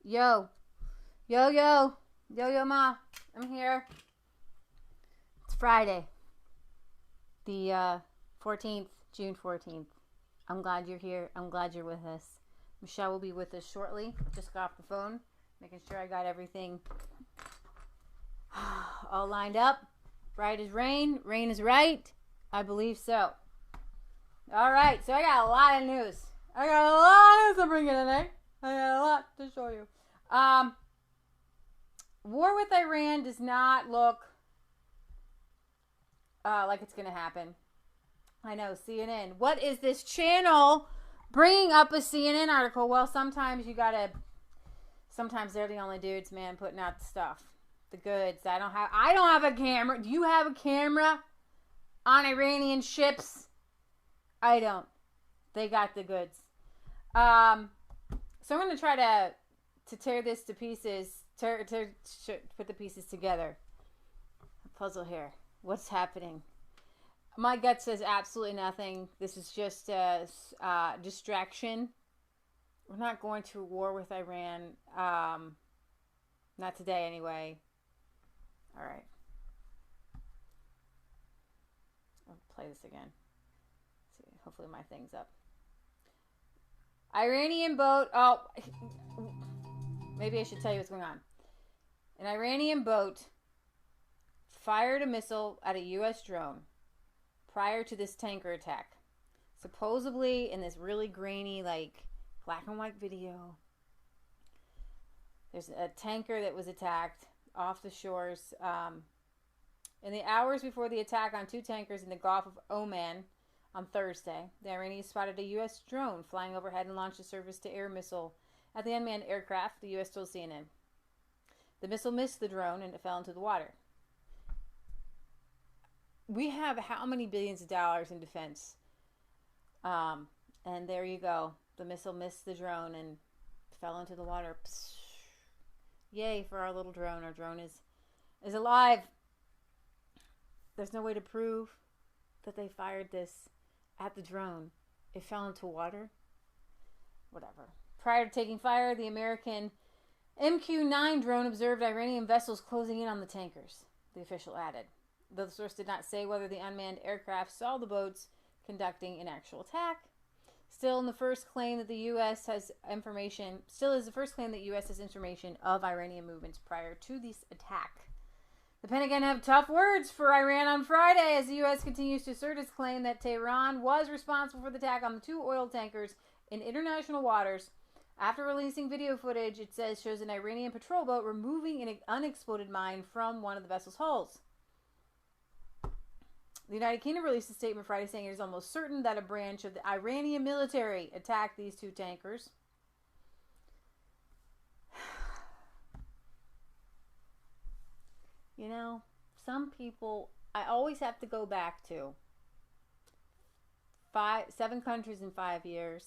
Yo. Yo, yo. Yo, yo, ma. I'm here. It's Friday. The 14th, June 14th. I'm glad you're here. I'm glad you're with us. Michelle will be with us shortly. Just got off the phone, making sure I got everything all lined up. Right is rain. Rain is right. I believe so. All right, so I got a lot of news. I got a lot of news to bring in today. I got a lot to show you. War with Iran does not look like it's going to happen. I know, CNN. What is this channel bringing up a CNN article? Well, sometimes they're the only dudes, man, putting out the stuff. The goods. I don't have a camera. Do you have a camera on Iranian ships? I don't. They got the goods. So I'm going to try to tear this to pieces, put the pieces together. A puzzle here. What's happening? My gut says absolutely nothing. This is just a distraction. We're not going to war with Iran. Not today, anyway. All right. I'll play this again. See, hopefully my thing's up. Iranian boat. Oh, maybe I should tell you what's going on. An Iranian boat fired a missile at a U.S. drone prior to this tanker attack. Supposedly, in this really grainy, like, black and white video, there's a tanker that was attacked off the shores. In the hours before the attack on two tankers in the Gulf of Oman on Thursday, the Iranians spotted a U.S. drone flying overhead and launched a surface-to-air missile at the unmanned aircraft, the U.S. told CNN. The missile missed the drone and it fell into the water. We have how many billions of dollars in defense? And there you go. The missile missed the drone and fell into the water. Psst. Yay for our little drone. Our drone is alive. There's no way to prove that they fired this at the drone. It fell into water. Whatever. Prior to taking fire, the American MQ-9 drone observed Iranian vessels closing in on the tankers, the official added. Though the source did not say whether the unmanned aircraft saw the boats conducting an actual attack. Still is the first claim that the U.S. has information of Iranian movements prior to this attack. The Pentagon have tough words for Iran on Friday as the U.S. continues to assert its claim that Tehran was responsible for the attack on the two oil tankers in international waters. After releasing video footage, it says shows an Iranian patrol boat removing an unexploded mine from one of the vessel's hulls. The United Kingdom released a statement Friday saying it is almost certain that a branch of the Iranian military attacked these two tankers. You know, some people, I always have to go back to 7 countries in 5 years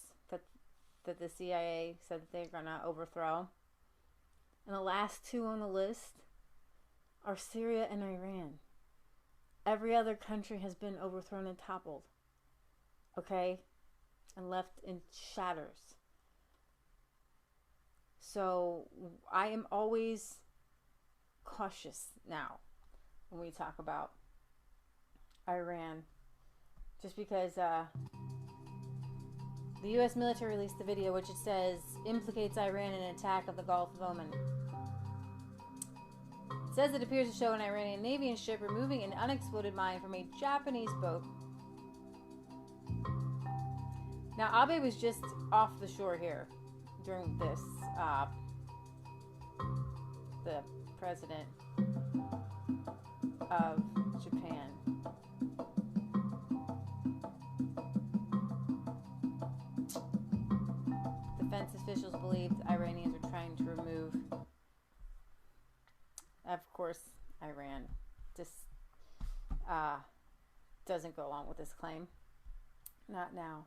that the CIA said that they're going to overthrow. And the last two on the list are Syria and Iran. Every other country has been overthrown and toppled. Okay? And left in shatters. So I am always cautious now when we talk about Iran. Just because the U.S. military released the video which it says implicates Iran in an attack of the Gulf of Oman. It says it appears to show an Iranian Navy ship removing an unexploded mine from a Japanese boat. Now, Abe was just off the shore here during this. The president of Japan. Defense officials believed Iranians were trying to remove. Of course, Iran just doesn't go along with this claim. Not now.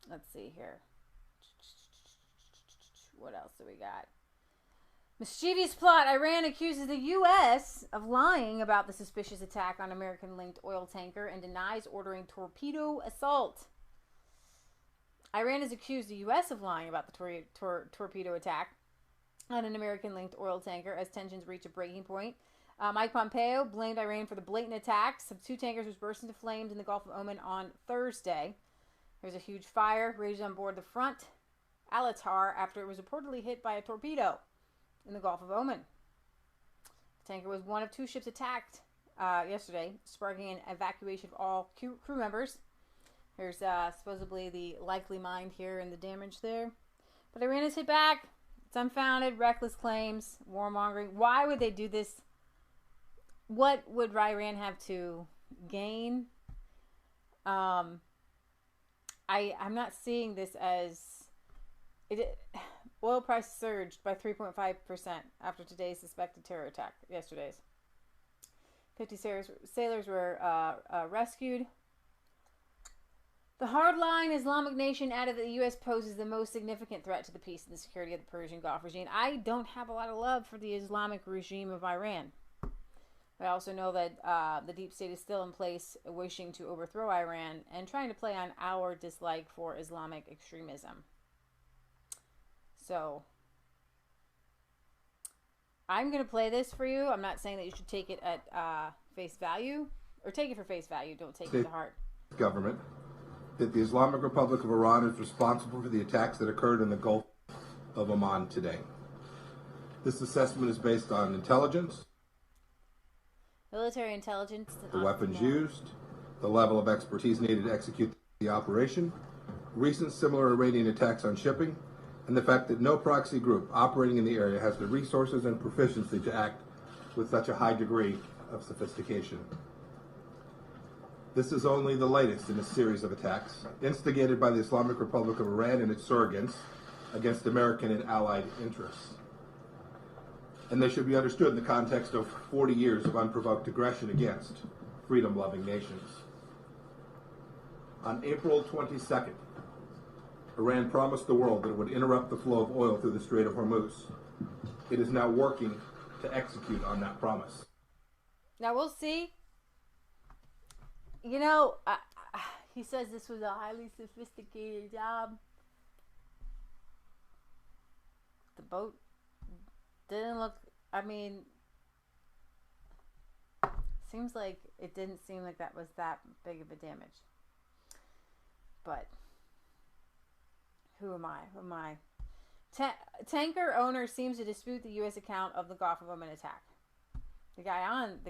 Let's see here. What else do we got? Mischievous plot. Iran accuses the U.S. of lying about the suspicious attack on American-linked oil tanker and denies ordering torpedo assault. Iran has accused the U.S. of lying about the torpedo attack on an American-linked oil tanker as tensions reach a breaking point. Mike Pompeo blamed Iran for the blatant attacks of two tankers which burst into flames in the Gulf of Oman on Thursday. There's a huge fire raged on board the Front Alatar after it was reportedly hit by a torpedo in the Gulf of Oman. The tanker was one of two ships attacked yesterday, sparking an evacuation of all crew members. There's supposedly the likely mind here and the damage there. But Iran has hit back. It's unfounded, reckless claims, warmongering. Why would they do this? What would Iran have to gain? I'm not seeing this as... Oil price surged by 3.5% after today's suspected terror attack, yesterday's. 50 sailors were rescued. The hardline Islamic nation added that the U.S. poses the most significant threat to the peace and the security of the Persian Gulf regime. I don't have a lot of love for the Islamic regime of Iran. I also know that the deep state is still in place, wishing to overthrow Iran and trying to play on our dislike for Islamic extremism. So, I'm going to play this for you. I'm not saying that you should take it at face value, or take it for face value. Don't take it to heart. Government that the Islamic Republic of Iran is responsible for the attacks that occurred in the Gulf of Oman today. This assessment is based on intelligence, military intelligence, the weapons used, the level of expertise needed to execute the operation, recent similar Iranian attacks on shipping, and the fact that no proxy group operating in the area has the resources and proficiency to act with such a high degree of sophistication. This is only the latest in a series of attacks instigated by the Islamic Republic of Iran and its surrogates against American and allied interests. And they should be understood in the context of 40 years of unprovoked aggression against freedom-loving nations. On April 22nd, Iran promised the world that it would interrupt the flow of oil through the Strait of Hormuz. It is now working to execute on that promise. Now we'll see. You know, he says this was a highly sophisticated job. The boat didn't look, I mean, seems like it didn't seem like that was that big of a damage. But who am I? Tanker owner seems to dispute the U.S. account of the Gulf of Oman attack. The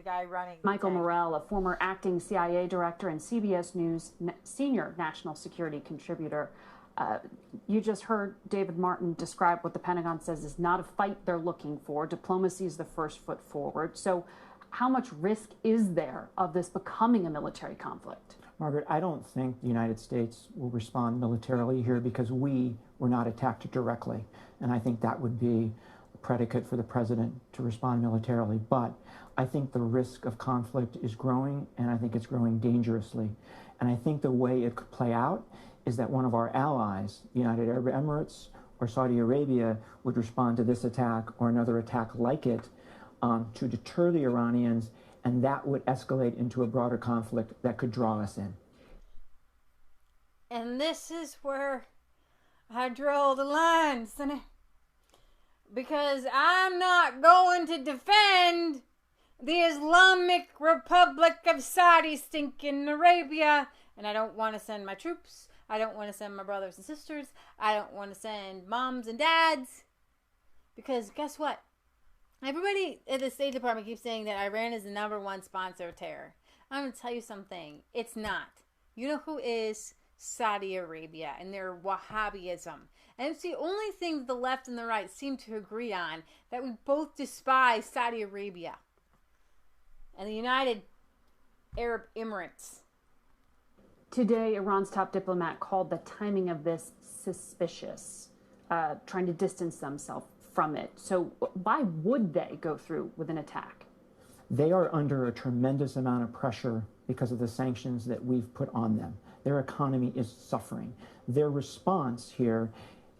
guy running. Michael Morrell, a former acting CIA director and CBS News senior national security contributor. You just heard David Martin describe what the Pentagon says is not a fight they're looking for. Diplomacy is the first foot forward. So how much risk is there of this becoming a military conflict? Margaret, I don't think the United States will respond militarily here because we were not attacked directly. And I think that would be a predicate for the president to respond militarily. But I think the risk of conflict is growing, and I think it's growing dangerously. And I think the way it could play out is that one of our allies, the United Arab Emirates or Saudi Arabia, would respond to this attack or another attack like it to deter the Iranians, and that would escalate into a broader conflict that could draw us in. And this is where I draw the line, Sonny. Because I'm not going to defend the Islamic Republic of Saudi stinking Arabia. And I don't want to send my troops. I don't want to send my brothers and sisters. I don't want to send moms and dads. Because guess what? Everybody at the State Department keeps saying that Iran is the #1 sponsor of terror. I'm going to tell you something. It's not. You know who is? Saudi Arabia and their Wahhabism. And it's the only thing that the left and the right seem to agree on, that we both despise Saudi Arabia and the United Arab Emirates. Today, Iran's top diplomat called the timing of this suspicious, trying to distance themselves from it. So why would they go through with an attack? They are under a tremendous amount of pressure because of the sanctions that we've put on them. Their economy is suffering. Their response here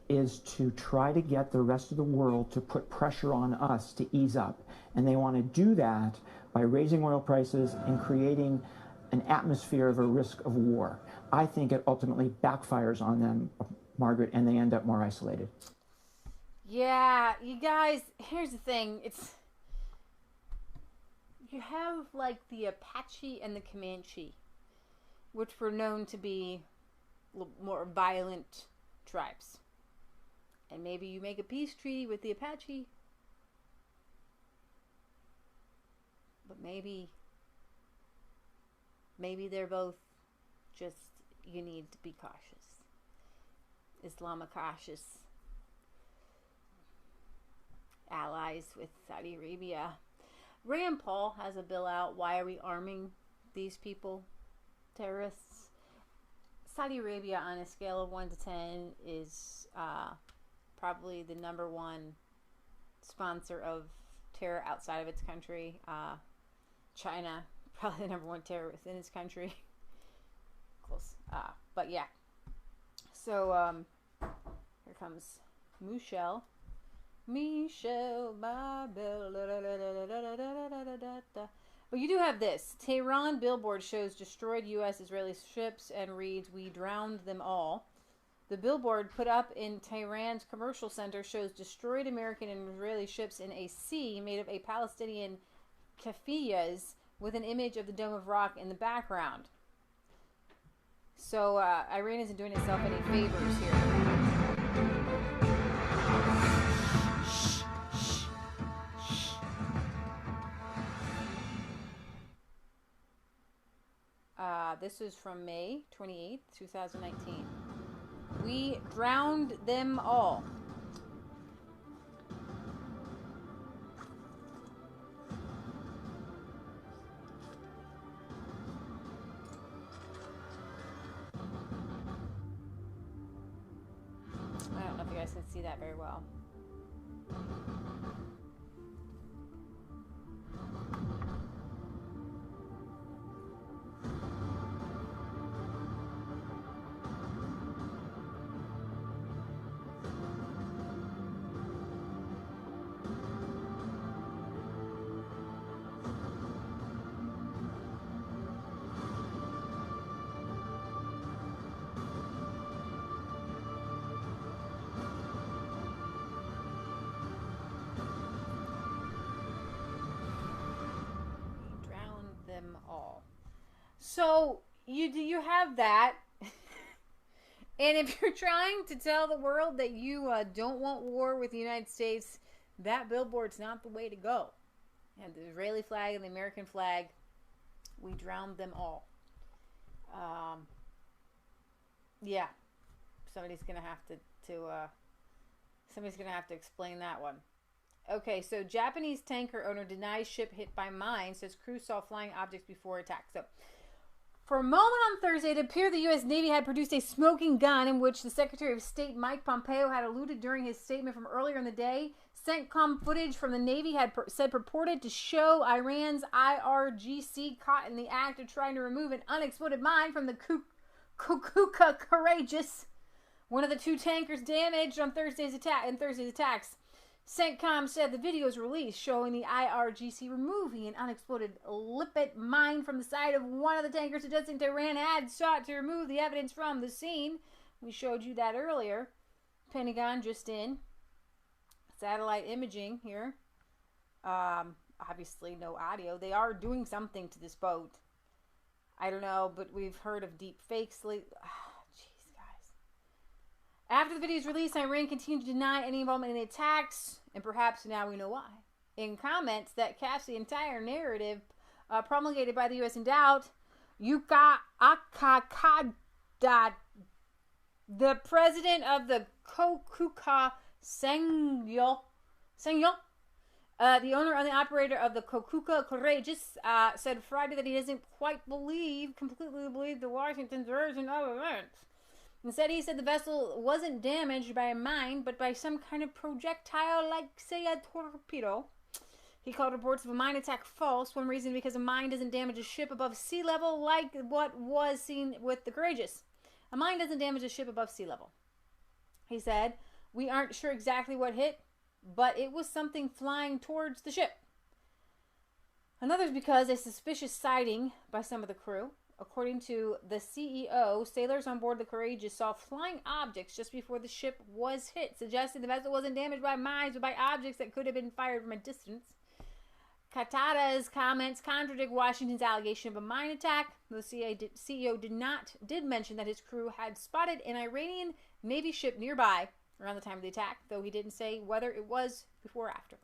is to try to get the rest of the world to put pressure on us to ease up. And they want to do that by raising oil prices and creating an atmosphere of a risk of war. I think it ultimately backfires on them, Margaret, and they end up more isolated. Yeah, you guys, here's the thing. You have like the Apache and the Comanche, which were known to be more violent tribes. And maybe you make a peace treaty with the Apache, but maybe they're both just, you need to be cautious. Islamic cautious allies with Saudi Arabia. Rand Paul has a bill out. Why are we arming these people? Terrorists. Saudi Arabia, on a scale of 1 to 10, is probably the #1 sponsor of terror outside of its country. China, probably the #1 terror within its country. Close. But yeah. So, here comes Michelle, my bill. But you do have this. Tehran billboard shows destroyed U.S. Israeli ships and reads, "We drowned them all." The billboard put up in Tehran's commercial center shows destroyed American and Israeli ships in a sea made of a Palestinian keffiyehs with an image of the Dome of Rock in the background. So Iran isn't doing itself any favors here. This is from May 28th, 2019. We drowned them all. I don't know if you guys can see that very well. All. So you have that, and if you're trying to tell the world that you don't want war with the United States, that billboard's not the way to go. And the Israeli flag and the American flag, we drowned them all. Yeah, somebody's gonna have to explain that one. Okay, so Japanese tanker owner denies ship hit by mine, says crew saw flying objects before attack. So, for a moment on Thursday, it appeared the U.S. Navy had produced a smoking gun in which the Secretary of State Mike Pompeo had alluded during his statement from earlier in the day. CENTCOM footage from the Navy had said purported to show Iran's IRGC caught in the act of trying to remove an unexploded mine from the Kokuka Courageous, one of the 2 tankers damaged on Thursday's attacks. CENTCOM said the videos released showing the IRGC removing an unexploded lipid mine from the side of one of the tankers, suggesting Tehran had sought to remove the evidence from the scene. We showed you that earlier. Pentagon just in. Satellite imaging here. Obviously no audio. They are doing something to this boat. I don't know, but we've heard of deep fakes lately. After the video's release, Iran continued to deny any involvement in the attacks, and perhaps now we know why. In comments that cast the entire narrative promulgated by the U.S. in doubt, Yuka Akakada, the president of the Kokuka Sengyo, the owner and the operator of the Kokuka Courageous, said Friday that he doesn't quite completely believe the Washington's version of events. Instead, he said the vessel wasn't damaged by a mine, but by some kind of projectile, like, say, a torpedo. He called reports of a mine attack false. One reason because a mine doesn't damage a ship above sea level, like what was seen with the Courageous. A mine doesn't damage a ship above sea level. He said, "We aren't sure exactly what hit, but it was something flying towards the ship." Another is because a suspicious sighting by some of the crew. According to the CEO, sailors on board the Courageous saw flying objects just before the ship was hit, suggesting the vessel wasn't damaged by mines but by objects that could have been fired from a distance. Katada's comments contradict Washington's allegation of a mine attack. The CEO did mention that his crew had spotted an Iranian Navy ship nearby around the time of the attack, though he didn't say whether it was before or after.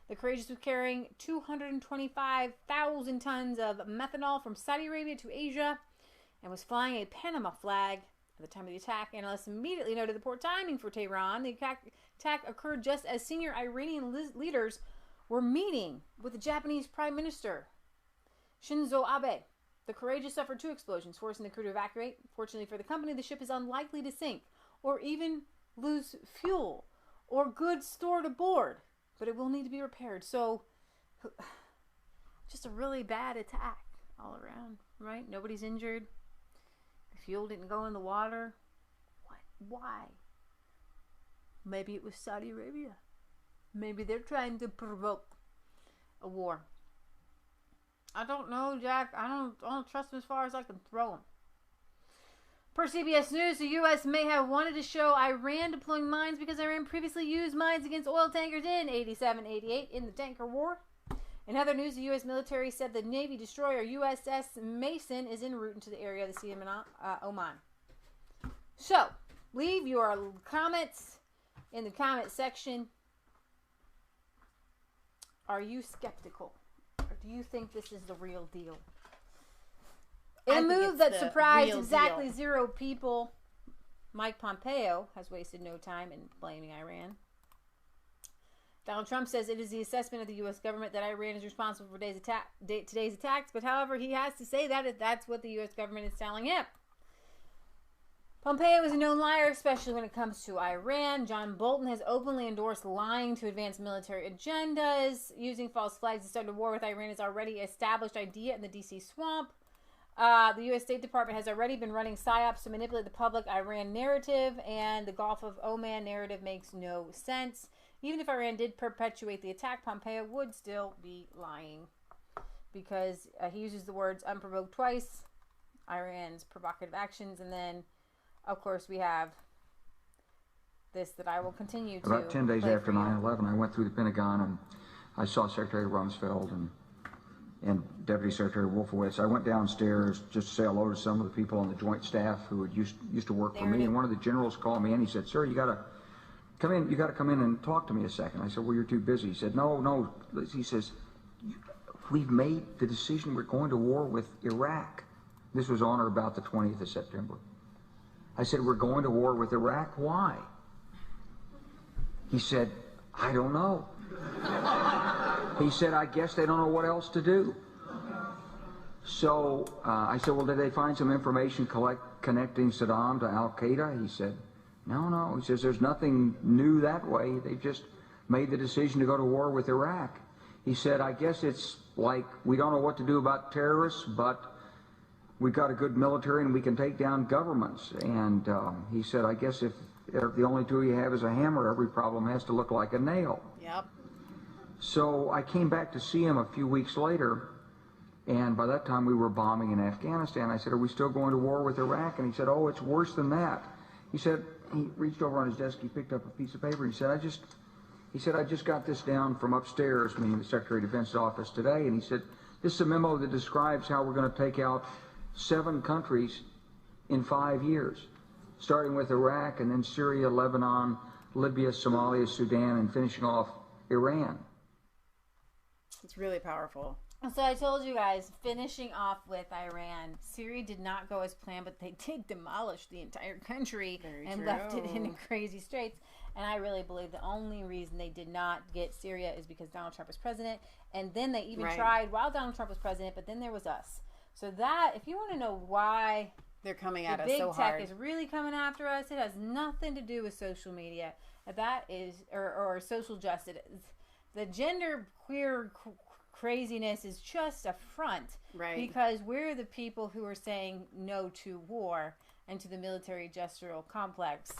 The Courageous was carrying 225,000 tons of methanol from Saudi Arabia to Asia and was flying a Panama flag at the time of the attack. Analysts immediately noted the poor timing for Tehran. The attack occurred just as senior Iranian leaders were meeting with the Japanese Prime Minister Shinzo Abe. The Courageous suffered 2 explosions, forcing the crew to evacuate. Fortunately for the company, the ship is unlikely to sink or even lose fuel or goods stored aboard, but it will need to be repaired. So, just a really bad attack all around, right? Nobody's injured. The fuel didn't go in the water. What? Why? Maybe it was Saudi Arabia. Maybe they're trying to provoke a war. I don't know, Jack. I don't trust him as far as I can throw him. Per CBS News, the U.S. may have wanted to show Iran deploying mines because Iran previously used mines against oil tankers in 87-88 in the tanker war. In other news, the U.S. military said the Navy destroyer USS Mason is en route into the area of the Sea of Oman. So, leave your comments in the comment section. Are you skeptical? Or do you think this is the real deal? In a move that surprised exactly 0 people, Mike Pompeo has wasted no time in blaming Iran. Donald Trump says it is the assessment of the U.S. government that Iran is responsible for today's attacks, but however, he has to say that if that's what the U.S. government is telling him. Pompeo is a known liar, especially when it comes to Iran. John Bolton has openly endorsed lying to advance military agendas. Using false flags to start a war with Iran is already an established idea in the D.C. swamp. The U.S. State Department has already been running psyops to manipulate the public Iran narrative, and the Gulf of Oman narrative makes no sense. Even if Iran did perpetuate the attack, Pompeo would still be lying because he uses the words unprovoked twice, Iran's provocative actions, and then, of course, we have this that I will continue to. About 10 days after 9/11, I went through the Pentagon and I saw Secretary Rumsfeld and Deputy Secretary Wolfowitz. I went downstairs just to say hello to some of the people on the Joint Staff who had used to work for me. And one of the generals called me and he said, "Sir, you got to come in. You got to come in and talk to me a second." I said, "Well, you're too busy." He said, "No." He says, "We've made the decision. We're going to war with Iraq." This was on or about the 20th of September. I said, "We're going to war with Iraq. Why?" He said, "I don't know." He said, "I guess they don't know what else to do." So I said, "Well, did they find some information connecting Saddam to Al-Qaeda?" He said, No. He says, "There's nothing new that way. They just made the decision to go to war with Iraq." He said, "I guess it's like we don't know what to do about terrorists, but we've got a good military and we can take down governments." And he said, "I guess if the only tool you have is a hammer, every problem has to look like a nail." Yep. So I came back to see him a few weeks later, and by that time we were bombing in Afghanistan. I said, "Are we still going to war with Iraq?" And he said, "Oh, it's worse than that." He said, he reached over on his desk, he picked up a piece of paper, he said, I just got this down from upstairs," meaning the Secretary of Defense's office today, and he said, "This is a memo that describes how we're going to take out 7 countries in 5 years, starting with Iraq and then Syria, Lebanon, Libya, Somalia, Sudan, and finishing off Iran." It's really powerful. So I told you guys, finishing off with Iran, Syria did not go as planned, but they did demolish the entire country left it in crazy straits. And I really believe the only reason they did not get Syria is because Donald Trump was president. And then they even tried while Donald Trump was president, but then there was us. So that, if you want to know why they're coming at us big so tech hard, is really coming after us, it has nothing to do with social media. That is, or social justice. The gender queer craziness is just a front, right? Because we're the people who are saying no to war and to the military industrial complex,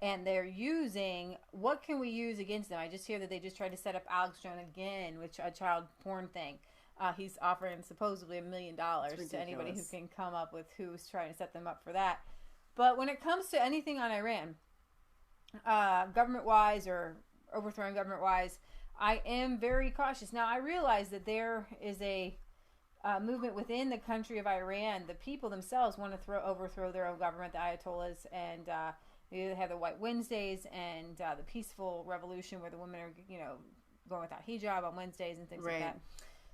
and they're using, what can we use against them? I just hear that they just tried to set up Alex Jones again with a child porn thing. He's offering supposedly $1 million to anybody who can come up with who's trying to set them up for that. But when it comes to anything on Iran, government-wise or overthrowing government-wise, I am very cautious. Now, I realize that there is a movement within the country of Iran. The people themselves want to overthrow their own government, the Ayatollahs, and they have the White Wednesdays and the peaceful revolution where the women are, going without hijab on Wednesdays and things like that.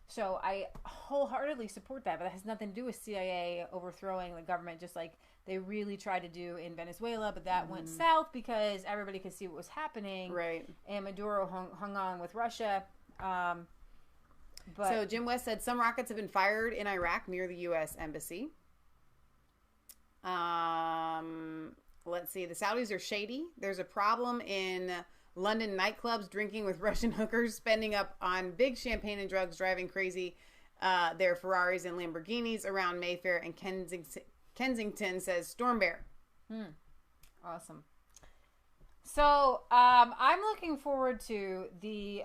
So I wholeheartedly support that, but that has nothing to do with CIA overthrowing the government, just like they really tried to do in Venezuela, but that went south because everybody could see what was happening. Right. And Maduro hung on with Russia. But so Jim West said some rockets have been fired in Iraq near the U.S. Embassy. Let's see. The Saudis are shady. There's a problem in London nightclubs, drinking with Russian hookers, spending up on big champagne and drugs, driving crazy their Ferraris and Lamborghinis around Mayfair and Kensington, says Storm Bear. Awesome. So I'm looking forward to the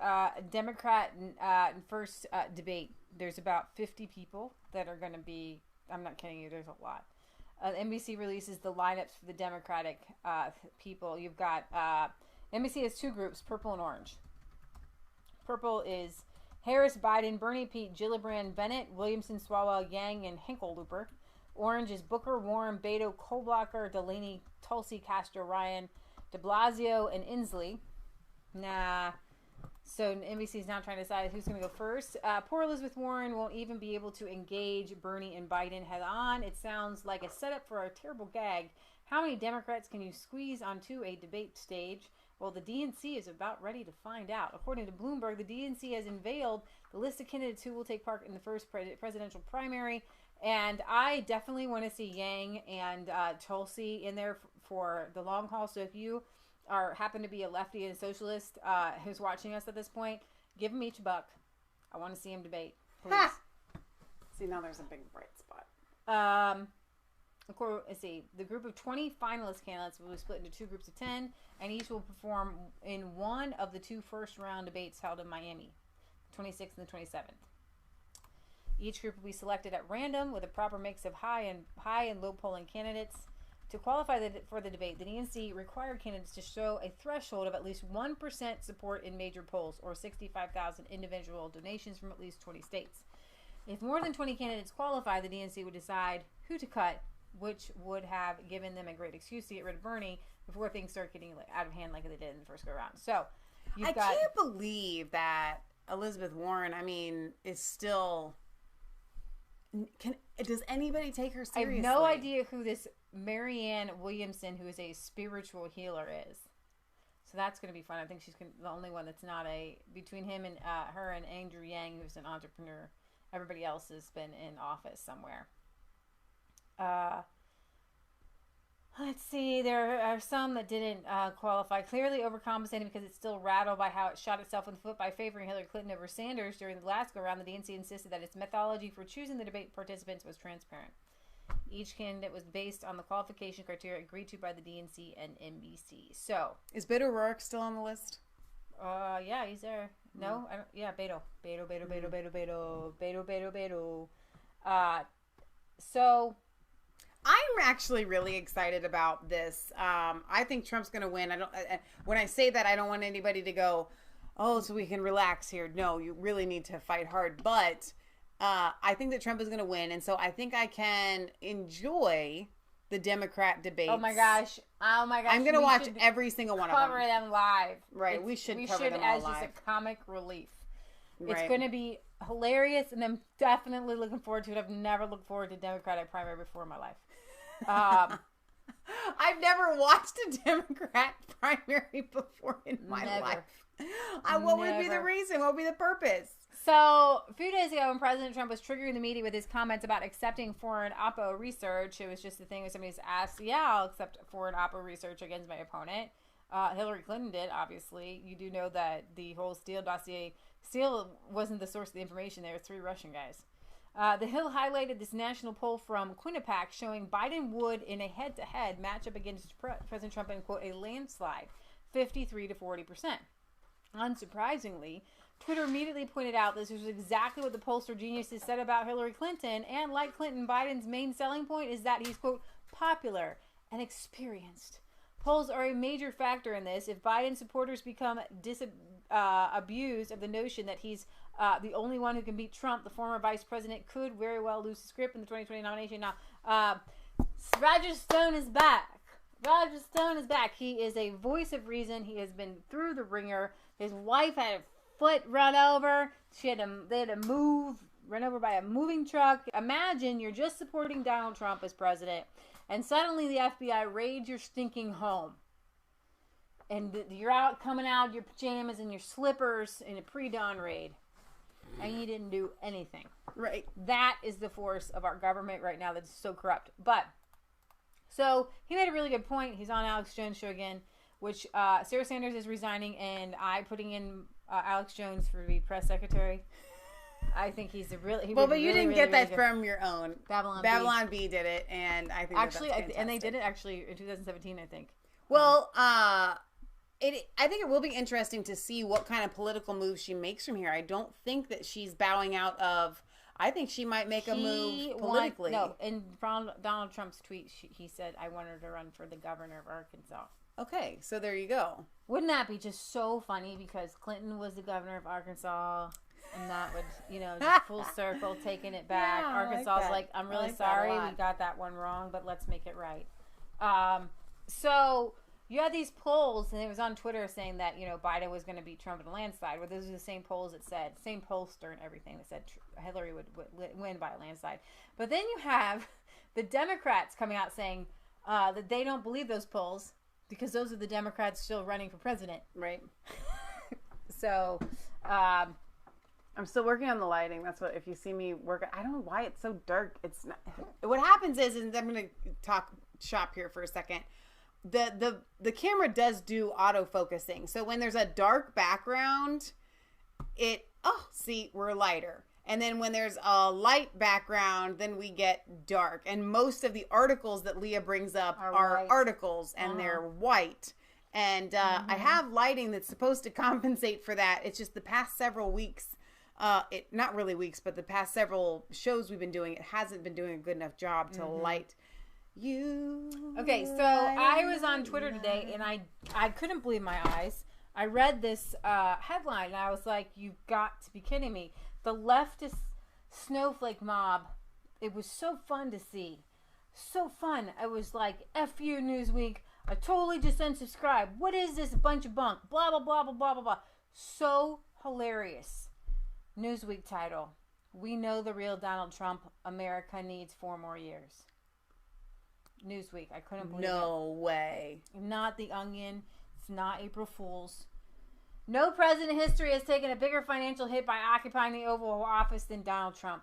Democrat first debate. There's about 50 people that are going to be, I'm not kidding you, there's a lot. NBC releases the lineups for the Democratic people. You've got... NBC has two groups, purple and orange. Purple is Harris, Biden, Bernie, Pete, Gillibrand, Bennett, Williamson, Swalwell, Yang, and Hickenlooper. Orange is Booker, Warren, Beto, Koblocker, Delaney, Tulsi, Castro, Ryan, de Blasio, and Inslee. So NBC's now trying to decide who's going to go first. Poor Elizabeth Warren won't even be able to engage Bernie and Biden head on. It sounds like a setup for a terrible gag. How many Democrats can you squeeze onto a debate stage? Well, the DNC is about ready to find out. According to Bloomberg, the DNC has unveiled the list of candidates who will take part in the first presidential primary. And I definitely want to see Yang and Tulsi in there for the long haul. So if you happen to be a lefty and a socialist who's watching us at this point, give them each $1. I want to see them debate, please. Ha! See, now there's a big bright spot. Let's see. The group of 20 finalist candidates will be split into two groups of 10, and each will perform in one of the two first-round debates held in Miami, the 26th and the 27th. Each group will be selected at random with a proper mix of high and low polling candidates. To qualify for the debate, the DNC required candidates to show a threshold of at least 1% support in major polls, or 65,000 individual donations from at least 20 states. If more than 20 candidates qualify, the DNC would decide who to cut, which would have given them a great excuse to get rid of Bernie before things start getting out of hand like they did in the first go round. So, I can't believe that Elizabeth Warren, is still... Does anybody take her seriously? I have no idea who this Marianne Williamson, who is a spiritual healer, is. So that's going to be fun. I think she's the only one that's not between him and her and Andrew Yang, who's an entrepreneur. Everybody else has been in office somewhere. Let's see. There are some that didn't qualify. Clearly overcompensating because it's still rattled by how it shot itself in the foot by favoring Hillary Clinton over Sanders during the last go-round. The DNC insisted that its methodology for choosing the debate participants was transparent. Each candidate was based on the qualification criteria agreed to by the DNC and NBC. So, is Beto O'Rourke still on the list? Yeah, he's there. No, I don't. Yeah, Beto. So, I'm actually really excited about this. I think Trump's going to win. When I say that, I don't want anybody to go, oh, so we can relax here. No, you really need to fight hard. But I think that Trump is going to win. And so I think I can enjoy the Democrat debates. Oh my gosh. I'm going to watch every single one of them. Cover them live. Right. We should cover them all as live. Just a comic relief. Right. It's going to be hilarious, and I'm definitely looking forward to it. I've never looked forward to Democratic primary before in my life. I've never watched a Democrat primary before in my life. What would be the reason? What would be the purpose? So, a few days ago, when President Trump was triggering the media with his comments about accepting foreign Oppo research, it was just the thing where somebody's asked, yeah, I'll accept foreign Oppo research against my opponent. Hillary Clinton did, obviously. You do know that the whole Steele dossier, Steele wasn't the source of the information. There were 3 Russian guys. The Hill highlighted this national poll from Quinnipiac showing Biden would, in a head-to-head matchup against President Trump in, quote, a landslide, 53 to 40%. Unsurprisingly, Twitter immediately pointed out this was exactly what the pollster geniuses said about Hillary Clinton, and like Clinton, Biden's main selling point is that he's, quote, popular and experienced. Polls are a major factor in this. If Biden supporters become abused of the notion that he's the only one who can beat Trump, the former vice president could very well lose his grip in the 2020 nomination. Now, Roger Stone is back. Roger Stone is back. He is a voice of reason. He has been through the ringer. His wife had a foot run over. They had to run over by a moving truck. Imagine you're just supporting Donald Trump as president, and suddenly the FBI raids your stinking home. And you're coming out of your pajamas and your slippers in a pre-dawn raid. And you didn't do anything. Right. That is the force of our government right now that's so corrupt. But, so, he made a really good point. He's on Alex Jones' show again, which Sarah Sanders is resigning, and I'm putting in Alex Jones for the press secretary. I think he's but you didn't get that from your own. Babylon B did it, and I think actually, that's and they did it actually in 2017, I think. Well, I think it will be interesting to see what kind of political moves she makes from here. I don't think that she's bowing out of. I think she might make a move politically. In Donald Trump's tweet, he said, "I want her to run for the governor of Arkansas." Okay, so there you go. Wouldn't that be just so funny? Because Clinton was the governor of Arkansas, and that would, just full circle, taking it back. Yeah, Arkansas's like, I'm really sorry, we got that one wrong, but let's make it right. So you had these polls, and it was on Twitter saying that, Biden was going to beat Trump in a landslide. Well, those are the same polls that said, same pollster and everything that said Hillary would win by a landslide. But then you have the Democrats coming out saying that they don't believe those polls, because those are the Democrats still running for president. Right. So, I'm still working on the lighting. That's what, if you see me work, I don't know why it's so dark. It's not, what happens is, and I'm going to talk shop here for a second. The camera does do autofocusing. So when there's a dark background, we're lighter. And then when there's a light background, then we get dark. And most of the articles that Leah brings up are articles, and they're white. And I have lighting that's supposed to compensate for that. It's just the past several weeks, not really weeks, but the past several shows we've been doing, it hasn't been doing a good enough job to light you. Okay, so I was on Twitter today, and I couldn't believe my eyes. I read this headline, and I was like, you've got to be kidding me. The leftist snowflake mob, it was so fun to see. So fun. I was like, F you, Newsweek. I totally just unsubscribed. What is this bunch of bunk? Blah, blah, blah, blah, blah, blah, blah. So hilarious. Newsweek title. We know the real Donald Trump. America needs 4 more years. Newsweek. I couldn't believe it. No way. Not The Onion. It's not April Fool's. No president in history has taken a bigger financial hit by occupying the Oval Office than Donald Trump.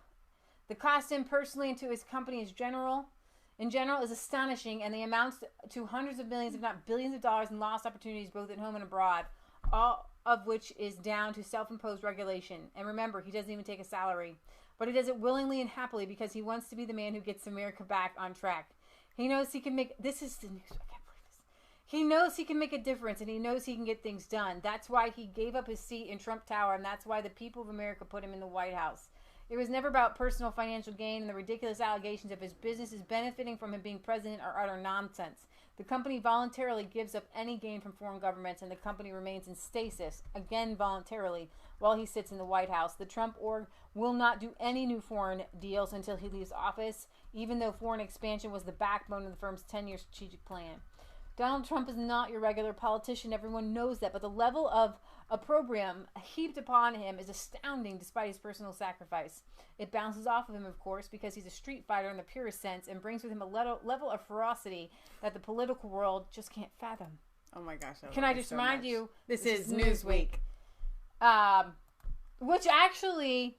The cost to him personally and to his company in general is astonishing, and the amounts to hundreds of millions, if not billions of dollars in lost opportunities both at home and abroad, all of which is down to self-imposed regulation. And remember, he doesn't even take a salary. But he does it willingly and happily because he wants to be the man who gets America back on track. He knows he can make... This is the news. I can't believe this. He knows he can make a difference, and he knows he can get things done. That's why he gave up his seat in Trump Tower, and that's why the people of America put him in the White House. It was never about personal financial gain, and the ridiculous allegations of his businesses benefiting from him being president are utter nonsense. The company voluntarily gives up any gain from foreign governments, and the company remains in stasis, again voluntarily, while he sits in the White House. The Trump org will not do any new foreign deals until he leaves office, even though foreign expansion was the backbone of the firm's 10-year strategic plan. Donald Trump is not your regular politician. Everyone knows that. But the level of opprobrium heaped upon him is astounding despite his personal sacrifice. It bounces off of him, of course, because he's a street fighter in the purest sense and brings with him a level of ferocity that the political world just can't fathom. Oh my gosh. Can I just remind you, this is Newsweek. Which actually,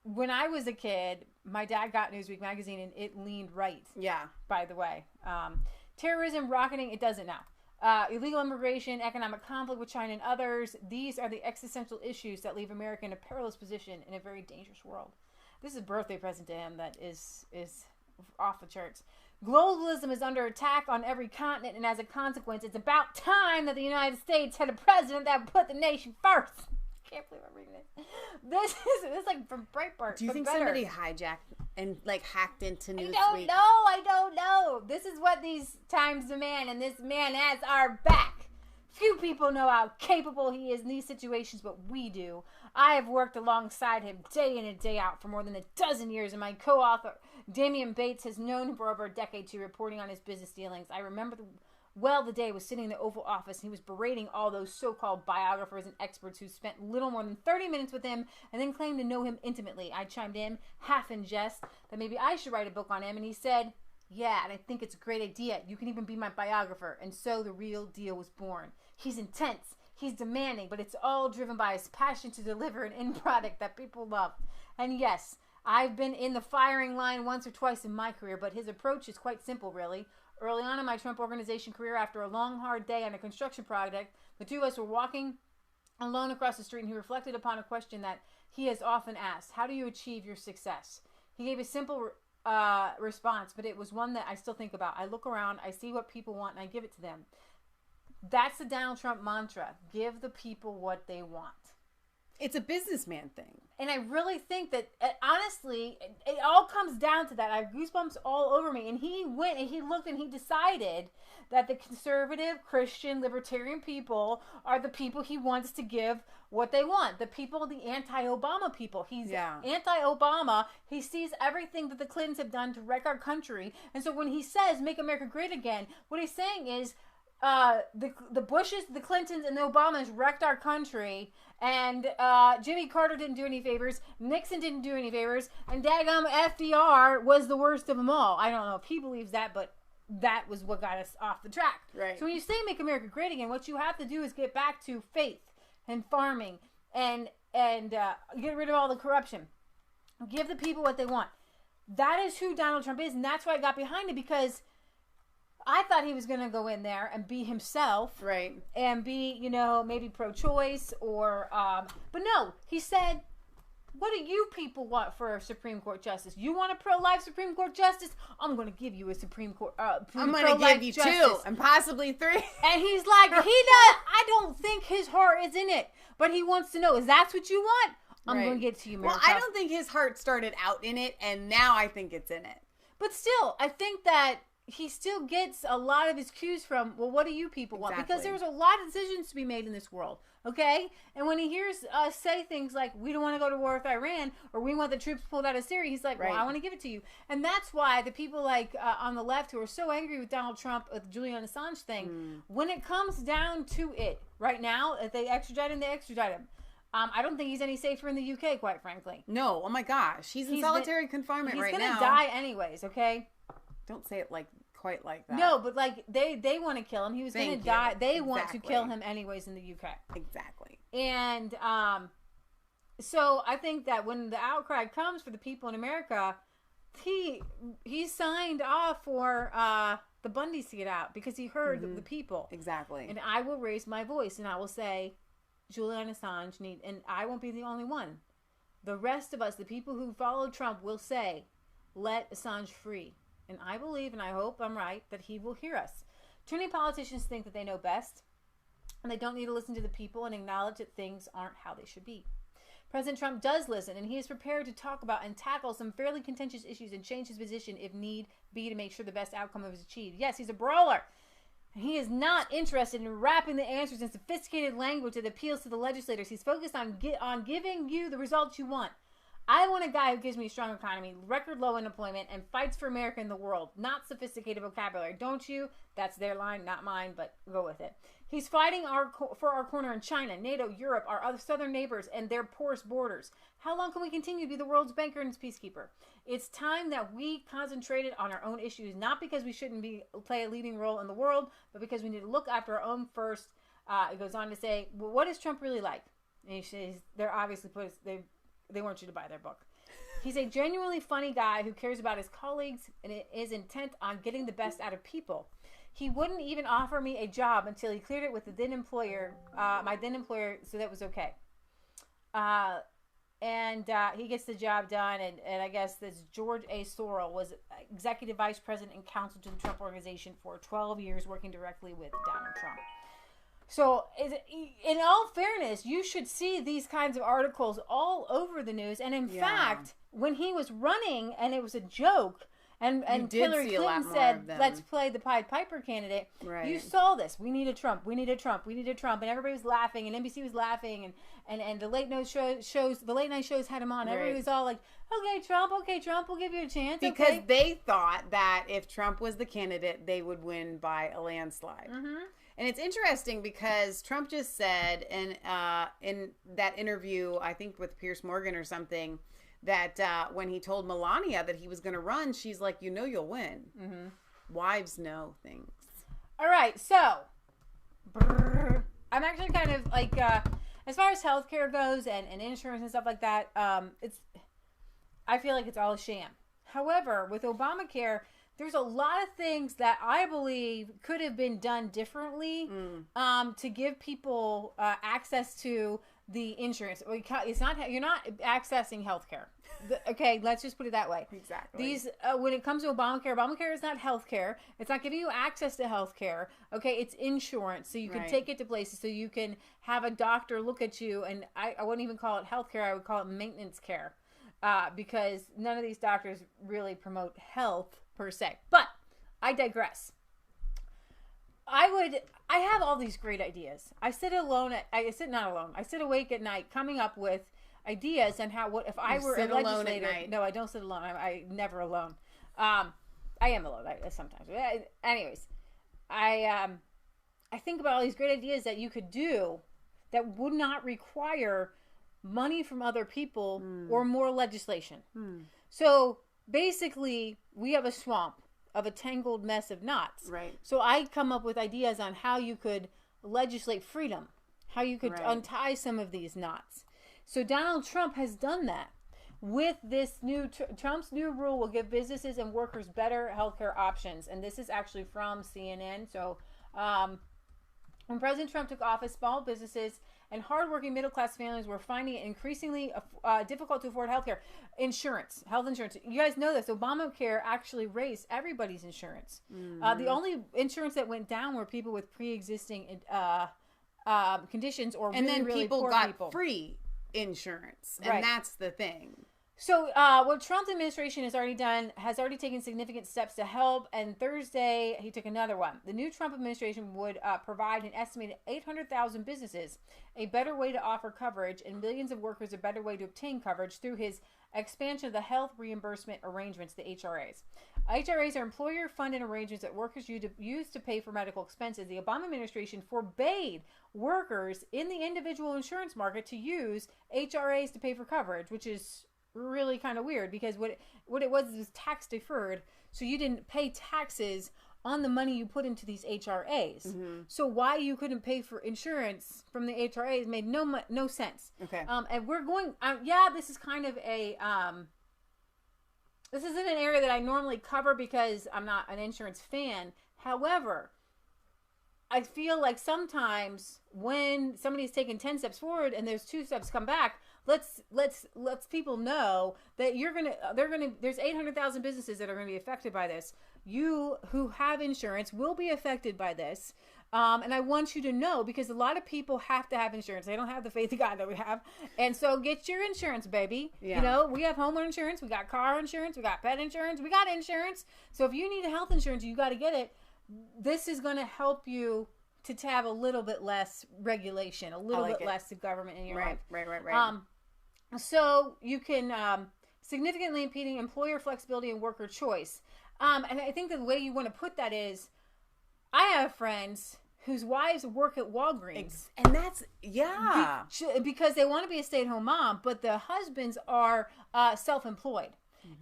when I was a kid, my dad got Newsweek magazine and it leaned right. Yeah. By the way. Terrorism, rocketing, it doesn't now. Illegal immigration, economic conflict with China and others. These are the existential issues that leave America in a perilous position in a very dangerous world. This is a birthday present to him that is off the charts. Globalism is under attack on every continent, and as a consequence, it's about time that the United States had a president that would put the nation first. can't believe I'm reading it. This is like from Breitbart. Do you think somebody hijacked and like hacked into Newsweek? I don't know. This is what these times demand, and this man has our back. Few people know how capable he is in these situations, but we do. I have worked alongside him day in and day out for more than a dozen years, and my co-author, Damian Bates, has known him for over a decade too, reporting on his business dealings. I remember the day I was sitting in the Oval Office, and he was berating all those so-called biographers and experts who spent little more than 30 minutes with him and then claimed to know him intimately. I chimed in, half in jest, that maybe I should write a book on him, and he said, yeah, and I think it's a great idea. You can even be my biographer. And so the real deal was born. He's intense. He's demanding, but it's all driven by his passion to deliver an end product that people love. And yes, I've been in the firing line once or twice in my career, but his approach is quite simple, really. Early on in my Trump Organization career, after a long, hard day on a construction project, the two of us were walking alone across the street, and he reflected upon a question that he has often asked. How do you achieve your success? He gave a simple response, but it was one that I still think about. I look around, I see what people want, and I give it to them. That's the Donald Trump mantra. Give the people what they want. It's a businessman thing. And I really think that, honestly, it all comes down to that. I have goosebumps all over me. And he went and he looked and he decided that the conservative, Christian, libertarian people are the people he wants to give what they want. The people, the anti-Obama people. He's anti-Obama. He sees everything that the Clintons have done to wreck our country. And so when he says, make America great again, what he's saying is, the Bushes, the Clintons, and the Obamas wrecked our country, and Jimmy Carter didn't do any favors, Nixon didn't do any favors, and daggum FDR was the worst of them all. I don't know if he believes that, but that was what got us off the track. Right. So when you say make America great again, what you have to do is get back to faith and farming and get rid of all the corruption. Give the people what they want. That is who Donald Trump is, and that's why I got behind it, because I thought he was going to go in there and be himself. Right. And be, maybe pro-choice or... but no, he said, what do you people want for a Supreme Court justice? You want a pro-life Supreme Court justice? I'm going to give you a Supreme Court I'm going to give you justice. 2 and possibly 3. And he's like, I don't think his heart is in it. But he wants to know, is that what you want? I'm going to get to you, America. Well, I don't think his heart started out in it, and now I think it's in it. But still, I think that he still gets a lot of his cues from, well, what do you people want? Exactly. Because there's a lot of decisions to be made in this world, okay? And when he hears us say things like, we don't want to go to war with Iran, or we want the troops pulled out of Syria, he's like, well, I want to give it to you. And that's why the people like on the left who are so angry with Donald Trump, with the Julian Assange thing, when it comes down to it, right now, if they extradite him, they extradite him. I don't think he's any safer in the UK, quite frankly. No, oh my gosh. He's in solitary confinement right now. He's going to die anyways, okay? Don't say it quite like that. No, but they want to kill him. He was going to die. They want to kill him anyways in the UK. Exactly. And so I think that when the outcry comes for the people in America, he signed off for the Bundys to get out because he heard the people. Exactly. And I will raise my voice and I will say, Julian Assange and I won't be the only one. The rest of us, the people who follow Trump, will say, let Assange free. And I believe, and I hope I'm right, that he will hear us. Too many politicians think that they know best, and they don't need to listen to the people and acknowledge that things aren't how they should be. President Trump does listen, and he is prepared to talk about and tackle some fairly contentious issues and change his position if need be to make sure the best outcome is achieved. Yes, he's a brawler. And he is not interested in wrapping the answers in sophisticated language that appeals to the legislators. He's focused on giving you the results you want. I want a guy who gives me a strong economy, record low unemployment, and fights for America in the world. Not sophisticated vocabulary, don't you? That's their line, not mine, but go with it. He's fighting for our corner in China, NATO, Europe, our other southern neighbors, and their porous borders. How long can we continue to be the world's banker and peacekeeper? It's time that we concentrated on our own issues, not because we shouldn't play a leading role in the world, but because we need to look after our own first. It goes on to say, well, what is Trump really like? And he says, they're obviously they want you to buy their book. He's a genuinely funny guy who cares about his colleagues and is intent on getting the best out of people. He wouldn't even offer me a job until he cleared it with my then employer, so that was okay. He gets the job done, and I guess this George A. Sorrell was executive vice president and counsel to the Trump Organization for 12 years, working directly with Donald Trump. So, in all fairness, you should see these kinds of articles all over the news. And in fact, when he was running and it was a joke, and Hillary Clinton said, let's play the Pied Piper candidate, you saw this. We need a Trump. We need a Trump. We need a Trump. And everybody was laughing, and NBC was laughing, and the late night shows had him on. Everybody was all like, okay, Trump, we'll give you a chance. Because they thought that if Trump was the candidate, they would win by a landslide. And it's interesting because Trump just said in that interview, I think with Piers Morgan or something, that when he told Melania that he was going to run, she's like, you'll win. Wives know things. All right, so I'm actually kind of like, as far as healthcare goes and insurance and stuff like that, I feel like it's all a sham. However, with Obamacare, there's a lot of things that I believe could have been done differently to give people access to the insurance. It's not, you're not accessing healthcare. Okay, let's just put it that way. Exactly. These when it comes to Obamacare is not healthcare. It's not giving you access to healthcare. Okay, it's insurance, so you can take it to places, so you can have a doctor look at you. And I wouldn't even call it healthcare. I would call it maintenance care, because none of these doctors really promote health per se. But I digress. I have all these great ideas. I sit awake at night coming up with ideas on if I were a legislator. No, I don't sit alone. I never alone. I am alone sometimes. Anyways, I think about all these great ideas that you could do that would not require money from other people or more legislation. So basically, we have a swamp of a tangled mess of knots. Right. So I come up with ideas on how you could legislate freedom, how you could untie some of these knots. So Donald Trump has done that. With this new, Trump's new rule will give businesses and workers better healthcare options. And this is actually from CNN. So when President Trump took office, small businesses and hardworking middle-class families were finding it increasingly difficult to afford health insurance. You guys know this. Obamacare actually raised everybody's insurance. The only insurance that went down were people with pre-existing conditions or really people poor got people. Free insurance, and that's the thing. So what Trump's administration has already taken significant steps to help, and Thursday he took another one. The new Trump administration would provide an estimated 800,000 businesses a better way to offer coverage and millions of workers a better way to obtain coverage through his expansion of the health reimbursement arrangements, the HRAs. HRAs are employer-funded arrangements that workers use to pay for medical expenses. The Obama administration forbade workers in the individual insurance market to use HRAs to pay for coverage, which is really kind of weird because what it was tax deferred, so you didn't pay taxes on the money you put into these HRAs. So why you couldn't pay for insurance from the HRAs made no sense. Okay. And we're going. This is kind of a. This isn't an area that I normally cover because I'm not an insurance fan. However, I feel like sometimes when somebody's taken 10 steps forward and there's 2 steps come back, let's people know that there's 800,000 businesses that are going to be affected by this. You who have insurance will be affected by this. And I want you to know, because a lot of people have to have insurance. They don't have the faith of God that we have. And so get your insurance, baby. Yeah. You know, we have homeowner insurance. We got car insurance. We got pet insurance. We got insurance. So if you need a health insurance, you got to get it. This is going to help you to have a little bit less regulation, a little bit less of government in your life. Right. So you can significantly impeding employer flexibility and worker choice. And I think the way you want to put that is, I have friends whose wives work at Walgreens. And that's, because they want to be a stay-at-home mom, but the husbands are self-employed.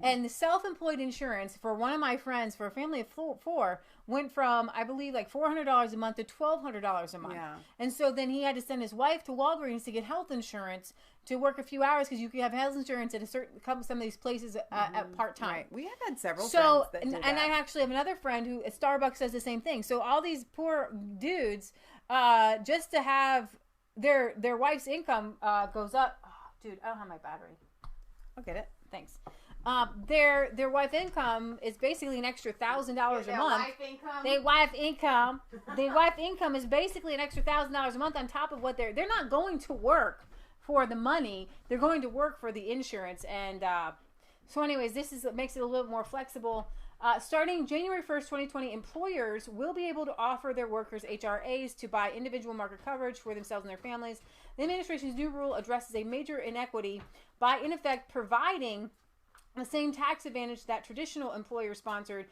And the self-employed insurance for one of my friends, for a family of 4, went from, I believe, like $400 a month to $1,200 a month. Yeah. And so then he had to send his wife to Walgreens to get health insurance to work a few hours, because you can have health insurance at some of these places at part-time. Right. We have had several friends that do that. And I actually have another friend who at Starbucks does the same thing. So all these poor dudes, just to have their wife's income goes up. Oh, dude, I don't have my battery. I'll get it. Thanks. their wife income is basically an extra $1,000 a month. Their wife income is basically an extra $1,000 a month on top of what they're not going to work for the money. They're going to work for the insurance. And so anyways, this is what makes it a little more flexible. Starting January 1st, 2020, employers will be able to offer their workers HRAs to buy individual market coverage for themselves and their families. The administration's new rule addresses a major inequity by, in effect, providing the same tax advantage that traditional employer-sponsored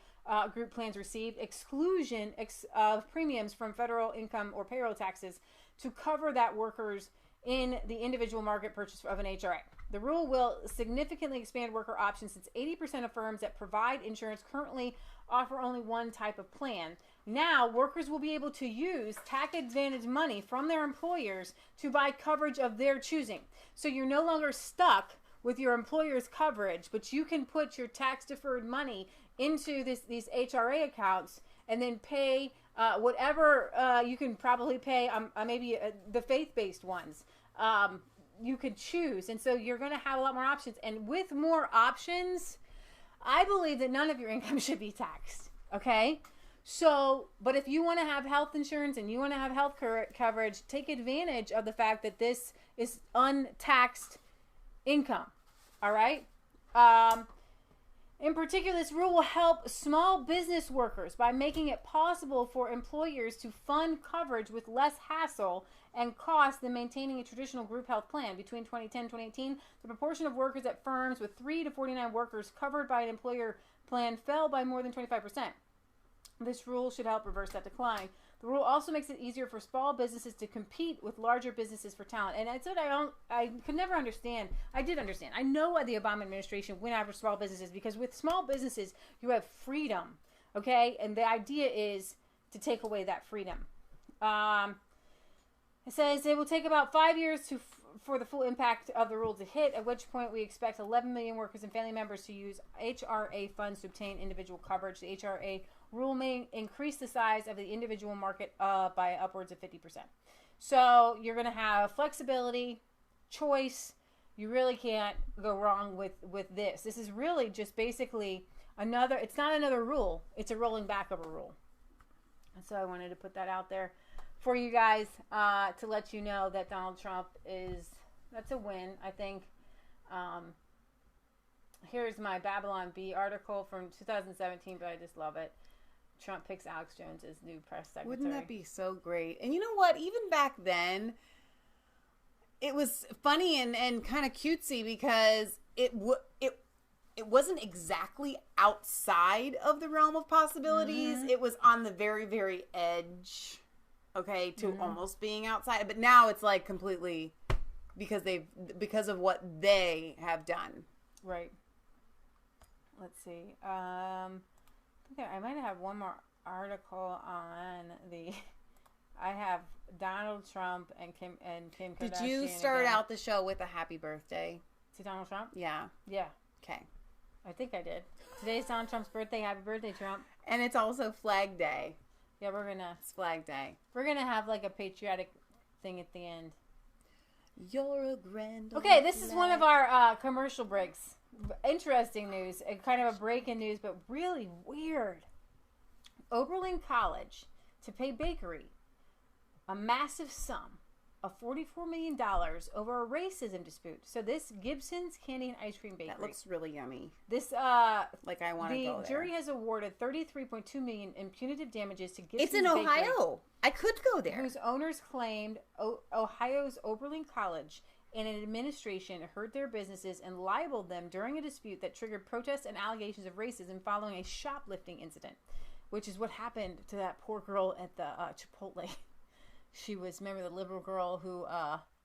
group plans receive, exclusion of premiums from federal income or payroll taxes to cover that workers in the individual market purchase of an HRA. The rule will significantly expand worker options since 80% of firms that provide insurance currently offer only one type of plan. Now, workers will be able to use tax advantage money from their employers to buy coverage of their choosing. So you're no longer stuck with your employer's coverage, but you can put your tax-deferred money into these HRA accounts and then pay whatever you can probably pay, maybe the faith-based ones. You could choose, and so you're going to have a lot more options. And with more options, I believe that none of your income should be taxed, okay? So, but if you want to have health insurance and you want to have health coverage, take advantage of the fact that this is untaxed income. All right. In particular, this rule will help small business workers by making it possible for employers to fund coverage with less hassle and cost than maintaining a traditional group health plan. Between 2010 and 2018, the proportion of workers at firms with 3 to 49 workers covered by an employer plan fell by more than 25%. This rule should help reverse that decline. The rule also makes it easier for small businesses to compete with larger businesses for talent. And that's what I could never understand. I did understand. I know why the Obama administration went after small businesses, because with small businesses, you have freedom, okay? And the idea is to take away that freedom. It says it will take about 5 years for the full impact of the rule to hit, at which point we expect 11 million workers and family members to use HRA funds to obtain individual coverage. The HRA rule may increase the size of the individual market by upwards of 50%. So you're going to have flexibility, choice. You really can't go wrong with this. This is really just basically it's not another rule. It's a rolling back of a rule. And so I wanted to put that out there for you guys to let you know that Donald Trump that's a win, I think. Here's my Babylon Bee article from 2017, but I just love it. Trump picks Alex Jones as new press secretary. Wouldn't that be so great? And you know what? Even back then, it was funny and kind of cutesy because it wasn't exactly outside of the realm of possibilities. Mm-hmm. It was on the very, very edge, okay, to almost being outside. But now it's like completely because of what they have done. Right. Let's see. I might have one more article on I have Donald Trump and Kim Kardashian. Did you start out the show with a happy birthday to Donald Trump? Yeah. Yeah. Okay. I think I did. Today's Donald Trump's birthday. Happy birthday, Trump. And it's also Flag Day. Yeah, it's Flag Day. We're gonna have like a patriotic thing at the end. You're a grand. Okay, this is one of our commercial breaks. Interesting news, kind of a break in news, but really weird. Oberlin College to pay bakery a massive sum of $44 million over a racism dispute. So this Gibson's Candy and Ice Cream Bakery. That looks really yummy. This like I want to go there. The jury has awarded $33.2 million in punitive damages to Gibson's It's in Bakery, Ohio. I could go there. Whose owners claimed Ohio's Oberlin College and an administration hurt their businesses and libeled them during a dispute that triggered protests and allegations of racism following a shoplifting incident, which is what happened to that poor girl at the Chipotle. She was, remember the liberal girl who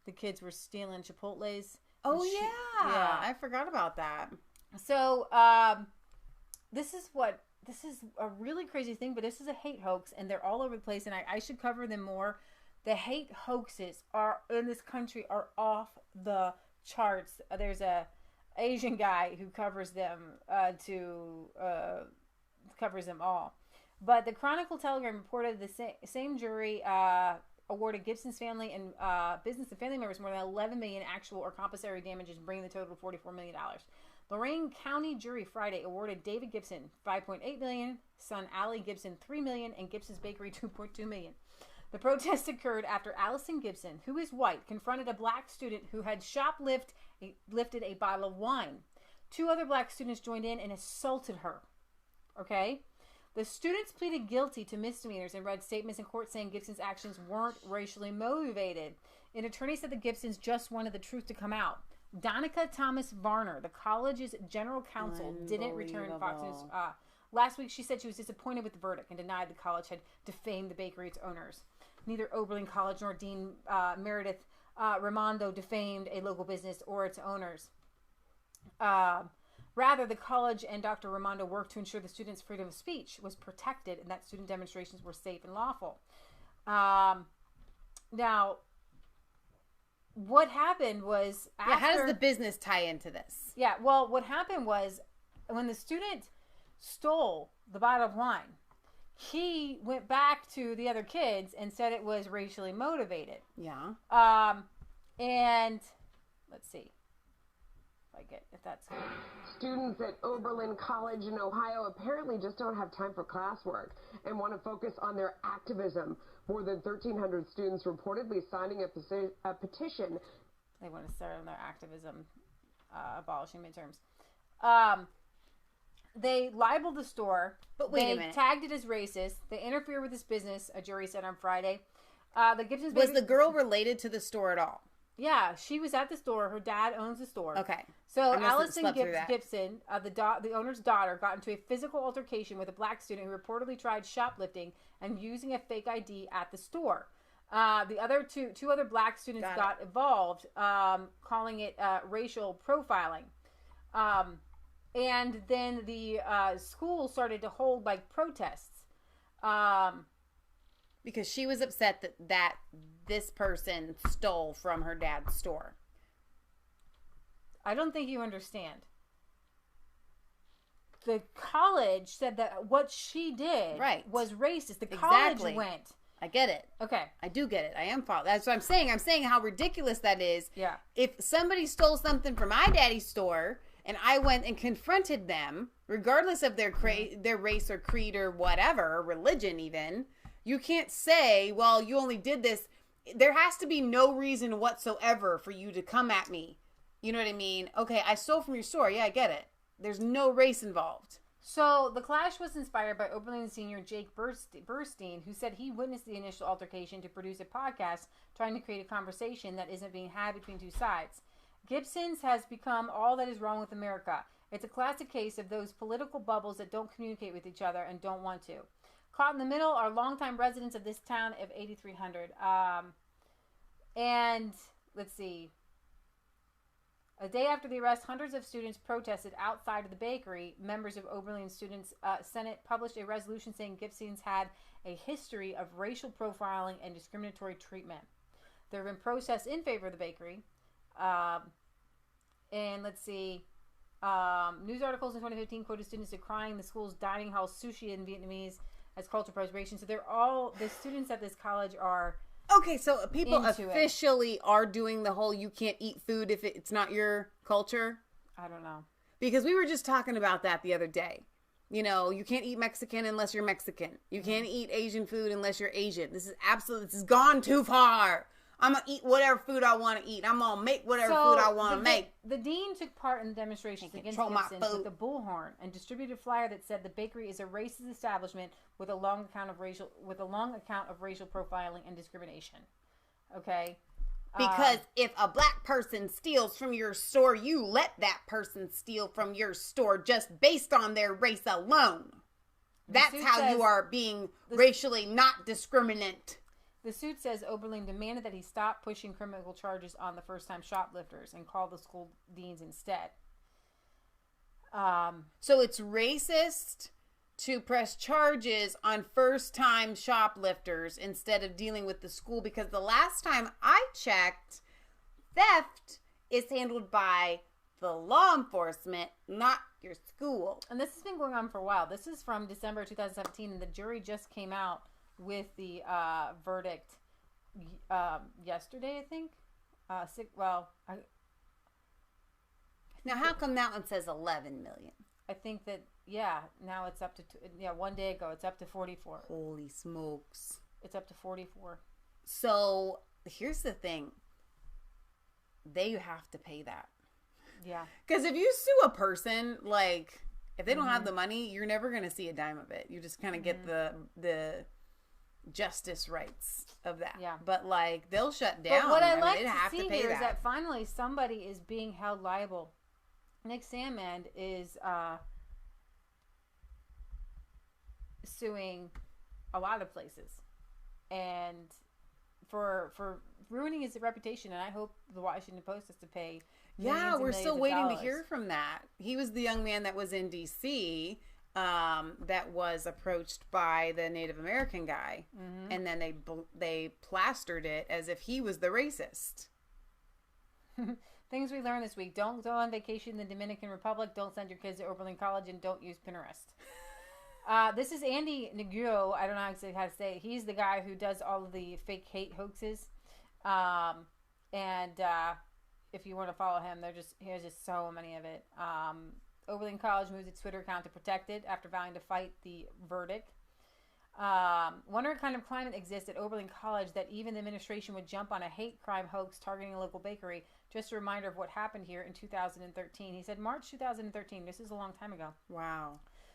the kids were stealing Chipotles? Oh, yeah. I forgot about that. So this is a really crazy thing, but this is a hate hoax, and they're all over the place, and I should cover them more. The hate hoaxes in this country are off the charts. There's a Asian guy who covers them covers them all. But the Chronicle Telegram reported the same jury awarded Gibson's family and business and family members more than $11 million actual or compensatory damages, bringing the total to $44 million. Lorain County jury Friday awarded David Gibson $5.8 million, son Allie Gibson $3 million, and Gibson's Bakery $2.2 million. The protest occurred after Allison Gibson, who is white, confronted a black student who had lifted a bottle of wine. 2 other black students joined in and assaulted her. Okay? The students pleaded guilty to misdemeanors and read statements in court saying Gibson's actions weren't racially motivated. An attorney said the Gibsons just wanted the truth to come out. Donica Thomas Varner, the college's general counsel, didn't return Fox News. Last week, she said she was disappointed with the verdict and denied the college had defamed the bakery's owners. Neither Oberlin College nor Dean Meredith Raimondo defamed a local business or its owners. Rather, the college and Dr. Raimondo worked to ensure the students' freedom of speech was protected and that student demonstrations were safe and lawful. Now, what happened was after... Yeah, how does the business tie into this? Yeah, well, what happened was when the student stole the bottle of wine, he went back to the other kids and said it was racially motivated. Yeah. And let's see if that's good. Students at Oberlin College in Ohio apparently just don't have time for classwork and want to focus on their activism. More than 1,300 students reportedly signing a petition. They want to start on their activism, abolishing midterms. They libeled the store. But wait a minute. They tagged it as racist. They interfere with this business, a jury said on Friday. The Gibson's Was the girl related to the store at all? Yeah, she was at the store. Her dad owns the store. Okay. So Allison Gibson, the owner's daughter, got into a physical altercation with a black student who reportedly tried shoplifting and using a fake ID at the store. The other two other black students got involved, calling it racial profiling. And then the school started to hold protests. Because she was upset that this person stole from her dad's store. I don't think you understand. The college said that what she did was racist. The college went. I get it. Okay. I do get it. I am following. That's what I'm saying. I'm saying how ridiculous that is. Yeah. If somebody stole something from my daddy's store and I went and confronted them, regardless of their race or creed or whatever, or religion even, you can't say, well, you only did this. There has to be no reason whatsoever for you to come at me. You know what I mean? Okay, I stole from your store. Yeah, I get it. There's no race involved. So the clash was inspired by Oberlin senior Jake Burstein, who said he witnessed the initial altercation to produce a podcast trying to create a conversation that isn't being had between two sides. Gibson's has become all that is wrong with America. It's a classic case of those political bubbles that don't communicate with each other and don't want to. Caught in the middle are longtime residents of this town of 8,300. And let's see. A day after the arrest, hundreds of students protested outside of the bakery. Members of Oberlin Students' Senate published a resolution saying Gibson's had a history of racial profiling and discriminatory treatment. There have been protests in favor of the bakery. And let's see. News articles in 2015 quoted students decrying the school's dining hall sushi in Vietnamese as cultural preservation. So they're all, the students at this college are... Okay, so people officially are doing the whole you can't eat food if it's not your culture? I don't know. Because we were just talking about that the other day. You know, you can't eat Mexican unless you're Mexican. You can't eat Asian food unless you're Asian. This has gone too far. I'm going to eat whatever food I want to eat. I'm going to make whatever food I want to make. The dean took part in the demonstrations against Gibson with a bullhorn and distributed a flyer that said the bakery is a racist establishment with a long account of racial profiling and discrimination. Okay? Because if a black person steals from your store, you let that person steal from your store just based on their race alone. That's how you are being racially not discriminant. The suit says Oberlin demanded that he stop pushing criminal charges on the first-time shoplifters and call the school deans instead. So it's racist to press charges on first-time shoplifters instead of dealing with the school, because the last time I checked, theft is handled by the law enforcement, not your school. And this has been going on for a while. This is from December 2017, and the jury just came out with the verdict yesterday, I think. Now, how come that one says 11 million? I think that, now it's up to, one day ago, it's up to 44. Holy smokes. It's up to 44. So, here's the thing. They have to pay that. Yeah. Because if you sue a person, like, if they don't have the money, you're never going to see a dime of it. You just kind of get the justice rights of that. Yeah. But, like, they'll shut down. But what I like they'd to have see to pay here is that. that finally somebody is being held liable. Nick Sandman is suing a lot of places, and for ruining his reputation. And I hope the Washington Post has to pay. Yeah, we're still waiting to hear dollars. from that. He was the young man that was in D.C. That was approached by the Native American guy, and then they plastered it as if he was the racist. Things we learned this week: don't go on vacation in the Dominican Republic. Don't send your kids to Oberlin College, and don't use Pinterest. This is Andy Negro. I don't know how to say it. He's the guy who does all of the fake hate hoaxes. If you want to follow him, here's just so many of it. Oberlin College moves its Twitter account to protect it after vowing to fight the verdict. Wonder what kind of climate exists at Oberlin College that even the administration would jump on a hate crime hoax targeting a local bakery. Just a reminder of what happened here in 2013. He said March 2013. This is a long time ago. Wow.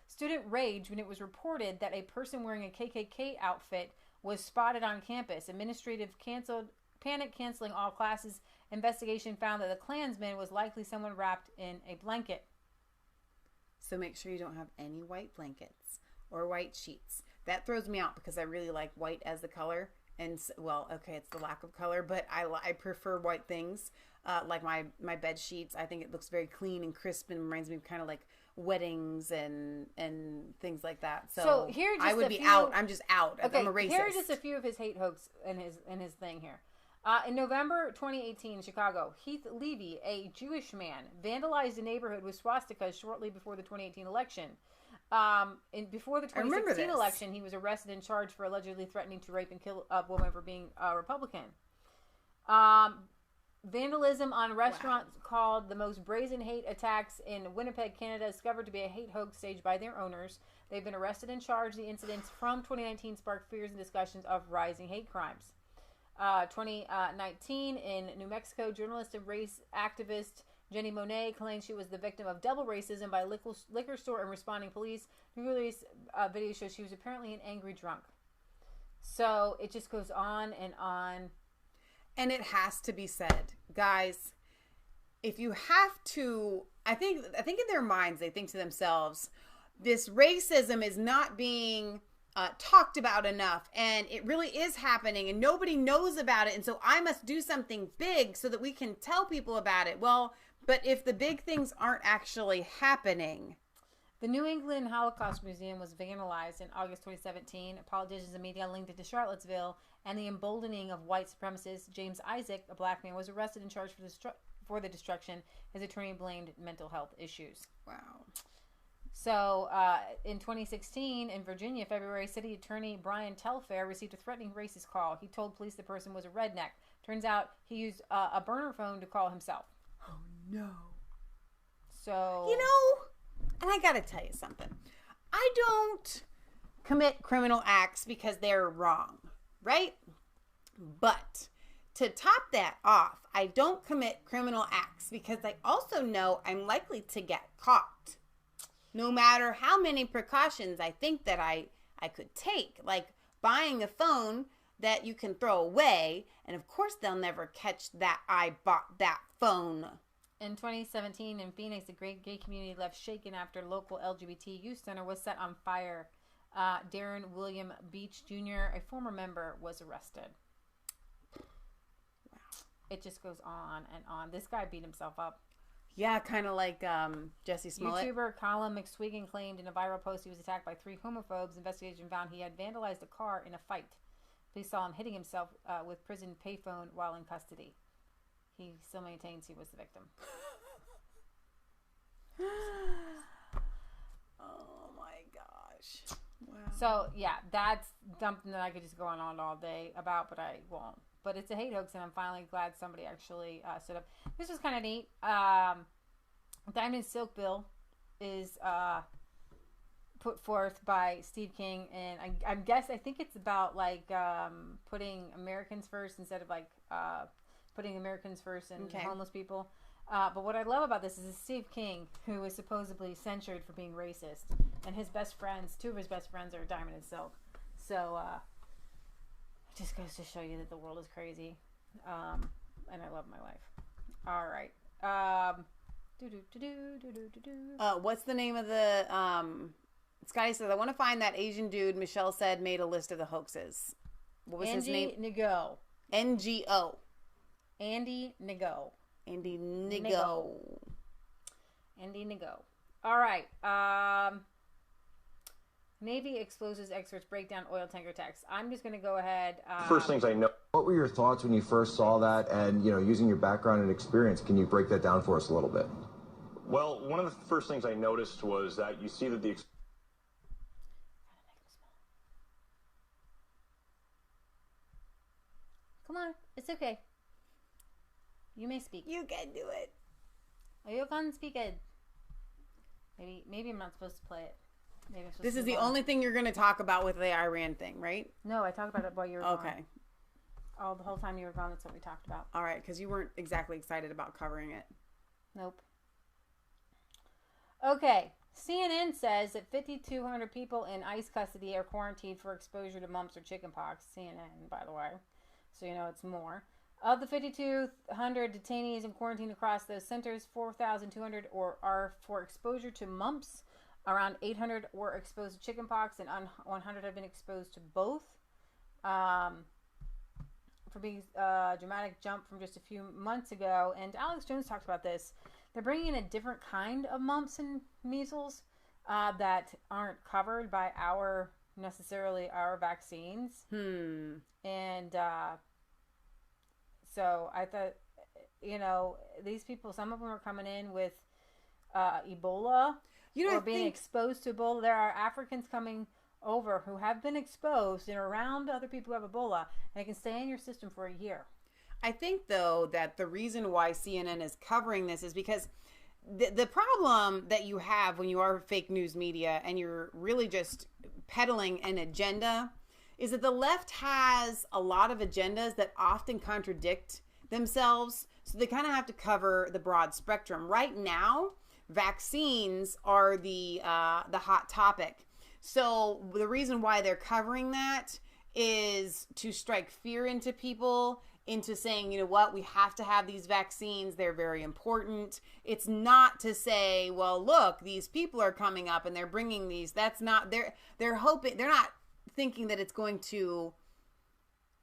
Student rage when it was reported that a person wearing a KKK outfit was spotted on campus. Administrative panic canceling all classes. Investigation found that the Klansman was likely someone wrapped in a blanket. So make sure you don't have any white blankets or white sheets. That throws me out because I really like white as the color. And, well, okay, it's the lack of color, but I prefer white things. Like my bed sheets, I think it looks very clean and crisp and reminds me of kind of like weddings and things like that. So here, just I would be out. I'm just out. Okay, I'm a racist. here are just a few of his hate hoax in his thing here. In November 2018 in Chicago, Heath Levy, a Jewish man, vandalized a neighborhood with swastikas shortly before the 2018 election. Before the 2016 election, he was arrested and charged for allegedly threatening to rape and kill a woman for being a Republican. Vandalism on restaurants called the most brazen hate attacks in Winnipeg, Canada, discovered to be a hate hoax staged by their owners. They've been arrested and charged. The incidents from 2019 sparked fears and discussions of rising hate crimes. 2019 in New Mexico, journalist and race activist Jenny Monet claimed she was the victim of double racism by a liquor store and responding police. New release video shows she was apparently an angry drunk. So it just goes on and on. And it has to be said, guys, if you have to, I think in their minds, they think to themselves, this racism is not being talked about enough, and it really is happening, and nobody knows about it, and so I must do something big so that we can tell people about it. Well, but if the big things aren't actually happening. The New England Holocaust Museum was vandalized in August 2017. Politicians and media linked it to Charlottesville and the emboldening of white supremacists. James Isaac, a black man, was arrested and charged for the destruction. His attorney blamed mental health issues. Wow. So, in 2016, in Virginia, February, City Attorney Brian Telfair received a threatening racist call. He told police the person was a redneck. Turns out he used a burner phone to call himself. Oh, no. So... You know, and I gotta tell you something. I don't commit criminal acts because they're wrong, right? But to top that off, I don't commit criminal acts because I also know I'm likely to get caught. No matter how many precautions I think that I could take, like buying a phone that you can throw away, and of course they'll never catch that I bought that phone. In 2017, in Phoenix, the great gay community left shaken after local LGBT youth center was set on fire. Darren William Beach Jr., a former member, was arrested. Wow. It just goes on and on. This guy beat himself up. Yeah, kind of like Jesse Smollett. YouTuber Colin McSwiggan claimed in a viral post he was attacked by 3 homophobes. Investigation found he had vandalized a car in a fight. Police saw him hitting himself with prison payphone while in custody. He still maintains he was the victim. Oh my gosh. Wow. So, yeah, that's something that I could just go on all day about, but I won't. But it's a hate hoax, and I'm finally glad somebody actually stood up. This was kind of neat. Diamond Silk bill is put forth by Steve King, and I think it's about like putting Americans first instead of like putting Americans first and homeless people. But what I love about this is Steve King, who is supposedly censured for being racist, and his best friends, two of his best friends, are Diamond and Silk. So it just goes to show you that the world is crazy, and I love my life. All right. What's the name of the Scotty says, I want to find that Asian dude Michelle said made a list of the hoaxes. What was his name? NGO. NGO. Andy Ngo. Andy Ngo. Andy Ngo. All right. Navy exposes experts break down oil tanker attacks. I'm just going to go ahead. First things I know. What were your thoughts when you first saw that? And, you know, using your background and experience, can you break that down for us a little bit? Well, one of the first things I noticed was that you see that the... Come on. It's okay. You may speak. You can do it. You can speak it. Maybe I'm not supposed to play it. This is the only thing you're going to talk about with the Iran thing, right? No, I talked about it while you were gone. Okay. The whole time you were gone, that's what we talked about. All right, because you weren't exactly excited about covering it. Nope. Okay. CNN says that 5,200 people in ICE custody are quarantined for exposure to mumps or chickenpox. CNN, by the way. So you know it's more. Of the 5,200 detainees in quarantine across those centers, 4,200 are for exposure to mumps. Around 800 were exposed to chickenpox, and 100 have been exposed to both. For being a dramatic jump from just a few months ago. And Alex Jones talked about this. They're bringing in a different kind of mumps and measles that aren't covered by our vaccines. And so I thought, you know, these people, some of them are coming in with Ebola. Or being exposed to Ebola. There are Africans coming over who have been exposed and around other people who have Ebola, and it can stay in your system for a year. I think, though, that the reason why CNN is covering this is because the problem that you have when you are fake news media and you're really just peddling an agenda is that the left has a lot of agendas that often contradict themselves, so they kind of have to cover the broad spectrum. Right now, vaccines are the hot topic. So the reason why they're covering that is to strike fear into people, into saying, you know what, we have to have these vaccines. They're very important. It's not to say, well, look, these people are coming up and they're bringing these. That's not, they're hoping, they're not thinking that it's going to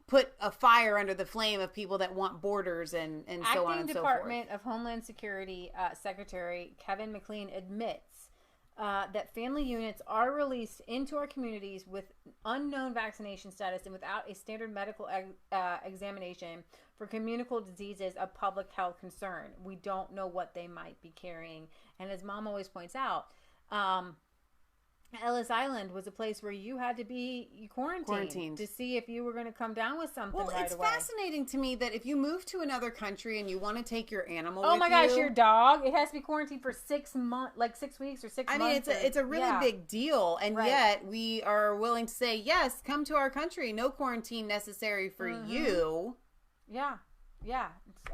put a fire under the flame of people that want borders and so on and so forth. Acting Department of Homeland Security Secretary Kevin McLean admits that family units are released into our communities with unknown vaccination status and without a standard medical examination for communicable diseases of public health concern. We don't know what they might be carrying. And as Mom always points out, Ellis Island was a place where you had to be quarantined to see if you were going to come down with something right away. Well, it's fascinating to me that if you move to another country and you want to take your animal with you... Oh my gosh, your dog, it has to be quarantined for 6 months, like 6 weeks or 6 months. I mean, it's a really big deal, and yet we are willing to say, yes, come to our country, no quarantine necessary for you. Yeah.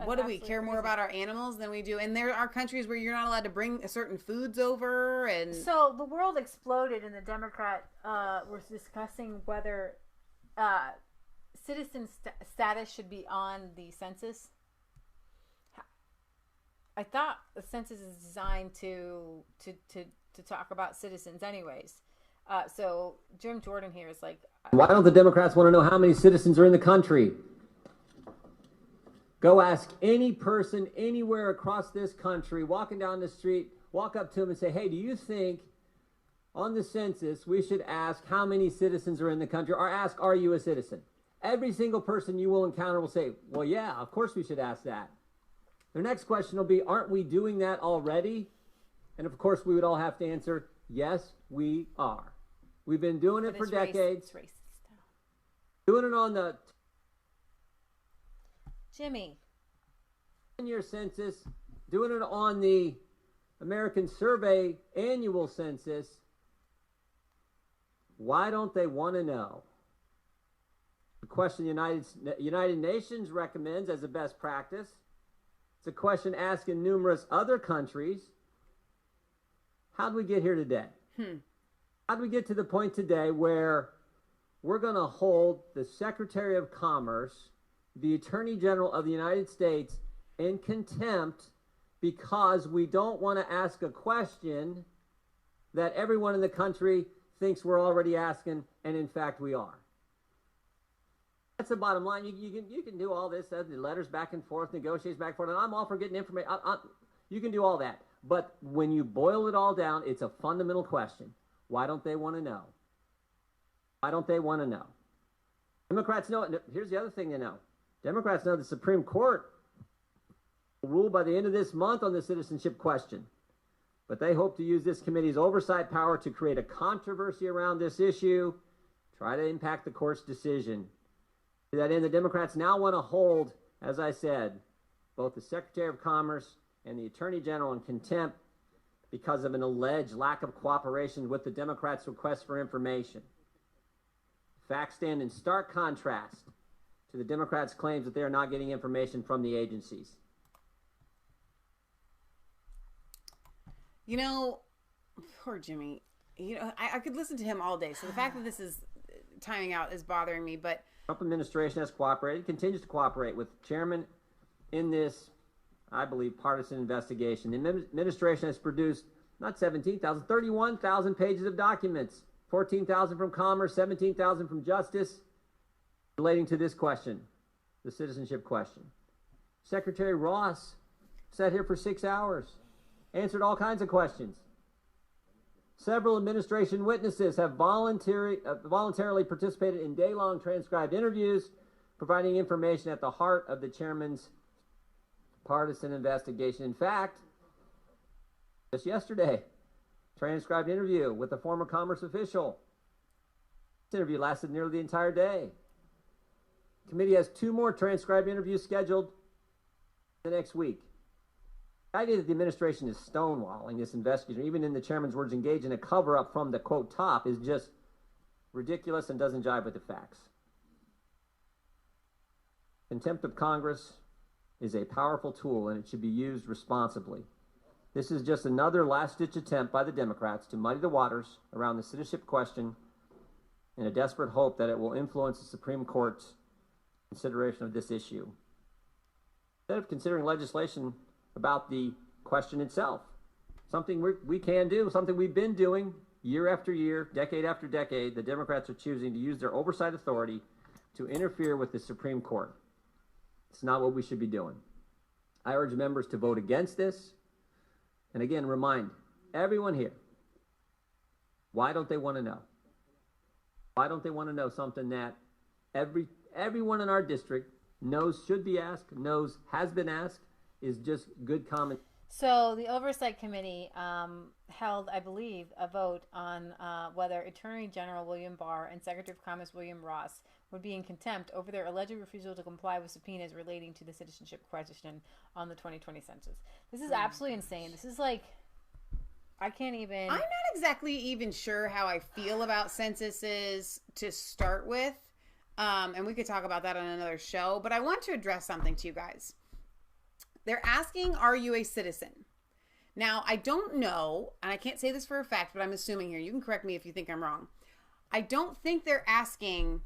What do we care more about our animals than we do? And there are countries where you're not allowed to bring certain foods over. And so the world exploded, and the Democrat was discussing whether citizen status should be on the census. I thought the census is designed to talk about citizens, anyways. So Jim Jordan here is like, why don't the Democrats want to know how many citizens are in the country? Go ask any person anywhere across this country, walking down the street, walk up to them and say, hey, do you think on the census we should ask how many citizens are in the country, or ask, are you a citizen? Every single person you will encounter will say, well, yeah, of course we should ask that. Their next question will be, aren't we doing that already? And of course we would all have to answer, yes, we are. We've been doing it for decades. Doing it on the... Jimmy. 10-year census, doing it on the American survey annual census, why don't they want to know? The question the United Nations recommends as a best practice. It's a question asked in numerous other countries. How did we get here today? How did we get to the point today where we're going to hold the Secretary of Commerce, the Attorney General of the United States, in contempt because we don't want to ask a question that everyone in the country thinks we're already asking, and in fact we are? That's the bottom line. You can do all this, the letters back and forth, negotiations back and forth, and I'm all for getting information. You can do all that. But when you boil it all down, it's a fundamental question. Why don't they want to know? Why don't they want to know? Democrats know it. Here's the other thing they know. Democrats know the Supreme Court will rule by the end of this month on the citizenship question. But they hope to use this committee's oversight power to create a controversy around this issue, try to impact the court's decision. To that end, the Democrats now want to hold, as I said, both the Secretary of Commerce and the Attorney General in contempt because of an alleged lack of cooperation with the Democrats' request for information. Facts stand in stark contrast to the Democrats' claims that they are not getting information from the agencies. You know, poor Jimmy. You know, I could listen to him all day. So the fact that this is timing out is bothering me. But Trump administration has cooperated, continues to cooperate with chairman in this, I believe, partisan investigation. The administration has produced not 17,000, 31,000 pages of documents, 14,000 from Commerce, 17,000 from Justice, relating to this question, the citizenship question. Secretary Ross sat here for 6 hours, answered all kinds of questions. Several administration witnesses have voluntarily participated in day-long transcribed interviews, providing information at the heart of the chairman's partisan investigation. In fact, just yesterday, transcribed interview with a former Commerce official. This interview lasted nearly the entire day. The committee has 2 more transcribed interviews scheduled the next week. The idea that the administration is stonewalling this investigation, even in the chairman's words, engaged in a cover-up from the, quote, top, is just ridiculous and doesn't jive with the facts. Contempt of Congress is a powerful tool, and it should be used responsibly. This is just another last-ditch attempt by the Democrats to muddy the waters around the citizenship question in a desperate hope that it will influence the Supreme Court's consideration of this issue. Instead of considering legislation about the question itself, something we can do, something we've been doing year after year, decade after decade, the Democrats are choosing to use their oversight authority to interfere with the Supreme Court. It's not what we should be doing. I urge members to vote against this. And again, remind everyone here, why don't they want to know? Why don't they want to know something that everyone in our district knows should be asked, knows has been asked, is just good common. So the Oversight Committee held, I believe, a vote on whether Attorney General William Barr and Secretary of Commerce William Ross would be in contempt over their alleged refusal to comply with subpoenas relating to the citizenship question on the 2020 census. This is absolutely insane. This is like, I can't even... I'm not exactly even sure how I feel about censuses to start with. And we could talk about that on another show. But I want to address something to you guys. They're asking, are you a citizen? Now, I don't know, and I can't say this for a fact, but I'm assuming here. You can correct me if you think I'm wrong. I don't think they're asking,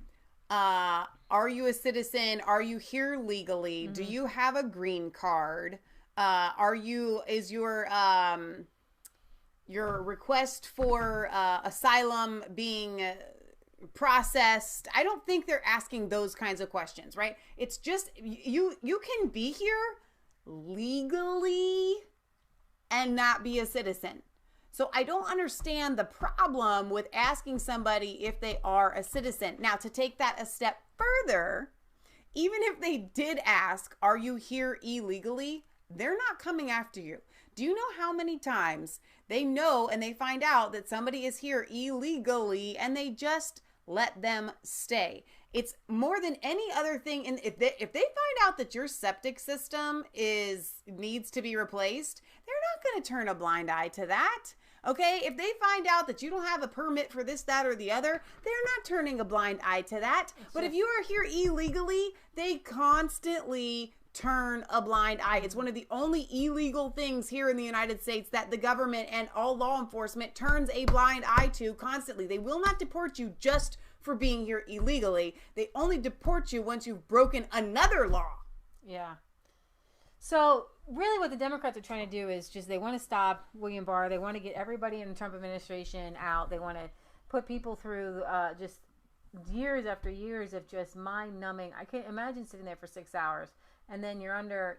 are you a citizen? Are you here legally? Mm-hmm. Do you have a green card? Is your request for asylum being processed? I don't think they're asking those kinds of questions, right? It's just, you can be here legally and not be a citizen. So I don't understand the problem with asking somebody if they are a citizen. Now, to take that a step further, even if they did ask, are you here illegally? They're not coming after you. Do you know how many times they know and they find out that somebody is here illegally and they just let them stay? It's more than any other thing. And if they find out that your septic system needs to be replaced, they not going to turn a blind eye to that. Okay, if they find out that you don't have a permit for this, that, or the other, they're not turning a blind eye to that. But if you are here illegally, they constantly turn a blind eye. It's one of the only illegal things here in the United States that the government and all law enforcement turns a blind eye to constantly. They will not deport you just for being here illegally. They only deport you once you've broken another law. Yeah. So really what the Democrats are trying to do is just they want to stop William Barr. They want to get everybody in the Trump administration out. They want to put people through just years after years of just mind-numbing. I can't imagine sitting there for 6 hours. And then you're under,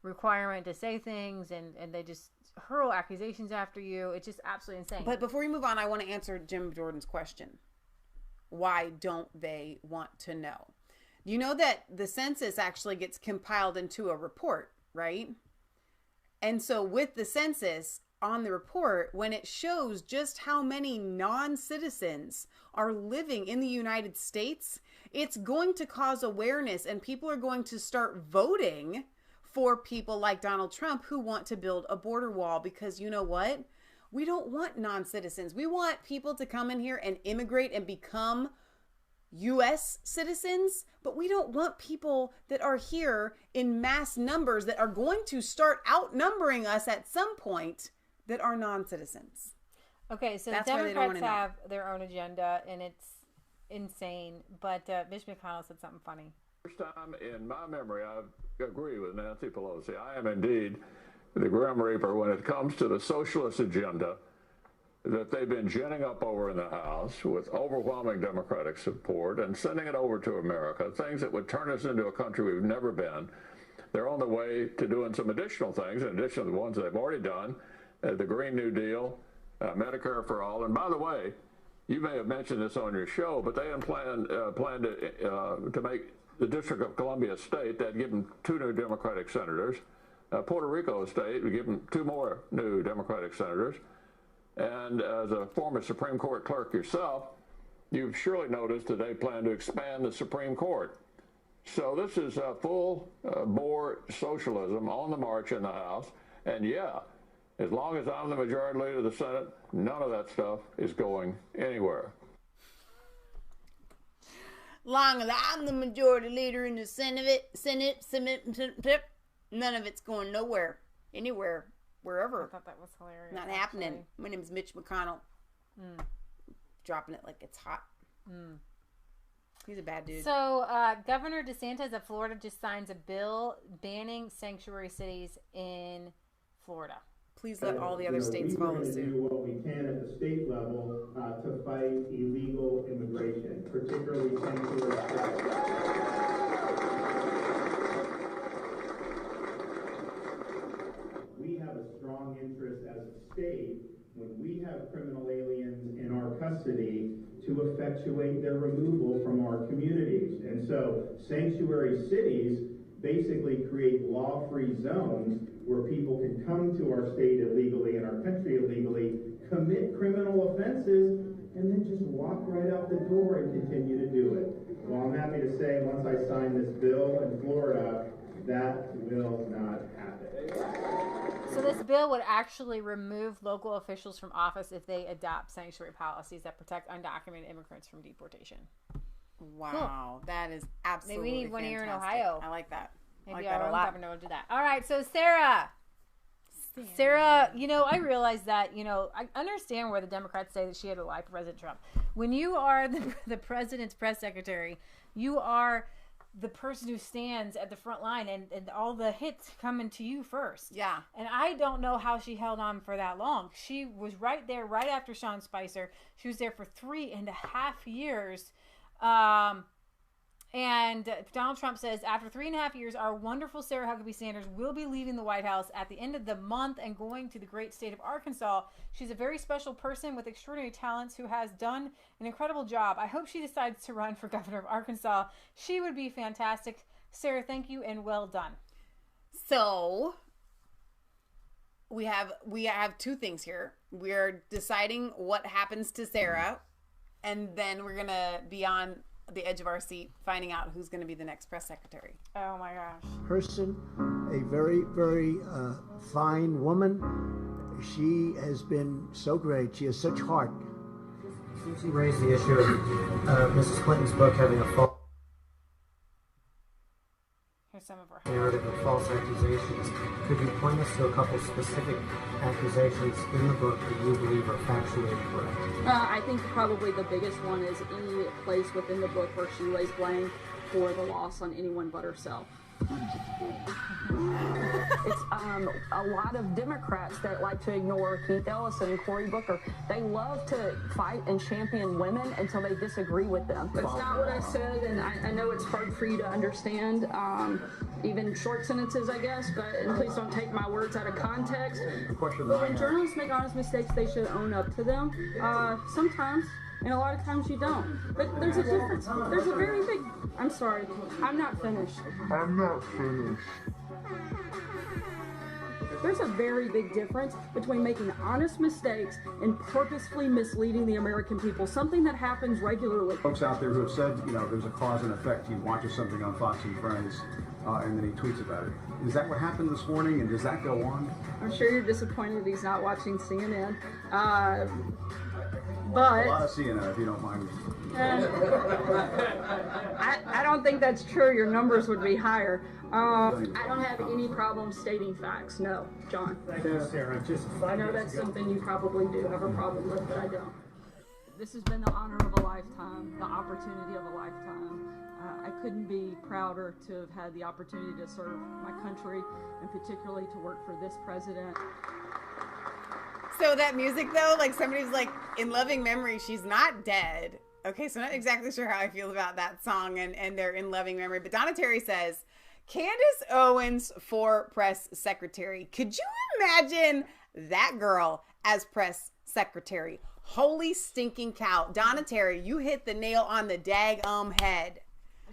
requirement to say things, and they just hurl accusations after you. It's just absolutely insane. But before we move on, I want to answer Jim Jordan's question. Why don't they want to know? You know that the census actually gets compiled into a report, right? And so with the census on the report, when it shows just how many non-citizens are living in the United States, it's going to cause awareness, and people are going to start voting for people like Donald Trump who want to build a border wall, because you know what? We don't want non-citizens. We want people to come in here and immigrate and become U.S. citizens, but we don't want people that are here in mass numbers that are going to start outnumbering us at some point that are non-citizens. Okay, so the Democrats have their own agenda, and it's insane, but Mitch McConnell said something funny. First time in my memory, I agree with Nancy Pelosi. I am indeed the Grim Reaper when it comes to the socialist agenda that they've been ginning up over in the House with overwhelming Democratic support and sending it over to America, things that would turn us into a country we've never been. They're on the way to doing some additional things, in addition to the ones they've already done, the Green New Deal, Medicare for All. And by the way, you may have mentioned this on your show, but they plan to make the District of Columbia state, they'd give them 2 new Democratic senators. Puerto Rico state, we give them 2 more new Democratic senators. And as a former Supreme Court clerk yourself, you've surely noticed that they plan to expand the Supreme Court. So this is full bore socialism on the march in the House. And yeah, as long as I'm the majority leader of the Senate, none of that stuff is going anywhere. Long as I'm the majority leader in the Senate, none of it's going nowhere, anywhere. Wherever. I thought that was hilarious. Not happening. My name is Mitch McConnell. Dropping it like it's hot. He's a bad dude. So, Governor DeSantis of Florida just signs a bill banning sanctuary cities in Florida. Please let all the other states follow suit. We do what we can at the state level to fight illegal immigration, particularly sanctuary cities. Strong interest as a state when we have criminal aliens in our custody to effectuate their removal from our communities. And so sanctuary cities basically create law-free zones where people can come to our state illegally and our country illegally, commit criminal offenses, and then just walk right out the door and continue to do it. Well, I'm happy to say once I sign this bill in Florida, that will not happen. So this bill would actually remove local officials from office if they adopt sanctuary policies that protect undocumented immigrants from deportation. Wow, cool. That is absolutely Maybe we need one fantastic. Here in Ohio. I like that. Maybe our own governor will do that. All right, so Sarah, I realize that, I understand where the Democrats say that she had to lie for President Trump. When you are the president's press secretary, you are the person who stands at the front line, and all the hits coming to you first. Yeah. And I don't know how she held on for that long. She was right there right after Sean Spicer. She was there for 3.5 years. And Donald Trump says, after 3.5 years, our wonderful Sarah Huckabee Sanders will be leaving the White House at the end of the month and going to the great state of Arkansas. She's a very special person with extraordinary talents who has done an incredible job. I hope she decides to run for governor of Arkansas. She would be fantastic. Sarah, thank you and well done. So we have 2 things here. We're deciding what happens to Sarah, and then we're going to be on the edge of our seat, finding out who's going to be the next press secretary. Oh my gosh. Person, a very, very fine woman. She has been so great. She has such heart. Since you raised the issue of Mrs. Clinton's book having a false Here's some of her narrative of false accusations, could you point us to a couple specific accusations in the book that you believe are factually incorrect? I think probably the biggest one is any place within the book where she lays blame for the loss on anyone but herself. It's a lot of Democrats that like to ignore Keith Ellison and Cory Booker. They love to fight and champion women until they disagree with them. That's not what I said, and I know it's hard for you to understand, even short sentences, I guess, and please don't take my words out of context. But when journalists make honest mistakes, they should own up to them. Sometimes, and a lot of times you don't. But there's a difference. There's a very big... I'm sorry. I'm not finished. There's a very big difference between making honest mistakes and purposefully misleading the American people, something that happens regularly. Folks out there who have said, there's a cause and effect. He watches something on Fox and Friends, and then he tweets about it. Is that what happened this morning, and does that go on? I'm sure you're disappointed he's not watching CNN. But a lot of CNN, if you don't mind. I don't think that's true. Your numbers would be higher. I don't have any problem stating facts. No, John. Thank you, Sarah. I know that's something you probably do have a problem with, but I don't. This has been the honor of a lifetime, the opportunity of a lifetime. I couldn't be prouder to have had the opportunity to serve my country, and particularly to work for this president. So that music, though, like somebody's like, in loving memory, she's not dead. Okay, so I'm not exactly sure how I feel about that song and they're in loving memory. But Donna Terry says, Candace Owens for press secretary. Could you imagine that girl as press secretary? Holy stinking cow. Donna Terry, you hit the nail on the head.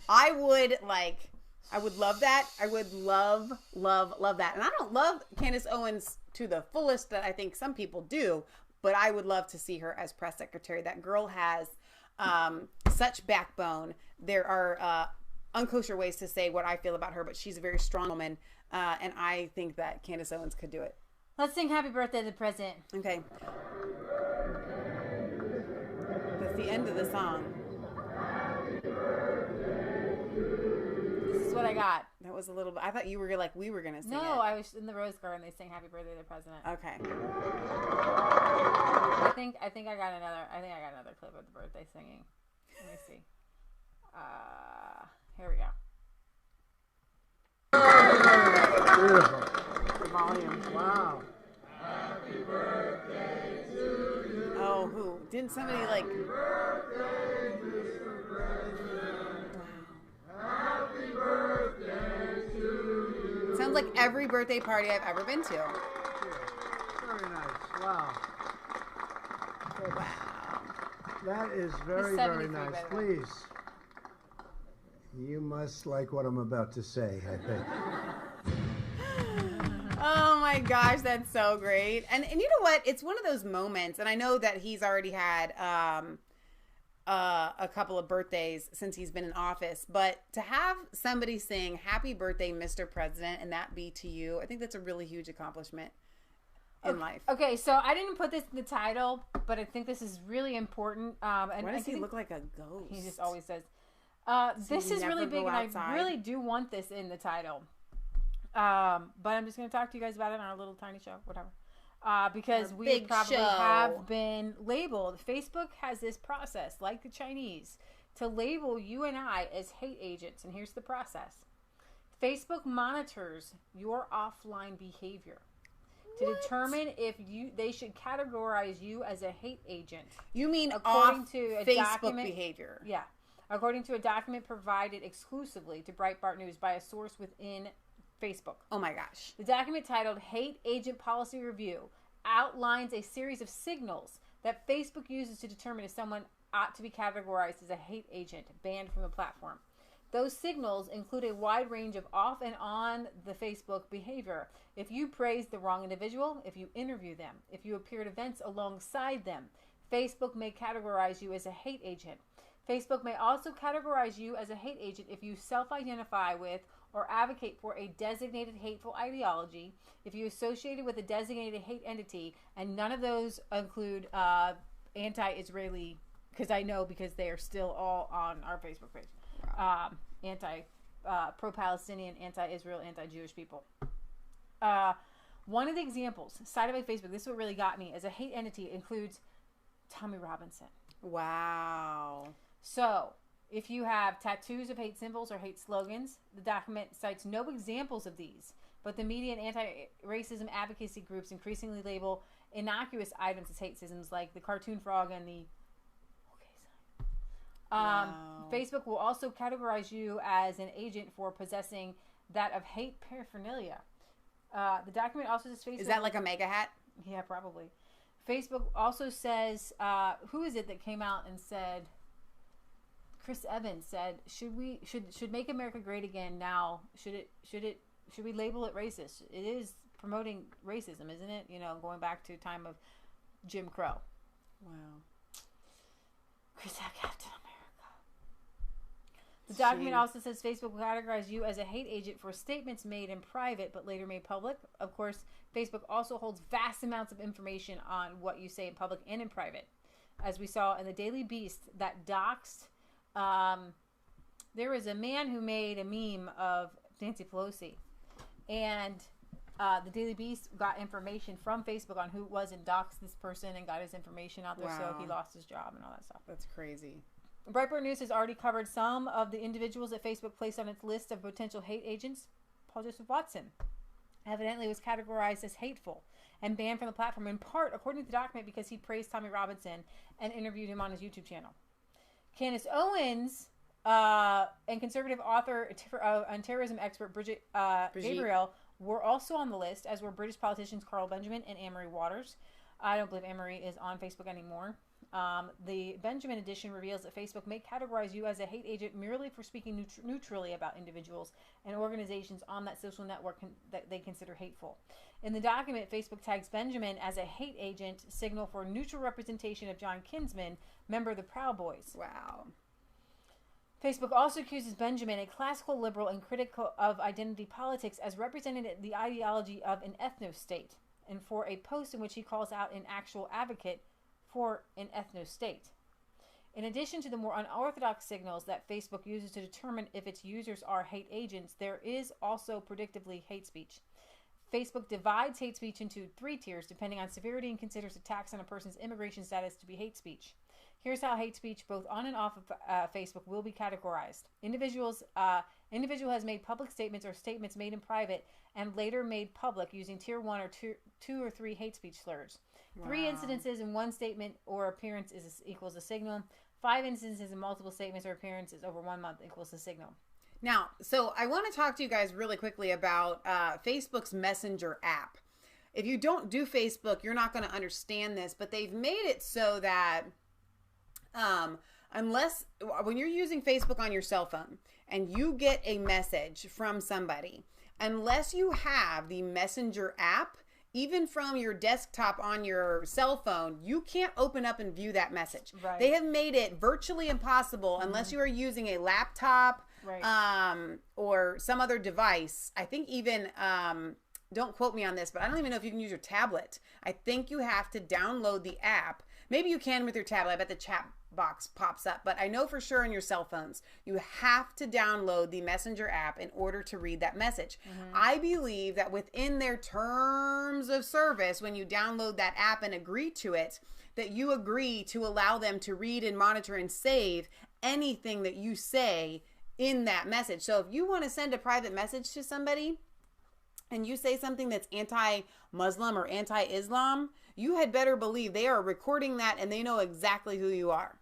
I would love that. I would love that. And I don't love Candace Owens to the fullest that I think some people do, but I would love to see her as press secretary. That girl has such backbone. There are unkosher ways to say what I feel about her, but she's a very strong woman, and I think that Candace Owens could do it. Let's sing happy birthday to the president. Okay. That's the end of the song. This is what I got. That was a little bit. I thought you were like we were gonna sing it. No, I was in the Rose Garden. They sang happy birthday to the president. Okay. I think I got another clip of the birthday singing. Let me see. Here we go. Beautiful. The volume. Wow. Happy birthday to you. Oh, who? Didn't somebody like... Happy birthday, Mr. President. Happy birthday to you. Sounds like every birthday party I've ever been to. Very nice. Wow. Wow. That is very, very nice. Please. You must like what I'm about to say, I think. Oh my gosh, that's so great. And you know what? It's one of those moments, and I know that he's already had a couple of birthdays since he's been in office, but to have somebody sing happy birthday, Mr. President, and that be to you, I think that's a really huge accomplishment in life. Okay, so I didn't put this in the title, but I think this is really important. And why does he look like a ghost? He just always does. This is really big, and I really do want this in the title. But I'm just going to talk to you guys about it on our little tiny show, whatever. Because we probably have been labeled. Facebook has this process, like the Chinese, to label you and I as hate agents. And here's the process. Facebook monitors your offline behavior to determine if they should categorize you as a hate agent. You mean according to a Facebook document, behavior? Yeah. According to a document provided exclusively to Breitbart News by a source within Facebook. Oh my gosh. The document titled Hate Agent Policy Review outlines a series of signals that Facebook uses to determine if someone ought to be categorized as a hate agent banned from the platform. Those signals include a wide range of off and on the Facebook behavior. If you praise the wrong individual, if you interview them, if you appear at events alongside them, Facebook may categorize you as a hate agent. Facebook may also categorize you as a hate agent if you self-identify with or advocate for a designated hateful ideology, if you associated with a designated hate entity, and none of those include anti-Israeli, because I know because they are still all on our Facebook page. Wow. Pro-Palestinian, anti-Israel, anti-Jewish people. One of the examples cited by Facebook, this is what really got me, as a hate entity includes Tommy Robinson. Wow. So, if you have tattoos of hate symbols or hate slogans, the document cites no examples of these, but the media and anti-racism advocacy groups increasingly label innocuous items as hate symbols, like the cartoon frog and the Wow. Facebook will also categorize you as an agent for possessing that of hate paraphernalia. The document also says Facebook... Is that like a mega hat? Yeah, probably. Facebook also says, who is it that came out and said, Chris Evans said, should Make America Great Again now, should we label it racist? It is promoting racism, isn't it? You know, going back to time of Jim Crow. Wow. Chris Captain America. The document also says Facebook will categorize you as a hate agent for statements made in private but later made public. Of course, Facebook also holds vast amounts of information on what you say in public and in private. As we saw in the Daily Beast that doxed, there was a man who made a meme of Nancy Pelosi. And the Daily Beast got information from Facebook on who it was and doxed this person and got his information out there, so he lost his job and all that stuff. That's crazy. Breitbart News has already covered some of the individuals that Facebook placed on its list of potential hate agents. Paul Joseph Watson evidently was categorized as hateful and banned from the platform, in part, according to the document, because he praised Tommy Robinson and interviewed him on his YouTube channel. Candace Owens and conservative author and terrorism expert Brigitte Gabriel were also on the list, as were British politicians Carl Benjamin and Anne-Marie Waters. I don't believe Anne-Marie is on Facebook anymore. The Benjamin edition reveals that Facebook may categorize you as a hate agent merely for speaking neutrally about individuals and organizations on that social network that they consider hateful. In the document, Facebook tags Benjamin as a hate agent, signal for neutral representation of John Kinsman, member of the Proud Boys. Wow. Facebook also accuses Benjamin, a classical liberal and critical of identity politics, as representing the ideology of an ethno-state, and for a post in which he calls out an actual advocate for an ethno-state. In addition to the more unorthodox signals that Facebook uses to determine if its users are hate agents, there is also predictably hate speech. Facebook divides hate speech into 3 tiers depending on severity and considers attacks on a person's immigration status to be hate speech. Here's how hate speech both on and off of Facebook will be categorized. Individual has made public statements or statements made in private and later made public using tier 1 or 2 or 3 hate speech slurs. Wow. 3 incidences in one statement or appearance equals a signal. 5 instances in multiple statements or appearances over 1 month equals a signal. Now, so I want to talk to you guys really quickly about Facebook's Messenger app. If you don't do Facebook, you're not going to understand this, but they've made it so that unless when you're using Facebook on your cell phone and you get a message from somebody, unless you have the Messenger app, even from your desktop on your cell phone, you can't open up and view that message. Right. They have made it virtually impossible unless you are using a laptop or some other device. I think even, don't quote me on this, but I don't even know if you can use your tablet. I think you have to download the app. Maybe you can with your tablet. I bet the chat box pops up, but I know for sure on your cell phones you have to download the Messenger app in order to read that message. I believe that within their terms of service, when you download that app and agree to it, that you agree to allow them to read and monitor and save anything that you say in that message. So if you want to send a private message to somebody and you say something that's anti-Muslim or anti-Islam, you had better believe they are recording that and they know exactly who you are.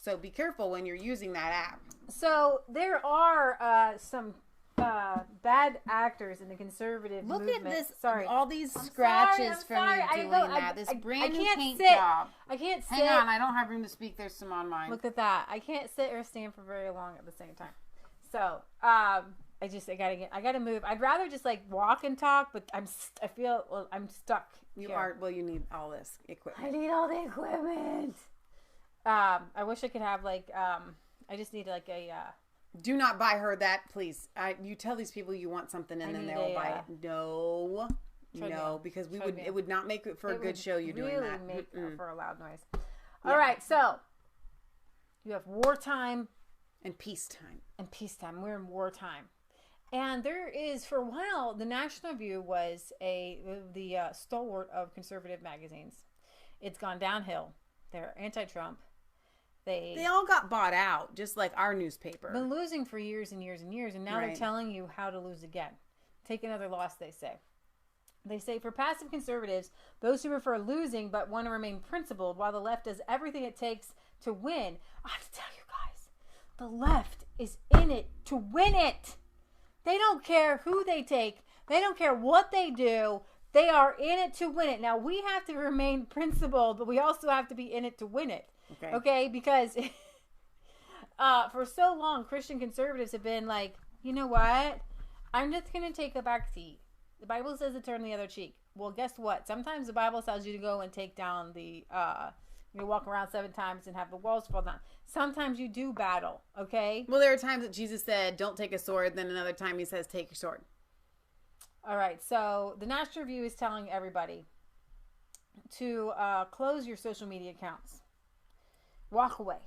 So be careful when you're using that app. So there are some bad actors in the conservative movement. Look at this. Sorry. All these scratches from you doing that. This brand new paint job. I can't sit. Hang on. I don't have room to speak. There's some on mine. Look at that. I can't sit or stand for very long at the same time. So, I gotta move. I'd rather just like walk and talk, but I'm stuck. You are. Well, you need all this equipment. I need all the equipment. I wish I could have like, I just need like a, do not buy her that, please. You tell these people you want something and then they'll buy it. No, because it would not make it for a good show. You doing that really make for a loud noise. All right, so you have wartime and peacetime. We're in wartime, and there is, for a while, the National Review was the stalwart of conservative magazines. It's gone downhill. They're anti-Trump. They all got bought out, just like our newspaper. Been losing for years and years and years, and now they're telling you how to lose again. Take another loss, they say. They say for passive conservatives, those who prefer losing but want to remain principled, while the left does everything it takes to win. I have to tell you guys, the left is in it to win it. They don't care who they take. They don't care what they do. They are in it to win it. Now, we have to remain principled, but we also have to be in it to win it. Okay? Because for so long, Christian conservatives have been like, you know what? I'm just going to take a back seat. The Bible says to turn the other cheek. Well, guess what? Sometimes the Bible tells you to go and take down the, walk around 7 times and have the walls fall down. Sometimes you do battle, okay? Well, there are times that Jesus said, don't take a sword. Then another time he says, take your sword. All right. So the National Review is telling everybody to close your social media accounts. Walk away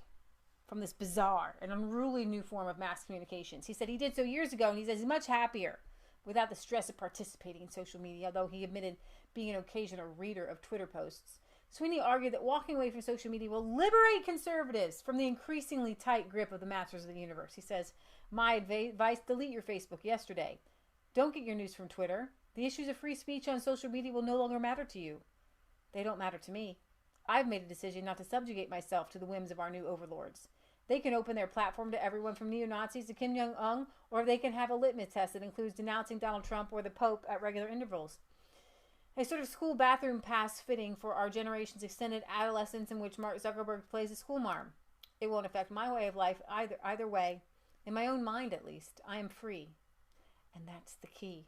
from this bizarre and unruly new form of mass communications. He said he did so years ago, and he says he's much happier without the stress of participating in social media, although he admitted being an occasional reader of Twitter posts. Sweeney argued that walking away from social media will liberate conservatives from the increasingly tight grip of the masters of the universe. He says, my advice, delete your Facebook yesterday. Don't get your news from Twitter. The issues of free speech on social media will no longer matter to you. They don't matter to me. I've made a decision not to subjugate myself to the whims of our new overlords. They can open their platform to everyone from neo-Nazis to Kim Jong-un, or they can have a litmus test that includes denouncing Donald Trump or the Pope at regular intervals. A sort of school bathroom pass fitting for our generation's extended adolescence in which Mark Zuckerberg plays a schoolmarm. It won't affect my way of life either way. In my own mind, at least, I am free. And that's the key.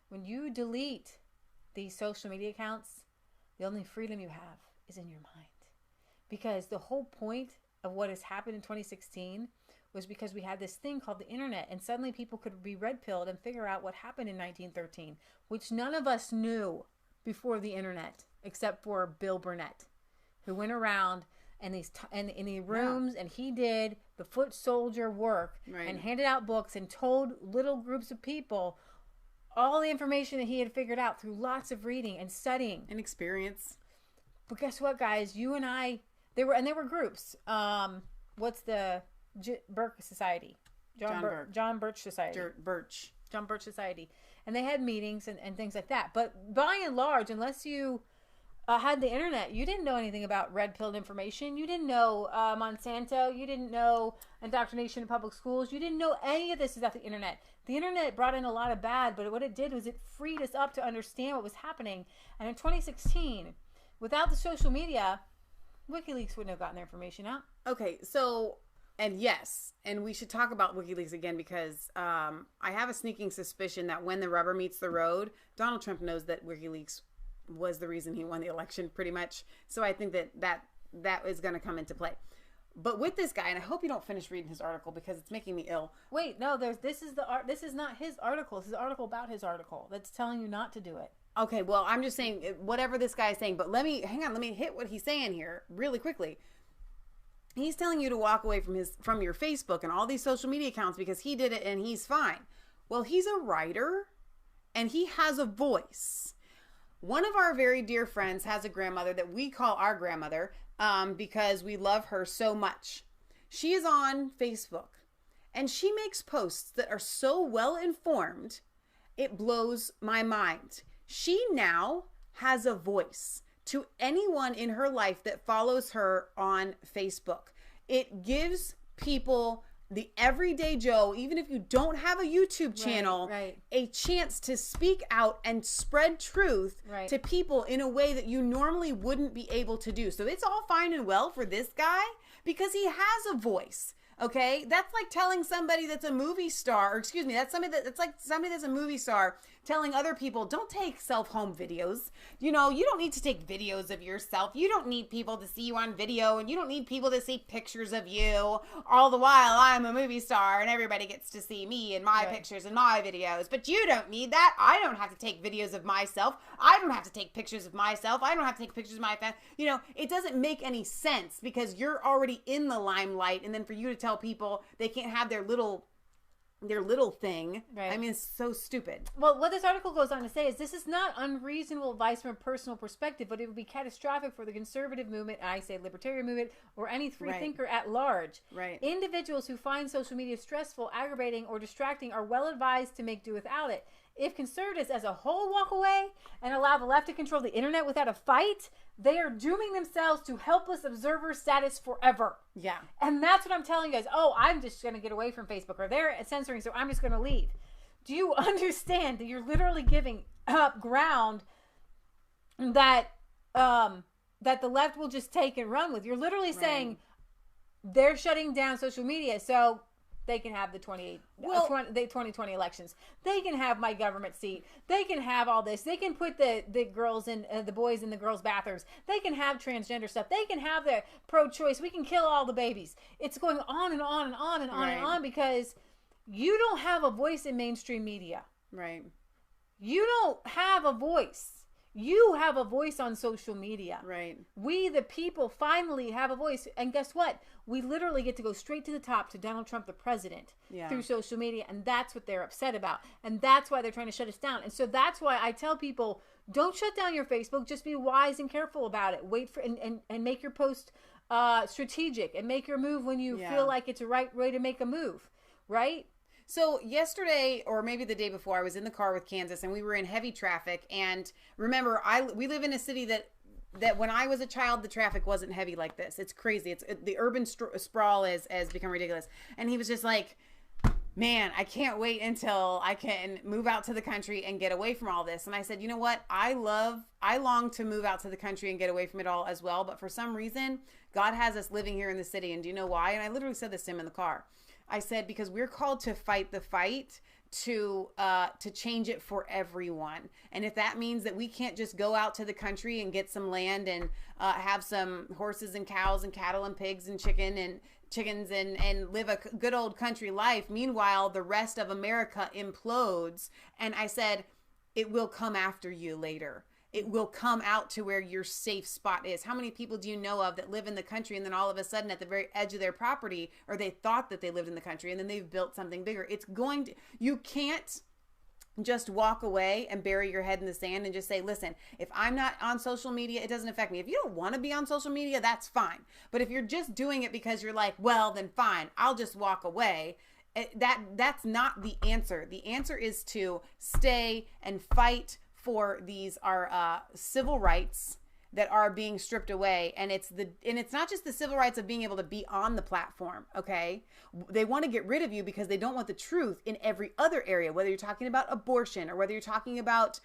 When you delete these social media accounts, the only freedom you have is in your mind. Because the whole point of what has happened in 2016 was because we had this thing called the internet, and suddenly people could be red-pilled and figure out what happened in 1913, which none of us knew before the internet, except for Bill Burnett, who went around in these in the rooms, and he did the foot soldier work and handed out books and told little groups of people all the information that he had figured out through lots of reading and studying and experience. But guess what, guys? You and I, there were groups. What's the Burke Society? John Birch Society. John Birch Society. And they had meetings and things like that. But by and large, unless you had the internet, you didn't know anything about red-pilled information. You didn't know Monsanto. You didn't know indoctrination in public schools. You didn't know any of this without the internet. The internet brought in a lot of bad, but what it did was it freed us up to understand what was happening. And in 2016, without the social media, WikiLeaks wouldn't have gotten their information out. Okay, so, and yes, and we should talk about WikiLeaks again because I have a sneaking suspicion that when the rubber meets the road, Donald Trump knows that WikiLeaks was the reason he won the election, pretty much. So I think that is going to come into play. But with this guy, and I hope you don't finish reading his article because it's making me ill. Wait, no, this is not his article. This is an article about his article that's telling you not to do it. Okay, well, I'm just saying whatever this guy is saying, but let me hit what he's saying here really quickly. He's telling you to walk away from your Facebook and all these social media accounts because he did it and he's fine. Well, he's a writer and he has a voice. One of our very dear friends has a grandmother that we call our grandmother because we love her so much. She is on Facebook and she makes posts that are so well informed, it blows my mind. She now has a voice to anyone in her life that follows her on Facebook. It gives people, the everyday Joe, even if you don't have a YouTube channel, a chance to speak out and spread truth to people in a way that you normally wouldn't be able to do. So it's all fine and well for this guy because he has a voice. Okay, that's like telling somebody that's a movie star, or excuse me, that's like somebody that's a movie star telling other people, don't take self-home videos. You know, you don't need to take videos of yourself. You don't need people to see you on video, and you don't need people to see pictures of you. All the while, I'm a movie star, and everybody gets to see me and my pictures and my videos. But you don't need that. I don't have to take videos of myself. I don't have to take pictures of myself. I don't have to take pictures of my family. You know, it doesn't make any sense because you're already in the limelight, and then for you to tell people they can't have their little thing. Right. I mean, it's so stupid. Well, what this article goes on to say is this is not unreasonable advice from a personal perspective, but it would be catastrophic for the conservative movement, I say libertarian movement, or any free thinker at large. Right. Individuals who find social media stressful, aggravating, or distracting are well advised to make do without it. If conservatives as a whole walk away and allow the left to control the internet without a fight, they are dooming themselves to helpless observer status forever. Yeah. And that's what I'm telling you guys. Oh, I'm just going to get away from Facebook, or they're censoring, so I'm just going to leave. Do you understand that you're literally giving up ground that that the left will just take and run with? You're literally saying they're shutting down social media, so they can have the 2020 elections. They can have my government seat. They can have all this. They can put the girls in the boys in the girls' bathrooms. They can have transgender stuff. They can have the pro-choice. We can kill all the babies. It's going on and on and on and on and on because you don't have a voice in mainstream media. Right. You don't have a voice. You have a voice on social media. Right. We, the people, finally have a voice. And guess what? We literally get to go straight to the top to Donald Trump, the president, through social media. And that's what they're upset about. And that's why they're trying to shut us down. And so that's why I tell people, don't shut down your Facebook. Just be wise and careful about it. Wait for and make your post strategic and make your move when you feel like it's the right way to make a move. Right? So yesterday, or maybe the day before, I was in the car with Kansas, and we were in heavy traffic. And remember, we live in a city that when I was a child, the traffic wasn't heavy like this. It's crazy. The urban sprawl has become ridiculous. And he was just like, man, I can't wait until I can move out to the country and get away from all this. And I said, you know what? I long to move out to the country and get away from it all as well. But for some reason, God has us living here in the city. And do you know why? And I literally said this to him in the car. I said, because we're called to fight the fight to change it for everyone. And if that means that we can't just go out to the country and get some land and have some horses and cows and cattle and pigs and chickens and live a good old country life, meanwhile, the rest of America implodes. And I said, it will come after you later. It will come out to where your safe spot is. How many people do you know of that live in the country and then all of a sudden at the very edge of their property, or they thought that they lived in the country and then they've built something bigger? You can't just walk away and bury your head in the sand and just say, listen, if I'm not on social media, it doesn't affect me. If you don't want to be on social media, that's fine. But if you're just doing it because you're like, well, then fine, I'll just walk away. That's not the answer. The answer is to stay and fight for these are civil rights that are being stripped away, and it's not just the civil rights of being able to be on the platform. Okay, they want to get rid of you because they don't want the truth in every other area, whether you're talking about abortion or whether you're talking about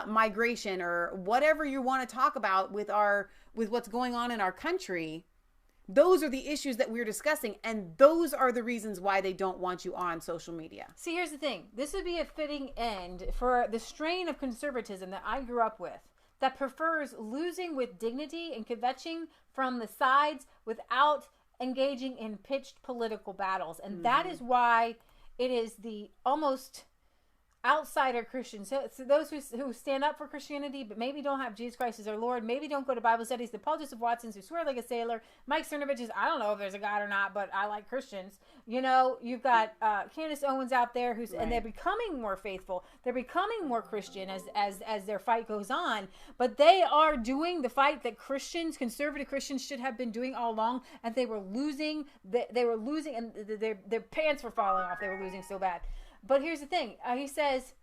migration or whatever you want to talk about with what's going on in our country. Those are the issues that we're discussing, and those are the reasons why they don't want you on social media. See, here's the thing. This would be a fitting end for the strain of conservatism that I grew up with, that prefers losing with dignity and kvetching from the sides without engaging in pitched political battles. And that is why it is the almost outsider Christians, so those who stand up for Christianity but maybe don't have Jesus Christ as their Lord, maybe don't go to Bible studies, the Paul Joseph Watsons who swear like a sailor, Mike Cernovich's, I don't know if there's a God or not, but I like Christians. You know, you've got Candace Owens out there and they're becoming more faithful, they're becoming more Christian as their fight goes on, but they are doing the fight that conservative Christians should have been doing all along, and they were losing, and their pants were falling off. They were losing so bad. But here's the thing. He says,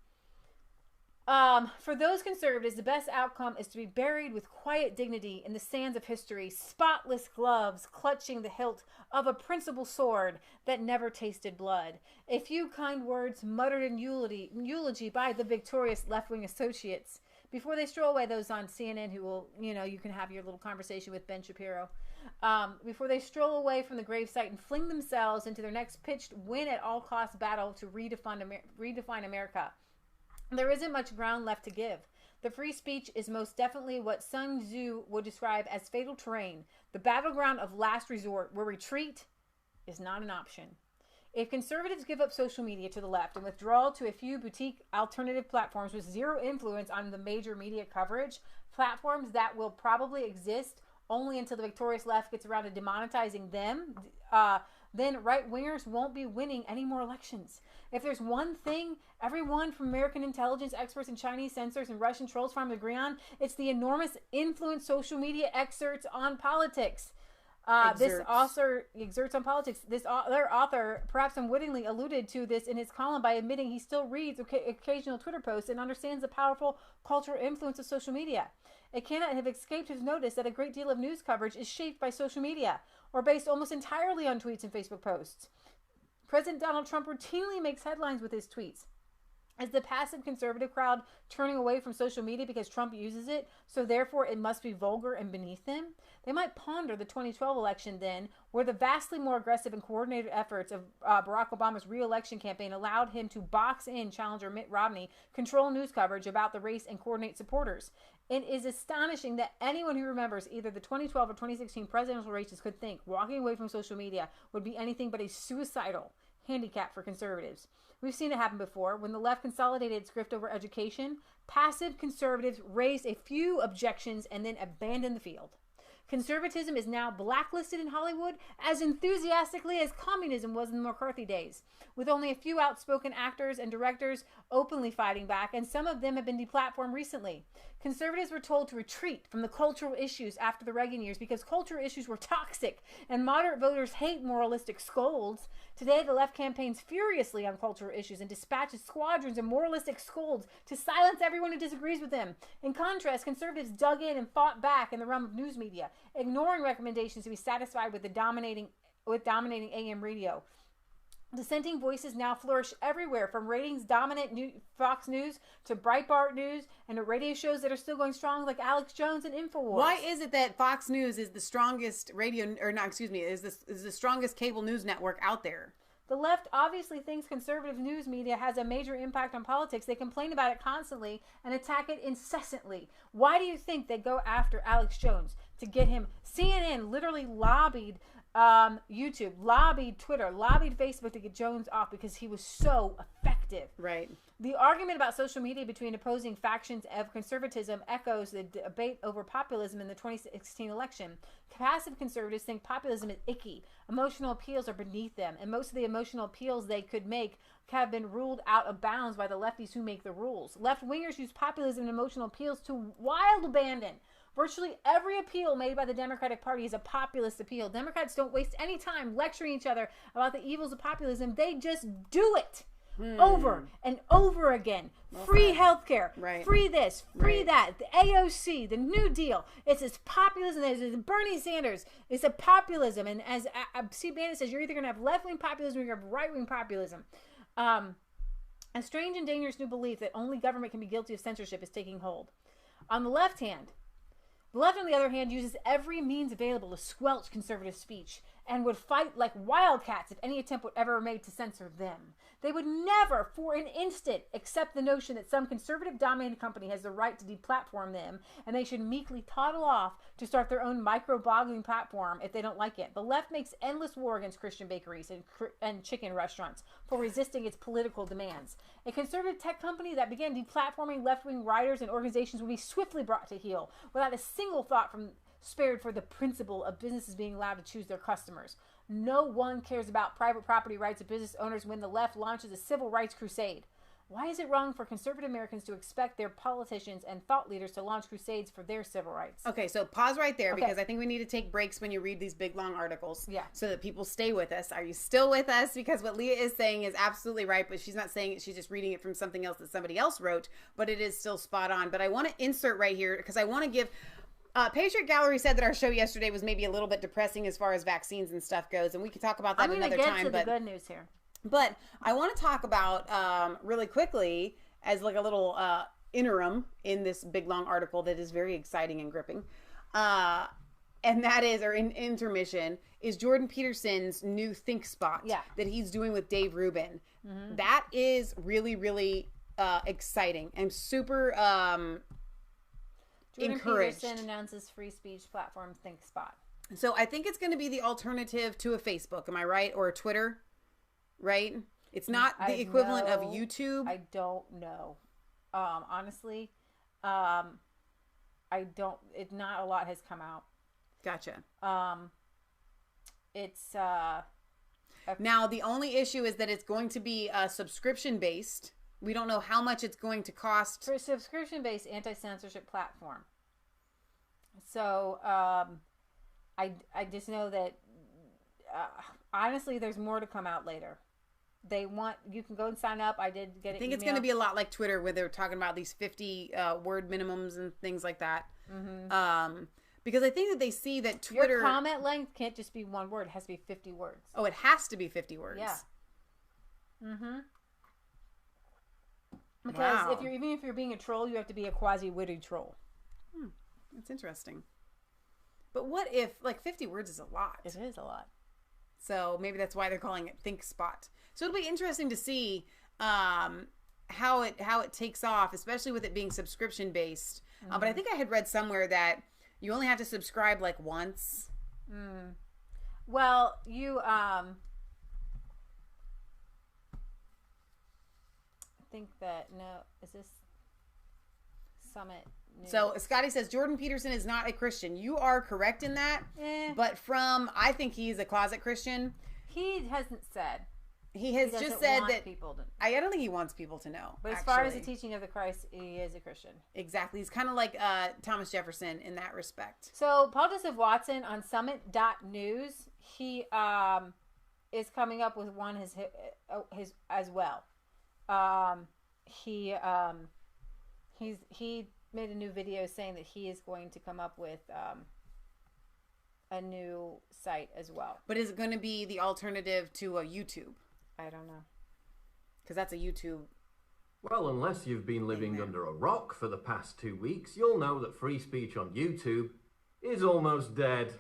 for those conservatives, the best outcome is to be buried with quiet dignity in the sands of history, spotless gloves clutching the hilt of a principal sword that never tasted blood. A few kind words muttered in eulogy by the victorious left-wing associates before they stroll away, those on CNN who will, you can have your little conversation with Ben Shapiro. Before they stroll away from the gravesite and fling themselves into their next pitched win-at-all-costs battle to redefine America. There isn't much ground left to give. The free speech is most definitely what Sun Tzu would describe as fatal terrain, the battleground of last resort, where retreat is not an option. If conservatives give up social media to the left and withdraw to a few boutique alternative platforms with zero influence on the major media coverage, platforms that will probably exist only until the victorious left gets around to demonetizing them, then right-wingers won't be winning any more elections. If there's one thing everyone from American intelligence experts and Chinese censors and Russian trolls farm agree on, it's the enormous influence social media exerts on politics. This author exerts on politics. Their author perhaps unwittingly alluded to this in his column by admitting he still reads occasional Twitter posts and understands the powerful cultural influence of social media. It cannot have escaped his notice that a great deal of news coverage is shaped by social media or based almost entirely on tweets and Facebook posts. President Donald Trump routinely makes headlines with his tweets. Is the passive conservative crowd turning away from social media because Trump uses it, so therefore it must be vulgar and beneath them? They might ponder the 2012 election then, where the vastly more aggressive and coordinated efforts of Barack Obama's re-election campaign allowed him to box in challenger Mitt Romney, control news coverage about the race, and coordinate supporters. It is astonishing that anyone who remembers either the 2012 or 2016 presidential races could think walking away from social media would be anything but a suicidal handicap for conservatives. We've seen it happen before. When the left consolidated its grift over education, passive conservatives raised a few objections and then abandoned the field. Conservatism is now blacklisted in Hollywood as enthusiastically as communism was in the McCarthy days, with only a few outspoken actors and directors openly fighting back, and some of them have been deplatformed recently. Conservatives were told to retreat from the cultural issues after the Reagan years because cultural issues were toxic and moderate voters hate moralistic scolds. Today, the left campaigns furiously on cultural issues and dispatches squadrons of moralistic scolds to silence everyone who disagrees with them. In contrast, conservatives dug in and fought back in the realm of news media, ignoring recommendations to be satisfied with dominating AM radio. Dissenting voices now flourish everywhere, from ratings-dominant Fox News to Breitbart News and to radio shows that are still going strong like Alex Jones and InfoWars. Why is it that Fox News is the strongest is the strongest cable news network out there? The left obviously thinks conservative news media has a major impact on politics. They complain about it constantly and attack it incessantly. Why do you think they go after Alex Jones to get him? CNN literally lobbied YouTube, lobbied Twitter, lobbied Facebook to get Jones off because he was so effective. Right. The argument about social media between opposing factions of conservatism echoes the debate over populism in the 2016 election. Passive conservatives think populism is icky. Emotional appeals are beneath them, and most of the emotional appeals they could make have been ruled out of bounds by the lefties who make the rules. Left-wingers use populism and emotional appeals to wild abandon. Virtually every appeal made by the Democratic Party is a populist appeal. Democrats don't waste any time lecturing each other about the evils of populism. They just do it over and over again. Okay. Free healthcare, free this, free that, the AOC, the New Deal. It's this populism. There's Bernie Sanders. It's a populism. And as Steve Bannon says, you're either going to have left-wing populism or you're going to have right-wing populism. A strange and dangerous new belief that only government can be guilty of censorship is taking hold. On the left hand, the left, on the other hand, uses every means available to squelch conservative speech and would fight like wildcats if any attempt were ever made to censor them. They would never, for an instant, accept the notion that some conservative-dominated company has the right to deplatform them, and they should meekly toddle off to start their own micro-blogging platform if they don't like it. The left makes endless war against Christian bakeries and chicken restaurants for resisting its political demands. A conservative tech company that began deplatforming left-wing writers and organizations would be swiftly brought to heel without a single thought spared for the principle of businesses being allowed to choose their customers. No one cares about private property rights of business owners when the left launches a civil rights crusade. Why is it wrong for conservative Americans to expect their politicians and thought leaders to launch crusades for their civil rights? Okay, so pause right there because I think we need to take breaks when you read these big, long articles so that people stay with us. Are you still with us? Because what Leah is saying is absolutely right, but she's not saying it. She's just reading it from something else that somebody else wrote, but it is still spot on. But I want to insert right here because I want to give... Patriot Gallery said that our show yesterday was maybe a little bit depressing as far as vaccines and stuff goes, and we could talk about that another time. I'm going to get to the good news here. But I want to talk about really quickly as like a little interim in this big long article that is very exciting and gripping. And that is, or in intermission, is Jordan Peterson's new Think Spot that he's doing with Dave Rubin. Mm-hmm. That is really, really exciting. I'm super Jordan encouraged. Peterson announces free speech platform ThinkSpot. So I think it's going to be the alternative to a Facebook. Am I right? Or a Twitter, right? It's not the equivalent of YouTube. I don't know. Honestly, I don't. Not a lot has come out. Gotcha. It's now the only issue is that it's going to be subscription based. We don't know how much it's going to cost for a subscription based anti-censorship platform. So I just know that honestly, there's more to come out later. You can go and sign up. I did get an think it's going to be a lot like Twitter, where they're talking about these 50 word minimums and things like that. Mm-hmm. Because I think that they see that Twitter... Your comment length can't just be one word. It has to be 50 words. Oh, it has to be 50 words. Yeah. Mm-hmm. Because even if you're being a troll, you have to be a quasi-witty troll. That's interesting. But what if, 50 words is a lot? It is a lot. So maybe that's why they're calling it ThinkSpot. So it'll be interesting to see how it takes off, especially with it being subscription based. But I think I had read somewhere that you only have to subscribe once. Well, you I think that is this Summit News? So Scotty says Jordan Peterson is not a Christian. You are correct in that. But I think he's a closet Christian. He hasn't said. He has just said that people to, I don't think he wants people to know. But as far as the teaching of the Christ, he is a Christian. Exactly. He's kind of like Thomas Jefferson in that respect. So Paul Joseph Watson on Summit.news, he is coming up with one his as well. He made a new video saying that he is going to come up with a new site as well. But is it going to be the alternative to a YouTube? I don't know. Because that's a YouTube. Well, unless you've been living under a rock for the past 2 weeks, you'll know that free speech on YouTube is almost dead.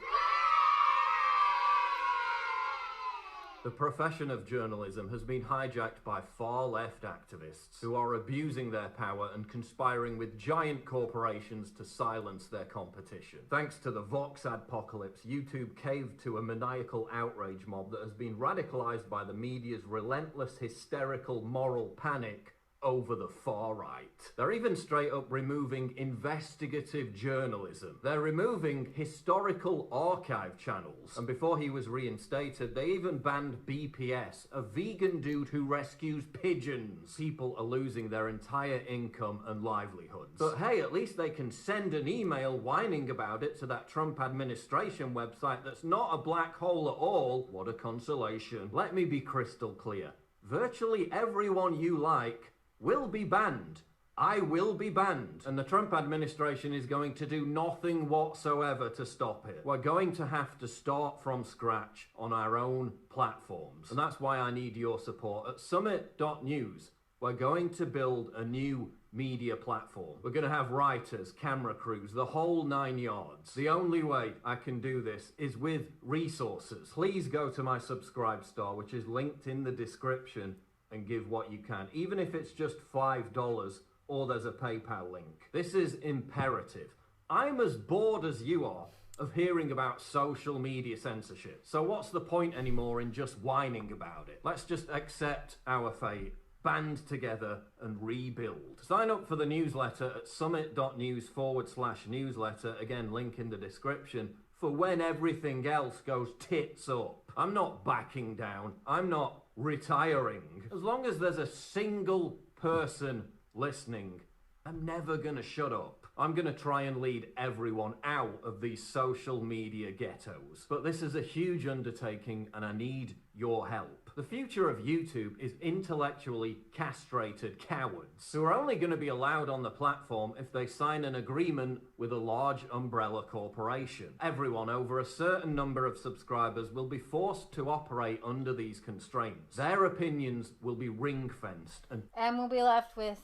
The profession of journalism has been hijacked by far-left activists who are abusing their power and conspiring with giant corporations to silence their competition. Thanks to the Vox adpocalypse, YouTube caved to a maniacal outrage mob that has been radicalized by the media's relentless, hysterical moral panic over the far right. They're even straight up removing investigative journalism. They're removing historical archive channels. And before he was reinstated, they even banned BPS, a vegan dude who rescues pigeons. People are losing their entire income and livelihoods. But hey, at least they can send an email whining about it to that Trump administration website that's not a black hole at all. What a consolation. Let me be crystal clear. Virtually everyone you like will be banned. I will be banned. And the Trump administration is going to do nothing whatsoever to stop it. We're going to have to start from scratch on our own platforms. And that's why I need your support. At summit.news, we're going to build a new media platform. We're going to have writers, camera crews, the whole 9 yards. The only way I can do this is with resources. Please go to my Subscribe star, which is linked in the description, and give what you can, even if it's just $5 or there's a PayPal link. This is imperative. I'm as bored as you are of hearing about social media censorship. So what's the point anymore in just whining about it? Let's just accept our fate, band together and rebuild. Sign up for the newsletter at summit.news/newsletter, again, link in the description, for when everything else goes tits up. I'm not backing down. I'm not retiring. As long as there's a single person listening, I'm never gonna shut up. I'm gonna try and lead everyone out of these social media ghettos. But this is a huge undertaking and I need your help. The future of YouTube is intellectually castrated cowards who are only going to be allowed on the platform if they sign an agreement with a large umbrella corporation. Everyone over a certain number of subscribers will be forced to operate under these constraints. Their opinions will be ring-fenced. And we'll be left with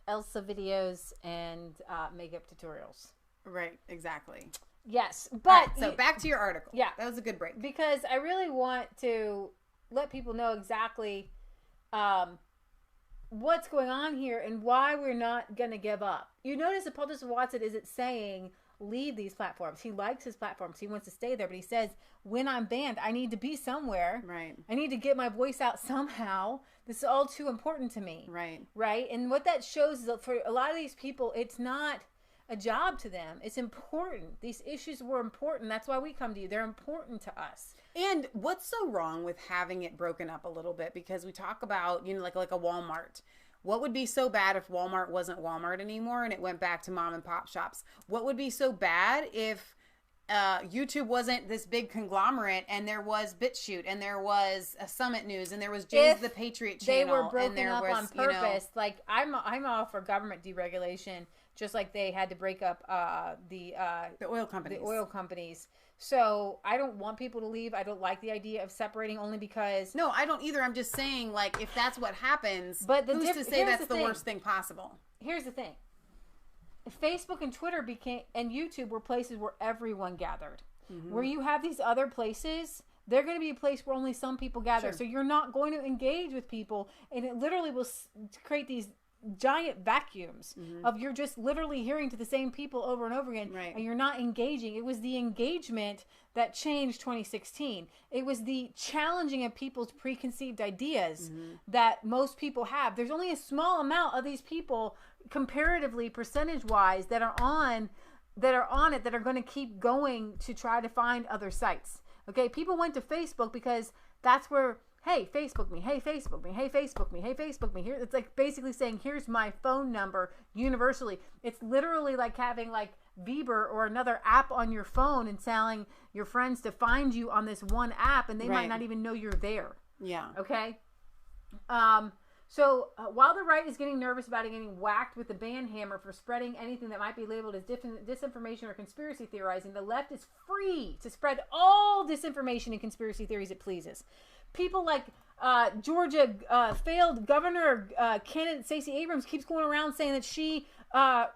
Elsa videos and makeup tutorials. Right, exactly. Yes, but... Right, so back to your article. Yeah. That was a good break. Because I really want to let people know exactly what's going on here and why we're not going to give up. You notice that Paul Joseph Watson isn't saying leave these platforms. He likes his platforms. He wants to stay there, but he says, when I'm banned, I need to be somewhere. Right. I need to get my voice out somehow. This is all too important to me. Right. Right. And what that shows is that for a lot of these people, it's not a job to them. It's important. These issues were important. That's why we come to you. They're important to us. And what's so wrong with having it broken up a little bit? Because we talk about, you know, like a Walmart. What would be so bad if Walmart wasn't Walmart anymore and it went back to mom and pop shops? What would be so bad if YouTube wasn't this big conglomerate and there was BitChute and there was a Summit News and there was James the Patriot channel? They were broken and there up was, on purpose. Like I'm all for government deregulation, just like they had to break up the oil companies. The oil companies. So I don't want people to leave. I don't like the idea of separating only because... No, I don't either. I'm just saying, like, if that's what happens, but who's to say that's the worst thing possible? Here's the thing. Facebook and Twitter and YouTube were places where everyone gathered. Mm-hmm. Where you have these other places, they're going to be a place where only some people gather. Sure. So you're not going to engage with people, and it literally will create these giant vacuums of you're just literally hearing to the same people over and over again, and you're not engaging. It was the engagement that changed 2016. It was the challenging of people's preconceived ideas that most people have. There's only a small amount of these people, comparatively, percentage-wise, that are on it, that are going to keep going to try to find other sites. Okay, people went to Facebook because that's where... Hey, Facebook me. Hey, Facebook me. Hey, Facebook me. Hey, Facebook me. Here, it's like basically saying, here's my phone number universally. It's literally like having like Bieber or another app on your phone and telling your friends to find you on this one app, and they might not even know you're there. Yeah. Okay. So while the right is getting nervous about getting whacked with the ban hammer for spreading anything that might be labeled as disinformation or conspiracy theorizing, the left is free to spread all disinformation and conspiracy theories it pleases. People like Georgia failed governor candidate Stacey Abrams keeps going around saying that she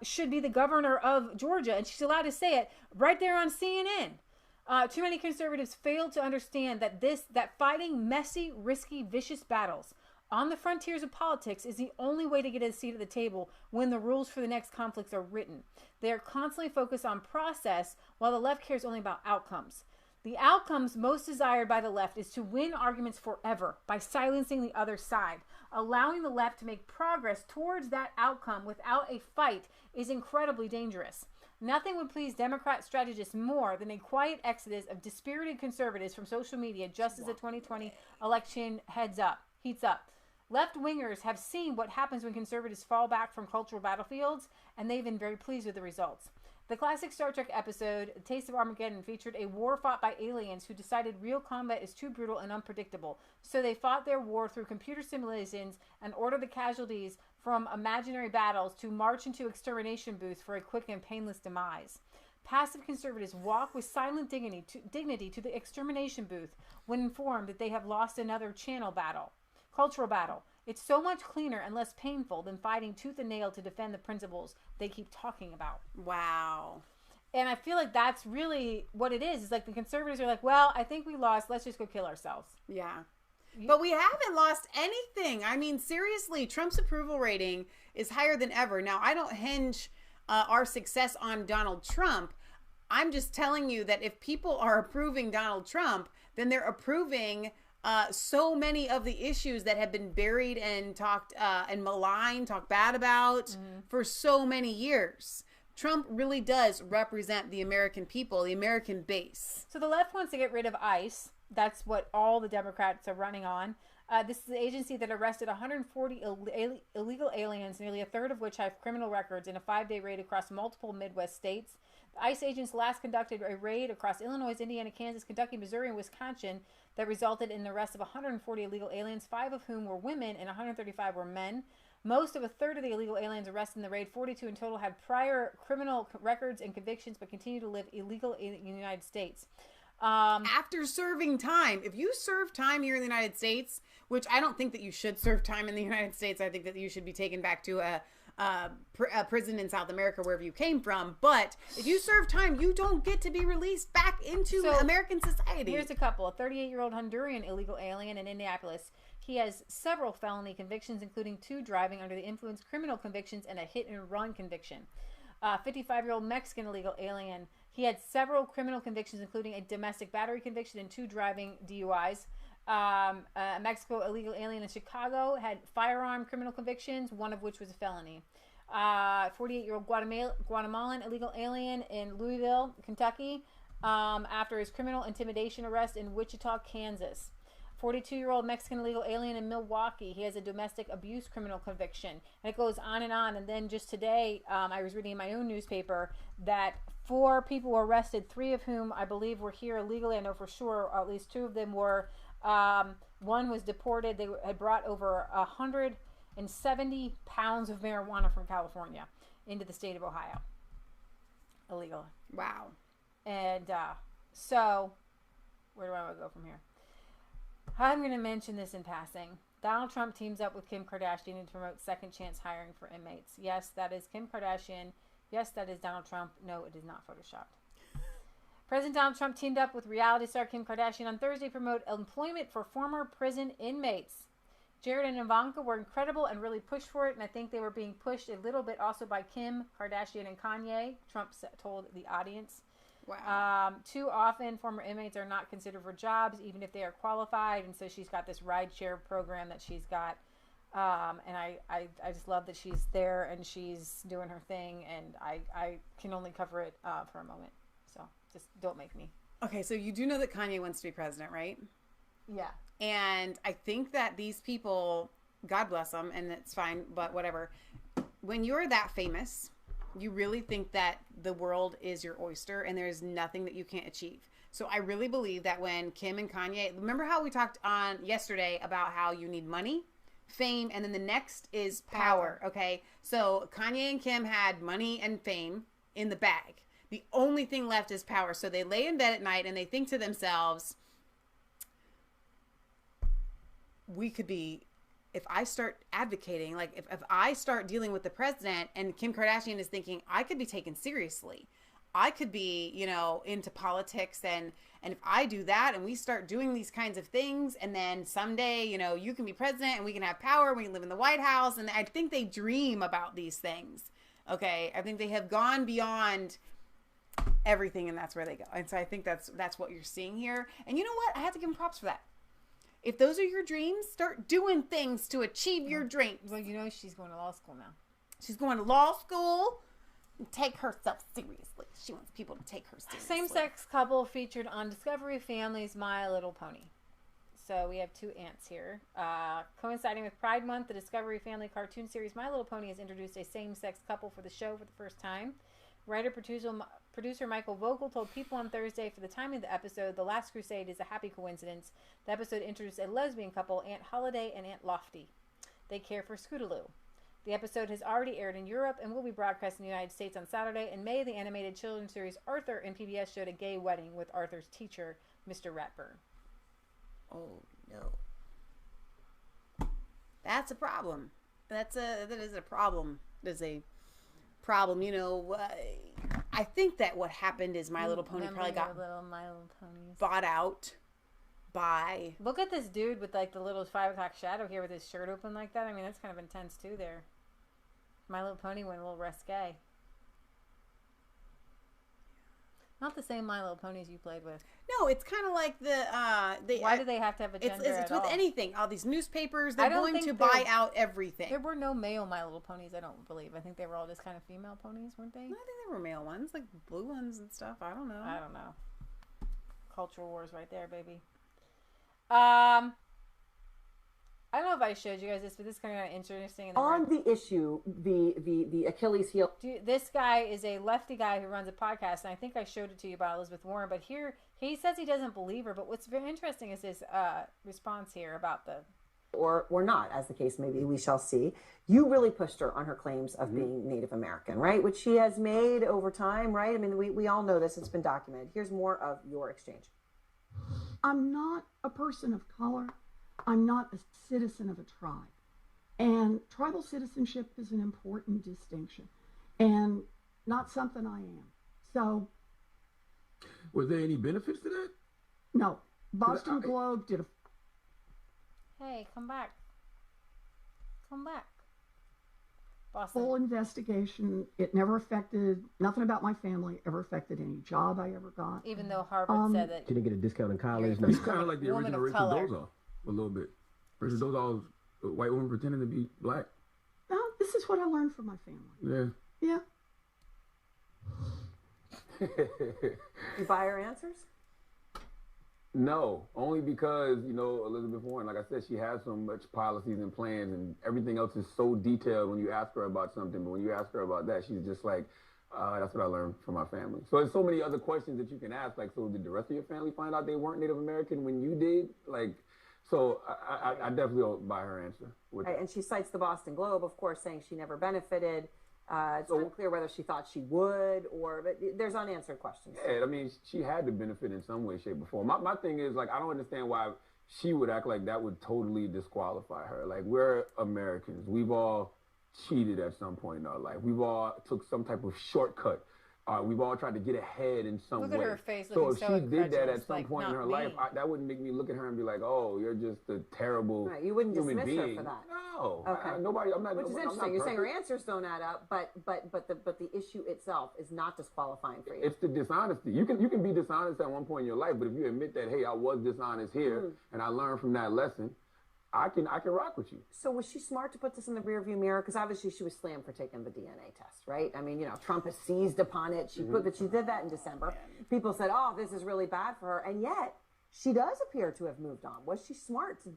should be the governor of Georgia, and she's allowed to say it right there on CNN. Too many conservatives fail to understand that fighting messy, risky, vicious battles on the frontiers of politics is the only way to get a seat at the table when the rules for the next conflicts are written. They are constantly focused on process, while the left cares only about outcomes. The outcomes most desired by the left is to win arguments forever by silencing the other side. Allowing the left to make progress towards that outcome without a fight is incredibly dangerous. Nothing would please Democrat strategists more than a quiet exodus of dispirited conservatives from social media just as the 2020 election heats up. Left-wingers have seen what happens when conservatives fall back from cultural battlefields, and they've been very pleased with the results. The classic Star Trek episode, Taste of Armageddon, featured a war fought by aliens who decided real combat is too brutal and unpredictable. So they fought their war through computer simulations and ordered the casualties from imaginary battles to march into extermination booths for a quick and painless demise. Passive conservatives walk with silent dignity to the extermination booth when informed that they have lost another cultural battle. It's so much cleaner and less painful than fighting tooth and nail to defend the principles they keep talking about. Wow. And I feel like that's really what it is. It's like the conservatives are like, well, I think we lost. Let's just go kill ourselves. Yeah. But we haven't lost anything. I mean, seriously, Trump's approval rating is higher than ever. Now, I don't hinge our success on Donald Trump. I'm just telling you that if people are approving Donald Trump, then they're approving so many of the issues that have been buried and talked and maligned, talked bad about for so many years. Trump really does represent the American people, the American base. So the left wants to get rid of ICE. That's what all the Democrats are running on. This is the agency that arrested 140 illegal aliens, nearly a third of which have criminal records, in a 5-day raid across multiple Midwest states. The ICE agents last conducted a raid across Illinois, Indiana, Kansas, Kentucky, Missouri, and Wisconsin that resulted in the arrest of 140 illegal aliens, 5 of whom were women and 135 were men. Most of a third of the illegal aliens arrested in the raid, 42 in total, had prior criminal records and convictions but continue to live illegal in the United States. After serving time, if you serve time here in the United States, which I don't think that you should serve time in the United States, I think that you should be taken back to prison in South America, wherever you came from. But if you serve time, you don't get to be released back into American society. Here's a couple. A 38-year-old Honduran illegal alien in Indianapolis. He has several felony convictions, including 2 driving under the influence criminal convictions and a hit-and-run conviction. 55-year-old Mexican illegal alien. He had several criminal convictions, including a domestic battery conviction and 2 driving DUIs. A Mexico illegal alien in Chicago had firearm criminal convictions, one of which was a felony. 48-year-old Guatemalan illegal alien in Louisville, Kentucky, after his criminal intimidation arrest in Wichita, Kansas. 42-year-old Mexican illegal alien in Milwaukee. He has a domestic abuse criminal conviction. And it goes on. And then just today, I was reading in my own newspaper that 4 people were arrested, 3 of whom I believe were here illegally. I know for sure at least 2 of them were. One was deported. They had brought over 170 pounds of marijuana from California into the state of Ohio. Illegal. Wow. And so, where do I want to go from here? I'm going to mention this in passing. Donald Trump teams up with Kim Kardashian to promote second chance hiring for inmates. Yes, that is Kim Kardashian. Yes, that is Donald Trump. No, it is not photoshopped. President Donald Trump teamed up with reality star Kim Kardashian on Thursday to promote employment for former prison inmates. Jared and Ivanka were incredible and really pushed for it, and I think they were being pushed a little bit also by Kim Kardashian and Kanye, Trump told the audience. Wow. Too often, former inmates are not considered for jobs, even if they are qualified. And so she's got this rideshare program that she's got. And I just love that she's there and she's doing her thing. And I can only cover it for a moment. So just don't make me. Okay, so you do know that Kanye wants to be president, right? Yeah. And I think that these people, God bless them, and it's fine, but whatever. When you're that famous, you really think that the world is your oyster and there's nothing that you can't achieve. So I really believe that when Kim and Kanye, remember how we talked on yesterday about how you need money, fame, and then the next is power. Okay. So Kanye and Kim had money and fame in the bag. The only thing left is power. So they lay in bed at night and they think to themselves, we could be, if I start advocating, like if I start dealing with the president and Kim Kardashian is thinking I could be taken seriously, I could be, into politics and if I do that and we start doing these kinds of things and then someday, you can be president and we can have power, we can live in the White House. And I think they dream about these things. Okay. I think they have gone beyond everything and that's where they go. And so I think that's what you're seeing here. And you know what? I have to give them props for that. If those are your dreams, start doing things to achieve your dreams. Well, she's going to law school now. She's going to law school and take herself seriously. She wants people to take her seriously. Same-sex couple featured on Discovery Family's My Little Pony. So we have 2 ants here. Coinciding with Pride Month, the Discovery Family cartoon series My Little Pony has introduced a same-sex couple for the show for the first time. Producer Michael Vogel told People on Thursday for the timing of the episode, The Last Crusade is a happy coincidence. The episode introduced a lesbian couple, Aunt Holiday and Aunt Lofty. They care for Scootaloo. The episode has already aired in Europe and will be broadcast in the United States on Saturday. In May, the animated children's series Arthur and PBS showed a gay wedding with Arthur's teacher, Mr. Ratburn. Oh, no. That's a problem. That is a problem. There's a problem, I think that what happened is My Little Pony probably got bought out by... Look at this dude with like the little 5 o'clock shadow here with his shirt open like that. I mean, that's kind of intense too there. My Little Pony went a little risque. Not the same My Little Ponies you played with. No, it's kind of like why do they have to have a gender It's with anything. All these newspapers, they're going to buy out everything. There were no male My Little Ponies, I don't believe. I think they were all just kind of female ponies, weren't they? No, I think there were male ones, like blue ones and stuff. I don't know. Cultural wars right there, baby. I don't know if I showed you guys this, but this is kind of interesting. On the issue, the Achilles heel. This guy is a lefty guy who runs a podcast, and I think I showed it to you about Elizabeth Warren, but here he says he doesn't believe her, but what's very interesting is his response here about the... Or not, as the case may be, we shall see. You really pushed her on her claims of being Native American, right? Which she has made over time, right? I mean, we all know this. It's been documented. Here's more of your exchange. I'm not a person of color. I'm not a citizen of a tribe. And tribal citizenship is an important distinction and not something I am. So. Was there any benefits to that? No. Boston Globe did a. Hey, come back. Come back. Boston. Full investigation. It never affected, nothing about my family ever affected any job I ever got. Even though Harvard said that. She didn't get a discount in college. It's kind of like the original Rachel Dolezal, a little bit. Rachel Dolezal, a white woman pretending to be black. No, this is what I learned from my family. Yeah. You buy her answers? No, only because, Elizabeth Warren, like I said, she has so much policies and plans, and everything else is so detailed when you ask her about something. But when you ask her about that, she's just like, that's what I learned from my family. So there's so many other questions that you can ask. Like, so did the rest of your family find out they weren't Native American when you did? Like, so I definitely don't buy her answer. Right, and she cites the Boston Globe, of course, saying she never benefited. It's unclear whether she thought she would, but there's unanswered questions. Yeah, I mean, she had to benefit in some way, shape, or form. My thing is, like, I don't understand why she would act like that would totally disqualify her. Like, we're Americans. We've all cheated at some point in our life. We've all took some type of shortcut. We've all tried to get ahead in some way. Look at her face. So if she did that at some point in her life, that wouldn't make me look at her and be like, "Oh, you're just a terrible right, you wouldn't human dismiss being." her for that. No, okay. Nobody. I'm not. Which is I'm interesting. not You're saying her perfect. answers don't add up, but the issue itself is not disqualifying for you. It's the dishonesty. You can be dishonest at one point in your life, but if you admit that, hey, I was dishonest here, and I learned from that lesson, I can rock with you. So was she smart to put this in the rearview mirror? Because obviously she was slammed for taking the DNA test, right? I mean, Trump has seized upon it. She did that in December. People said, "Oh, this is really bad for her," and yet she does appear to have moved on. Was she smart to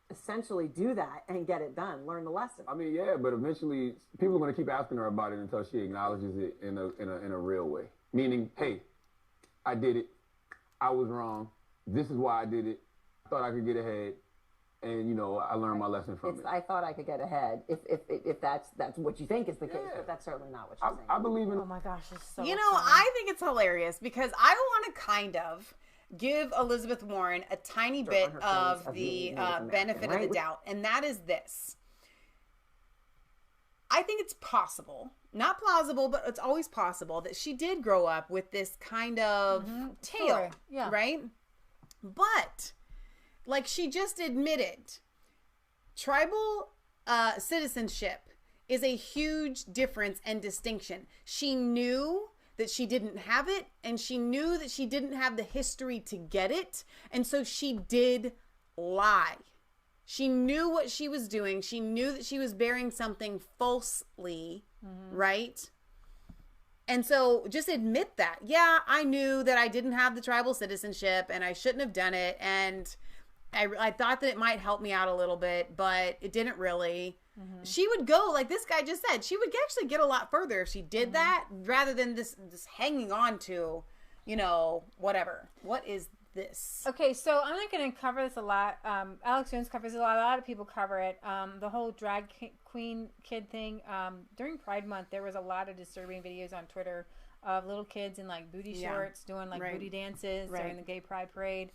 essentially do that and get it done, learn the lesson? I mean, yeah, but eventually people are going to keep asking her about it until she acknowledges it in a real way. Meaning, hey, I did it. I was wrong. This is why I did it. I thought I could get ahead. And, I learned my lesson from it. I thought I could get ahead if that's what you think is the case, but that's certainly not what you're saying. I believe in. Oh my gosh, it's so. I think it's hilarious because I want to kind of give Elizabeth Warren a tiny bit of the benefit of the doubt, and that is this. I think it's possible, not plausible, but it's always possible that she did grow up with this kind of tale, right? But like she just admitted, tribal citizenship is a huge difference and distinction. She knew that she didn't have it, and she knew that she didn't have the history to get it, and so she did lie. She knew what she was doing. She knew that she was bearing something falsely, right? And so just admit that. Yeah, I knew that I didn't have the tribal citizenship, and I shouldn't have done it, and I thought that it might help me out a little bit, but it didn't really. She would go, like this guy just said, she would actually get a lot further if she did that rather than this hanging on to, whatever. What is this? Okay, so I'm not going to cover this a lot. Alex Jones covers it a lot. A lot of people cover it. The whole drag queen kid thing. During Pride Month, there was a lot of disturbing videos on Twitter of little kids in like booty shorts doing like booty dances during the gay pride parade.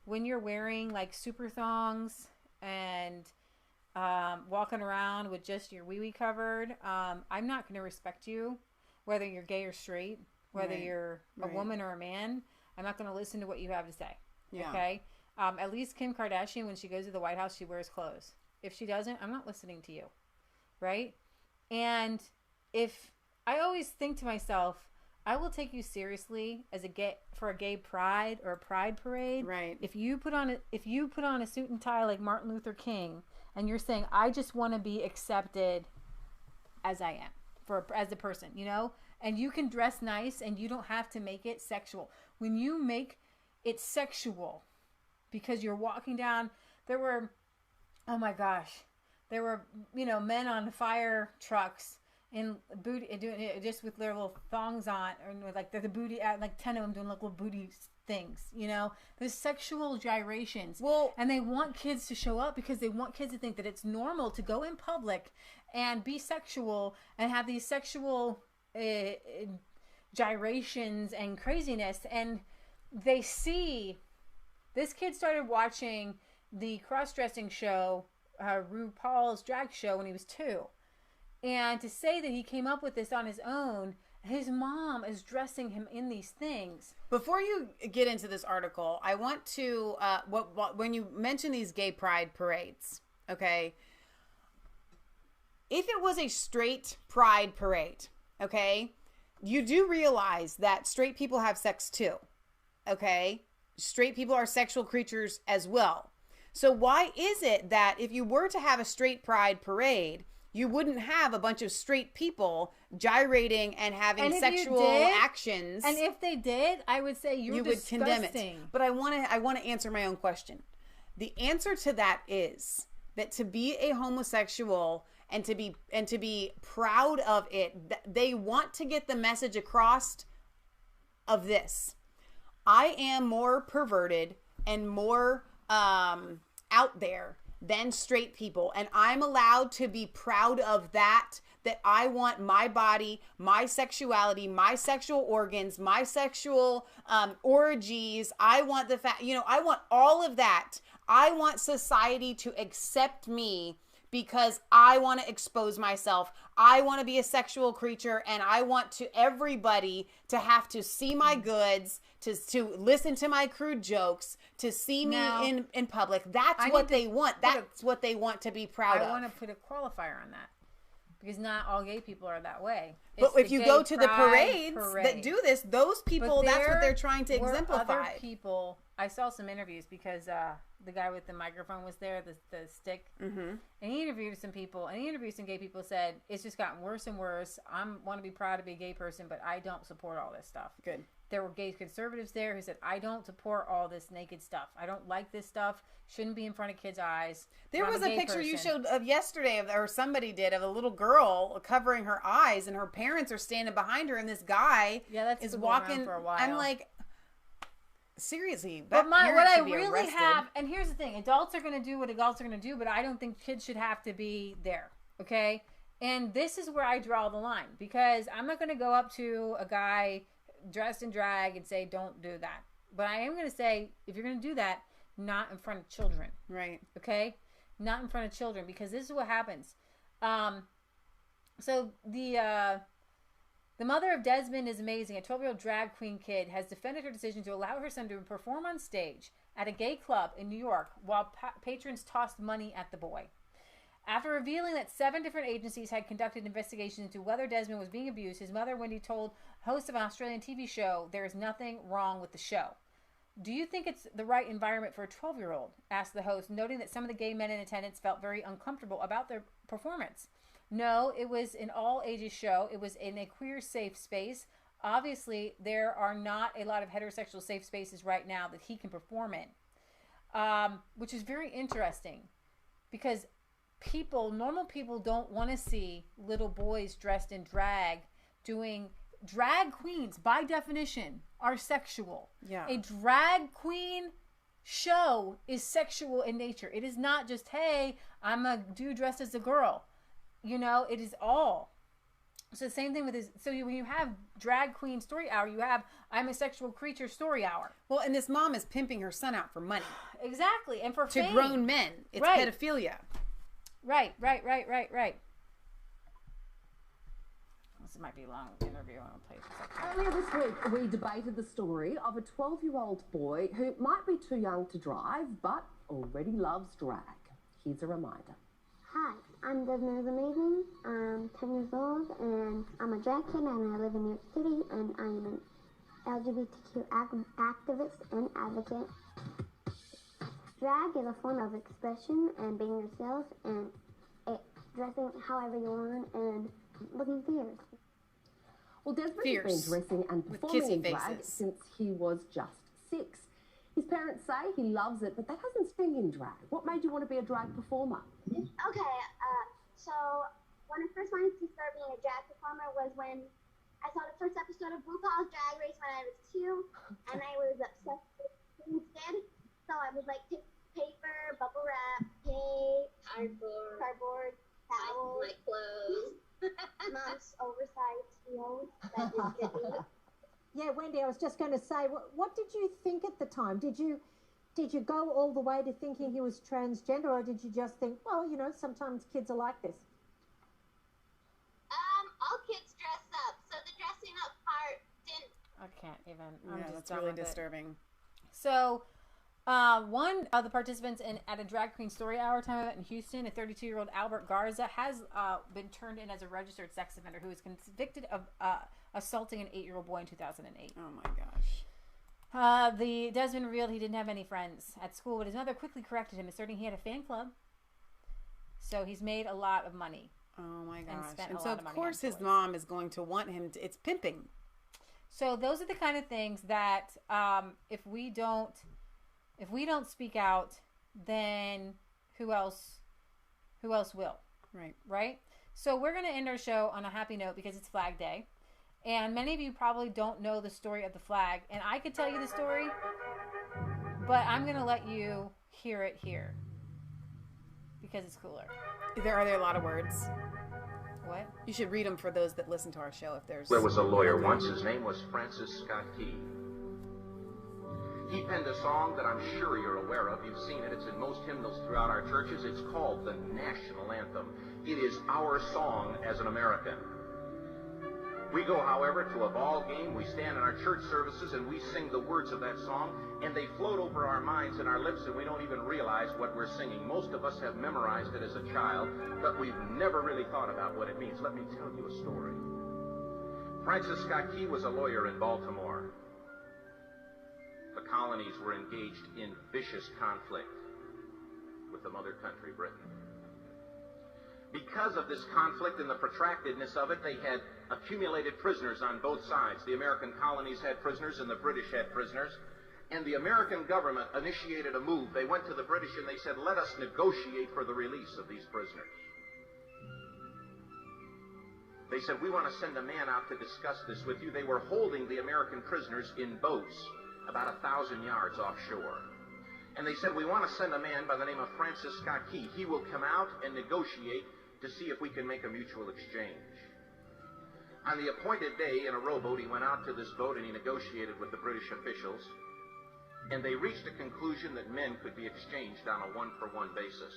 When you're wearing like super thongs and walking around with just your wee-wee covered, I'm not going to respect you, whether you're gay or straight, whether you're a woman or a man. I'm not going to listen to what you have to say. Yeah. Okay? At least Kim Kardashian, when she goes to the White House, she wears clothes. If she doesn't, I'm not listening to you. Right? And if I always think to myself, I will take you seriously as a gay pride or a pride parade. Right. If you put on a suit and tie like Martin Luther King, and you're saying I just want to be accepted as I am as a person, and you can dress nice and you don't have to make it sexual. When you make it sexual because you're walking down, there were men on fire trucks in booty doing it just with their little thongs on, or like the booty, like 10 of them doing little booty things. There's sexual gyrations. Well, and they want kids to show up because they want kids to think that it's normal to go in public and be sexual and have these sexual gyrations and craziness. And they see this kid started watching the cross-dressing show RuPaul's drag show when he was 2. And to say that he came up with this on his own, his mom is dressing him in these things. Before you get into this article, I want to, when you mention these gay pride parades, okay, if it was a straight pride parade, okay, you do realize that straight people have sex too, okay? Straight people are sexual creatures as well. So why is it that if you were to have a straight pride parade, you wouldn't have a bunch of straight people gyrating and having sexual actions? And if they did, I would say you would condemn it. But I want to answer my own question. The answer to that is that to be a homosexual and to be proud of it, they want to get the message across of this. I am more perverted and more out there than straight people, and I'm allowed to be proud of that I want my body, my sexuality, my sexual organs, my sexual orgies. I want the fact, I want all of that. I want society to accept me because I want to expose myself. I want to be a sexual creature, and I want everybody to have to see my goods, to listen to my crude jokes, to see me in public. That's what they want. That's what they want to be proud of. I want to put a qualifier on that because not all gay people are that way. But if you go to the parades that do this, those people, that's what they're trying to exemplify. Other people, I saw some interviews because the guy with the microphone was there, the stick, and he interviewed some people, and he interviewed some gay people, said, it's just gotten worse and worse. I want to be proud to be a gay person, but I don't support all this stuff. Good. There were gay conservatives there who said, I don't support all this naked stuff. I don't like this stuff. Shouldn't be in front of kids' eyes. There was a picture you showed of yesterday, or somebody did, of a little girl covering her eyes, and her parents are standing behind her, and this guy is walking. For a while. I'm like, seriously, but what I really have, and here's the thing: adults are going to do what adults are going to do, but I don't think kids should have to be there. Okay, and this is where I draw the line, because I'm not going to go up to a guy dressed in drag and say, "Don't do that." But I am going to say, if you're going to do that, not in front of children, right? Okay, not in front of children, because this is what happens. So the mother of Desmond is amazing. A 12-year-old drag queen kid has defended her decision to allow her son to perform on stage at a gay club in New York while patrons tossed money at the boy. After revealing that 7 different agencies had conducted investigations into whether Desmond was being abused, his mother, Wendy, told host of an Australian TV show, "There is nothing wrong with the show." "Do you think it's the right environment for a 12-year-old?" asked the host, noting that some of the gay men in attendance felt very uncomfortable about their performance. "No, it was an all-ages show. It was in a queer safe space. Obviously, there are not a lot of heterosexual safe spaces right now that he can perform in." Which is very interesting, because normal people don't want to see little boys dressed in drag doing. Drag queens, by definition, are sexual. Yeah. A drag queen show is sexual in nature. It is not just, hey, I'm a dude dressed as a girl. It is all. So the same thing with this. So when you have drag queen story hour, you have I'm a sexual creature story hour. Well, and this mom is pimping her son out for money. Exactly. And for to fame. grown men. It's pedophilia. Right. This might be a long interview. I want to play this. Earlier this week, we debated the story of a 12-year-old boy who might be too young to drive, but already loves drag. Here's a reminder. Hi, I'm Desmond is Amazing. I'm 10 years old, and I'm a drag kid, and I live in New York City, and I am an LGBTQ activist and advocate. Drag is a form of expression and being yourself, and dressing however you want, and looking fierce. Well, Desmond has been dressing and performing in drag since he was just 6. His parents say he loves it, but that hasn't stayed in drag. What made you want to be a drag performer? Okay, so when I first wanted to start being a drag performer was when I saw the first episode of RuPaul's Drag Race when I was 2, and I was obsessed with it instead. So I would take paper, bubble wrap, tape, cardboard, towels, my clothes, mom's oversized heels that didn't fit me. Yeah, Wendy, I was just going to say, what did you think at the time? Did you Did you go all the way to thinking he was transgender, or did you just think, well, you know, sometimes kids are like this? All kids dress up, so the dressing up part didn't. I can't even. I'm Yeah, just that's done really with it. disturbing. So, one of the participants at a drag queen story hour time event in Houston, a 32-year-old Albert Garza, has been turned in as a registered sex offender who was convicted of assaulting an 8-year-old boy in 2008. Oh my gosh. The Desmond revealed he didn't have any friends at school, but his mother quickly corrected him, asserting he had a fan club. So he's made a lot of money. Oh my gosh. And so of course his mom is going to want him to, it's pimping. So those are the kind of things that if we don't speak out, then who else will? Right? So we're going to end our show on a happy note because it's Flag Day. And many of you probably don't know the story of the flag. And I could tell you the story, but I'm going to let you hear it here because it's cooler. Are there a lot of words? What? You should read them for those that listen to our show if there's... There was a lawyer once. His name was Francis Scott Key. He penned a song that I'm sure you're aware of. You've seen it. It's in most hymnals throughout our churches. It's called the National Anthem. It is our song as an American. We go, however, to a ball game. We stand in our church services and we sing the words of that song, and they float over our minds and our lips, and we don't even realize what we're singing. Most of us have memorized it as a child, but we've never really thought about what it means. Let me tell you a story. Francis Scott Key was a lawyer in Baltimore. The colonies were engaged in vicious conflict with the mother country, Britain. Because of this conflict and the protractedness of it, they had accumulated prisoners on both sides. The American colonies had prisoners and the British had prisoners. And the American government initiated a move. They went to the British and they said, let us negotiate for the release of these prisoners. They said, we want to send a man out to discuss this with you. They were holding the American prisoners in boats about 1,000 yards offshore. And they said, we want to send a man by the name of Francis Scott Key. He will come out and negotiate to see if we can make a mutual exchange. On the appointed day, in a rowboat, he went out to this boat and he negotiated with the British officials. And they reached a conclusion that men could be exchanged on a one-for-one basis.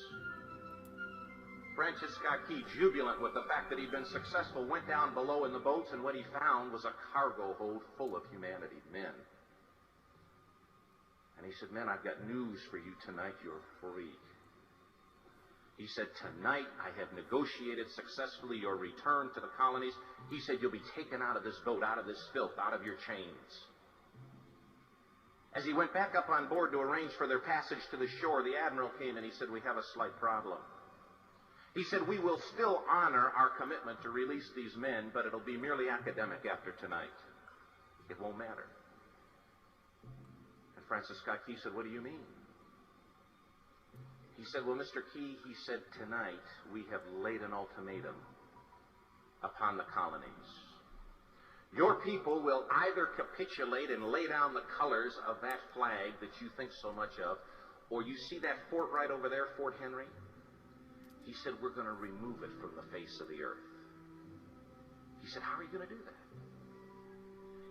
Francis Scott Key, jubilant with the fact that he'd been successful, went down below in the boats, and what he found was a cargo hold full of humanity, men. And he said, men, I've got news for you tonight. You're free. He said, tonight I have negotiated successfully your return to the colonies. He said, you'll be taken out of this boat, out of this filth, out of your chains. As he went back up on board to arrange for their passage to the shore, the admiral came and he said, we have a slight problem. He said, we will still honor our commitment to release these men, but it'll be merely academic after tonight. It won't matter. And Francis Scott Key said, what do you mean? He said, well, Mr. Key, he said, tonight we have laid an ultimatum upon the colonies. Your people will either capitulate and lay down the colors of that flag that you think so much of, or you see that fort right over there, Fort Henry? He said, we're going to remove it from the face of the earth. He said, how are you going to do that?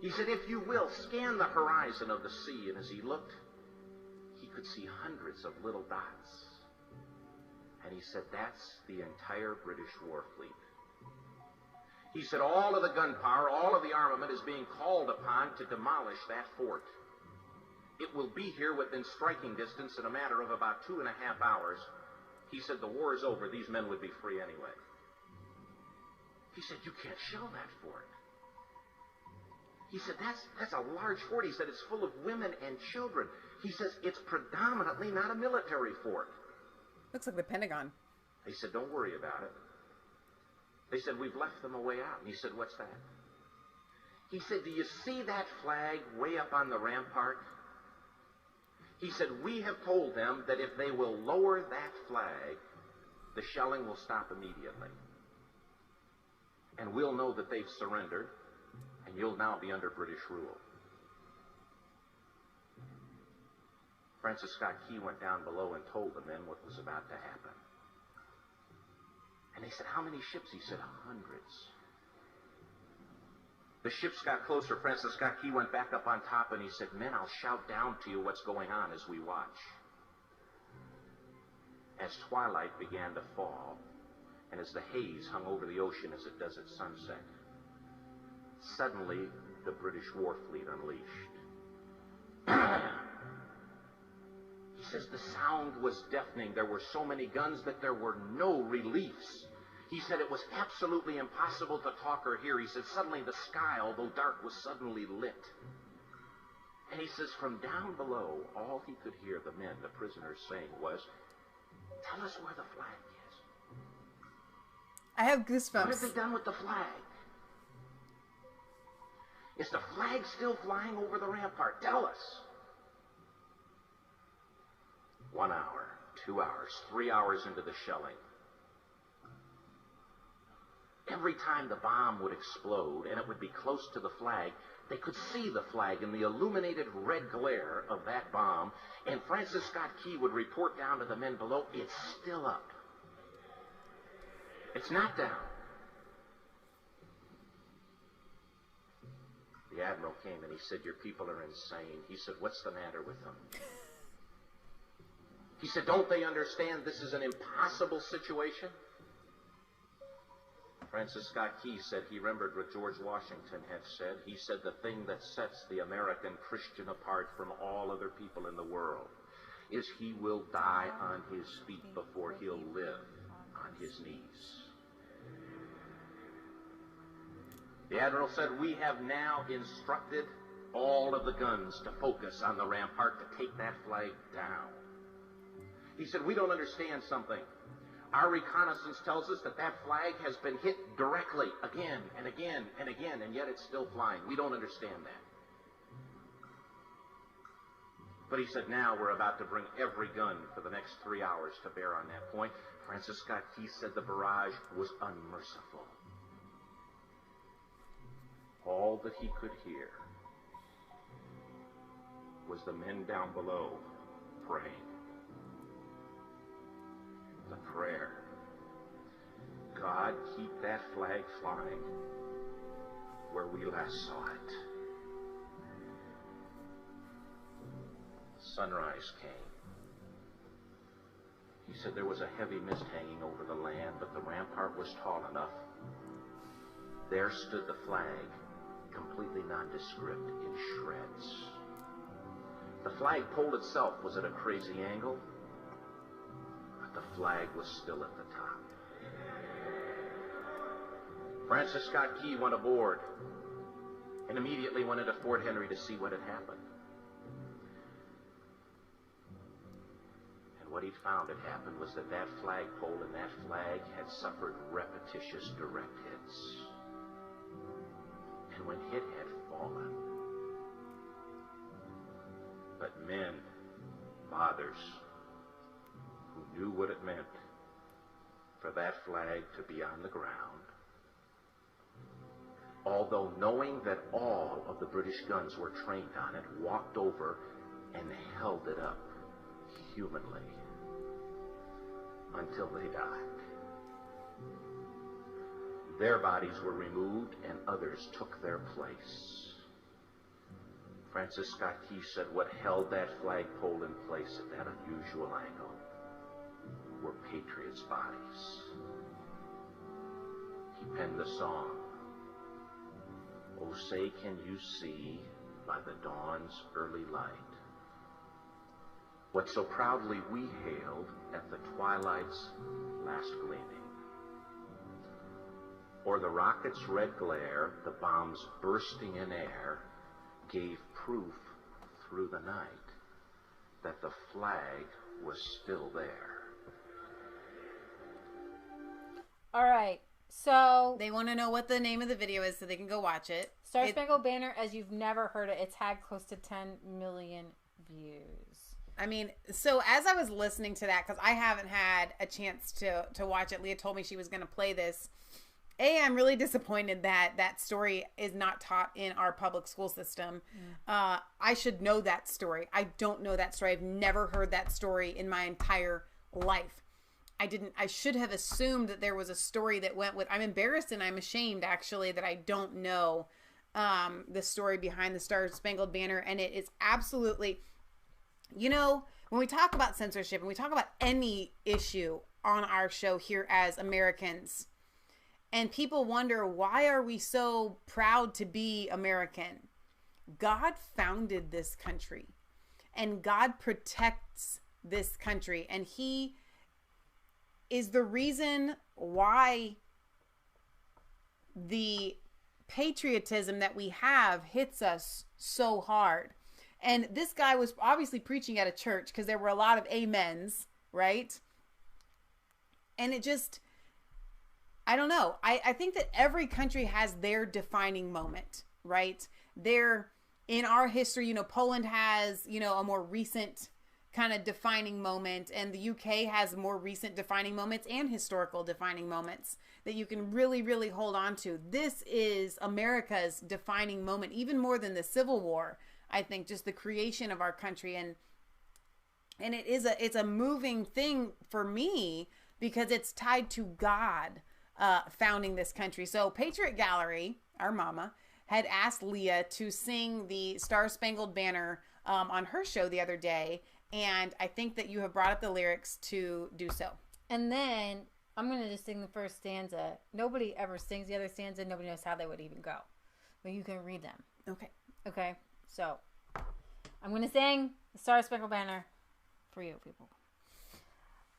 He said, if you will, scan the horizon of the sea. And as he looked, he could see hundreds of little dots. And he said, that's the entire British war fleet. He said, all of the gunpowder, all of the armament is being called upon to demolish that fort. It will be here within striking distance in a matter of about 2.5 hours. He said, the war is over. These men would be free anyway. He said, you can't shell that fort. He said, that's a large fort. He said, it's full of women and children. He says, it's predominantly not a military fort. Looks like the Pentagon. They said, don't worry about it. They said, we've left them a way out. And he said, what's that? He said, do you see that flag way up on the rampart? He said, we have told them that if they will lower that flag, the shelling will stop immediately. And we'll know that they've surrendered, and you'll now be under British rule. Francis Scott Key went down below and told the men what was about to happen. And they said, how many ships? He said, hundreds. The ships got closer. Francis Scott Key went back up on top and he said, "Men, I'll shout down to you what's going on as we watch." As twilight began to fall, and as the haze hung over the ocean as it does at sunset, suddenly the British war fleet unleashed. He says the sound was deafening. There were so many guns that there were no reliefs. He said it was absolutely impossible to talk or hear. He said suddenly the sky, although dark, was suddenly lit. And he says from down below, all he could hear the men, the prisoners, saying was, "Tell us where the flag is." I have goosebumps. What have they done with the flag? Is the flag still flying over the rampart? Tell us. 1 hour, 2 hours, 3 hours into the shelling. Every time the bomb would explode and it would be close to the flag, they could see the flag in the illuminated red glare of that bomb, and Francis Scott Key would report down to the men below, "It's still up. It's not down." The admiral came and he said, "Your people are insane." He said, "What's the matter with them?" He said, "Don't they understand this is an impossible situation?" Francis Scott Key said he remembered what George Washington had said. He said the thing that sets the American Christian apart from all other people in the world is he will die on his feet before he'll live on his knees. The admiral said, "We have now instructed all of the guns to focus on the rampart to take that flag down." He said, "We don't understand something. Our reconnaissance tells us that that flag has been hit directly again and again and again, and yet it's still flying. We don't understand that." But he said, "Now we're about to bring every gun for the next 3 hours to bear on that point." Francis Scott Key said the barrage was unmerciful. All that he could hear was the men down below praying. The prayer, "God, keep that flag flying where we last saw it." Sunrise came. He said there was a heavy mist hanging over the land, but the rampart was tall enough. There stood the flag, completely nondescript, in shreds. The flagpole itself was at a crazy angle, but the flag was still at the top. Francis Scott Key went aboard and immediately went into Fort Henry to see what had happened. And what he found had happened was that that flagpole and that flag had suffered repetitious direct hits. And when hit had fallen, but men, fathers, who knew what it meant for that flag to be on the ground, although knowing that all of the British guns were trained on it, walked over and held it up humanly until they died. Their bodies were removed and others took their place. Francis Scott Key said what held that flagpole in place at that unusual angle were patriots' bodies. He penned the song, "Oh, say can you see by the dawn's early light what so proudly we hailed at the twilight's last gleaming? Or the rocket's red glare, the bombs bursting in air, gave proof through the night that the flag was still there." All right. So they want to know what the name of the video is so they can go watch it. Star Spangled Banner, as you've never heard it, it's had close to 10 million views. I mean, so as I was listening to that, because I haven't had a chance to watch it, Leah told me she was going to play this. I'm really disappointed that that story is not taught in our public school system. I should know that story. I don't know that story. I've never heard that story in my entire life. I should have assumed that there was a story that went with, I'm embarrassed and I'm ashamed actually that I don't know the story behind the Star Spangled Banner, and it is absolutely, when we talk about censorship and we talk about any issue on our show here as Americans, and people wonder, why are we so proud to be American? God founded this country, and God protects this country, and he is the reason why the patriotism that we have hits us so hard. And this guy was obviously preaching at a church, because there were a lot of amens, right? And it just, I don't know. I think that every country has their defining moment, right? In our history, Poland has, a more recent kind of defining moment, and the UK has more recent defining moments and historical defining moments that you can really, really hold on to. This is America's defining moment, even more than the Civil War. I think just the creation of our country, and it's a moving thing for me, because it's tied to God founding this country. So Patriot Gallery, our mama, had asked Leah to sing the Star Spangled Banner on her show the other day, and I think that you have brought up the lyrics to do so. And then I'm going to just sing the first stanza. Nobody ever sings the other stanza. Nobody knows how they would even go. But you can read them. Okay. So I'm going to sing the Star Spangled Banner for you people.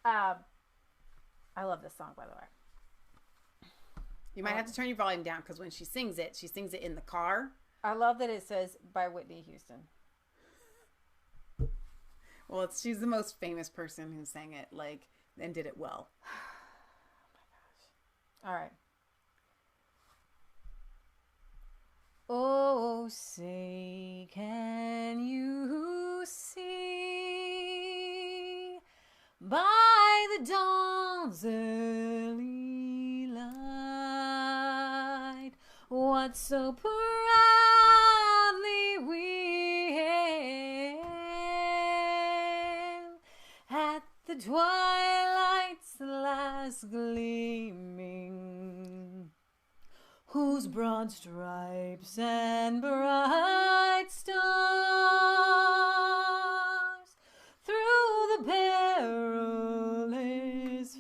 I love this song, by the way. You might have to turn your volume down, because when she sings it in the car. I love that it says by Whitney Houston. Well, she's the most famous person who sang it, and did it well. Oh my gosh. All right. Oh, say, can you see by the dawn's early light what so proudly we hailed at the twilight's last gleaming, whose broad stripes and bright stars through the perilous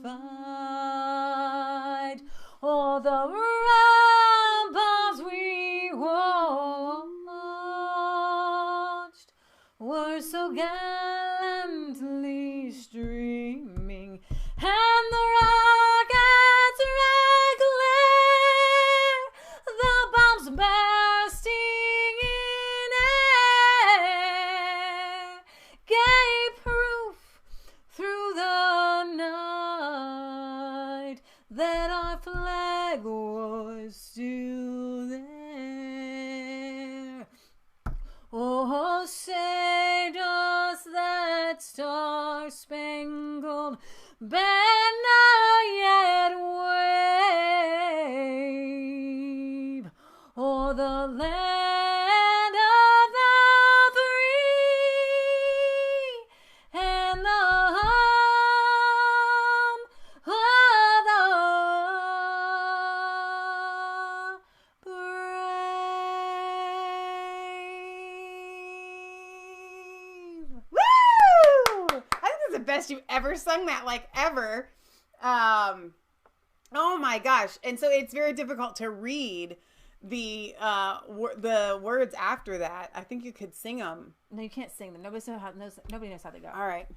fight o'er the ramparts we watched were so gallantly streaming, and the rockets regular, the bombs bursting in air, gave proof through the night that our flag was still there. Oh, say does that star-spangled banner yet wave o'er the land of the free and the home of the brave. Woo! I think that's the best you've ever sung that, ever. Oh my gosh. And so it's very difficult to read the words after that. I think you could sing them. No, you can't sing them. Nobody knows how they go. All right.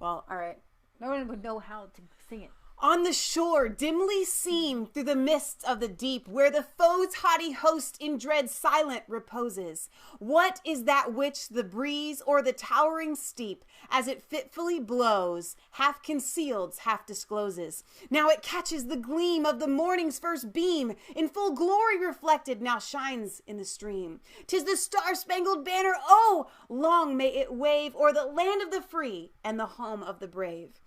Well, all right. No one would know how to sing it. On the shore, dimly seen through the mists of the deep, where the foe's haughty host in dread silent reposes, what is that which the breeze o'er the towering steep, as it fitfully blows, half concealed, half discloses? Now it catches the gleam of the morning's first beam, in full glory reflected, now shines in the stream. 'Tis the star-spangled banner, oh, long may it wave o'er the land of the free and the home of the brave.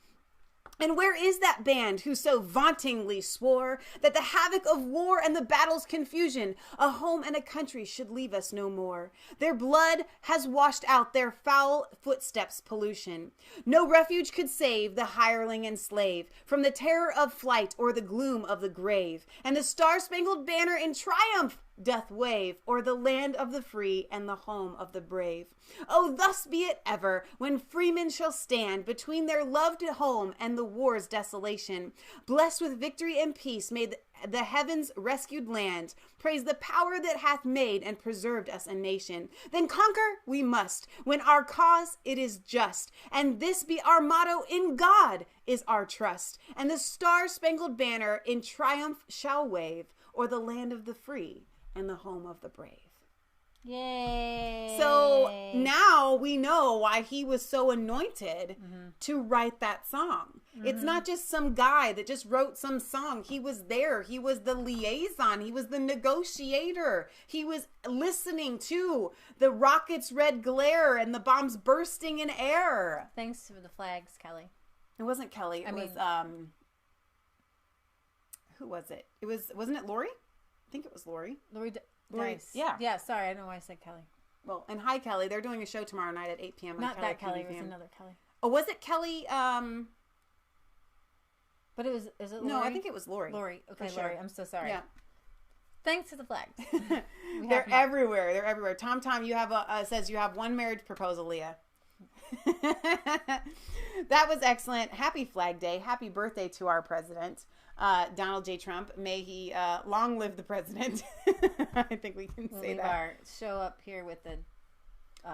And where is that band who so vauntingly swore that the havoc of war and the battle's confusion, a home and a country, should leave us no more? Their blood has washed out their foul footsteps' pollution. No refuge could save the hireling and slave from the terror of flight or the gloom of the grave. And the star-spangled banner in triumph doth wave o'er the land of the free and the home of the brave. Oh, thus be it ever, when freemen shall stand between their loved home and the war's desolation. Blessed with victory and peace, may the heavens rescued land praise the power that hath made and preserved us a nation. Then conquer we must, when our cause it is just, and this be our motto: in God is our trust, and the star-spangled banner in triumph shall wave o'er the land of the free and the home of the brave. Yay. So now we know why he was so anointed to write that song. It's not just some guy that just wrote some song. He was there. He was the liaison. He was the negotiator. He was listening to the rocket's red glare and the bombs bursting in air. Thanks for the flags, Kelly. It wasn't Kelly. It was who was it? Wasn't it Lori? I think it was Lori. Lori. Dice. Yeah. Yeah, sorry. I don't know why I said Kelly. Well, and hi, Kelly. They're doing a show tomorrow night at 8 p.m. on Not that Kelly. It was PVM. another Kelly. Oh, was it Kelly? But it was, is it Lori? No, I think it was Lori. Lori. Okay, For sure. Lori. I'm so sorry. Yeah. Thanks to the flags. They're everywhere. They're everywhere. Tom, you have says you have one marriage proposal, Leah. That was excellent. Happy Flag Day. Happy birthday to our president, Donald J. Trump. May he long live the president. I think we can say that. Our show up here with the...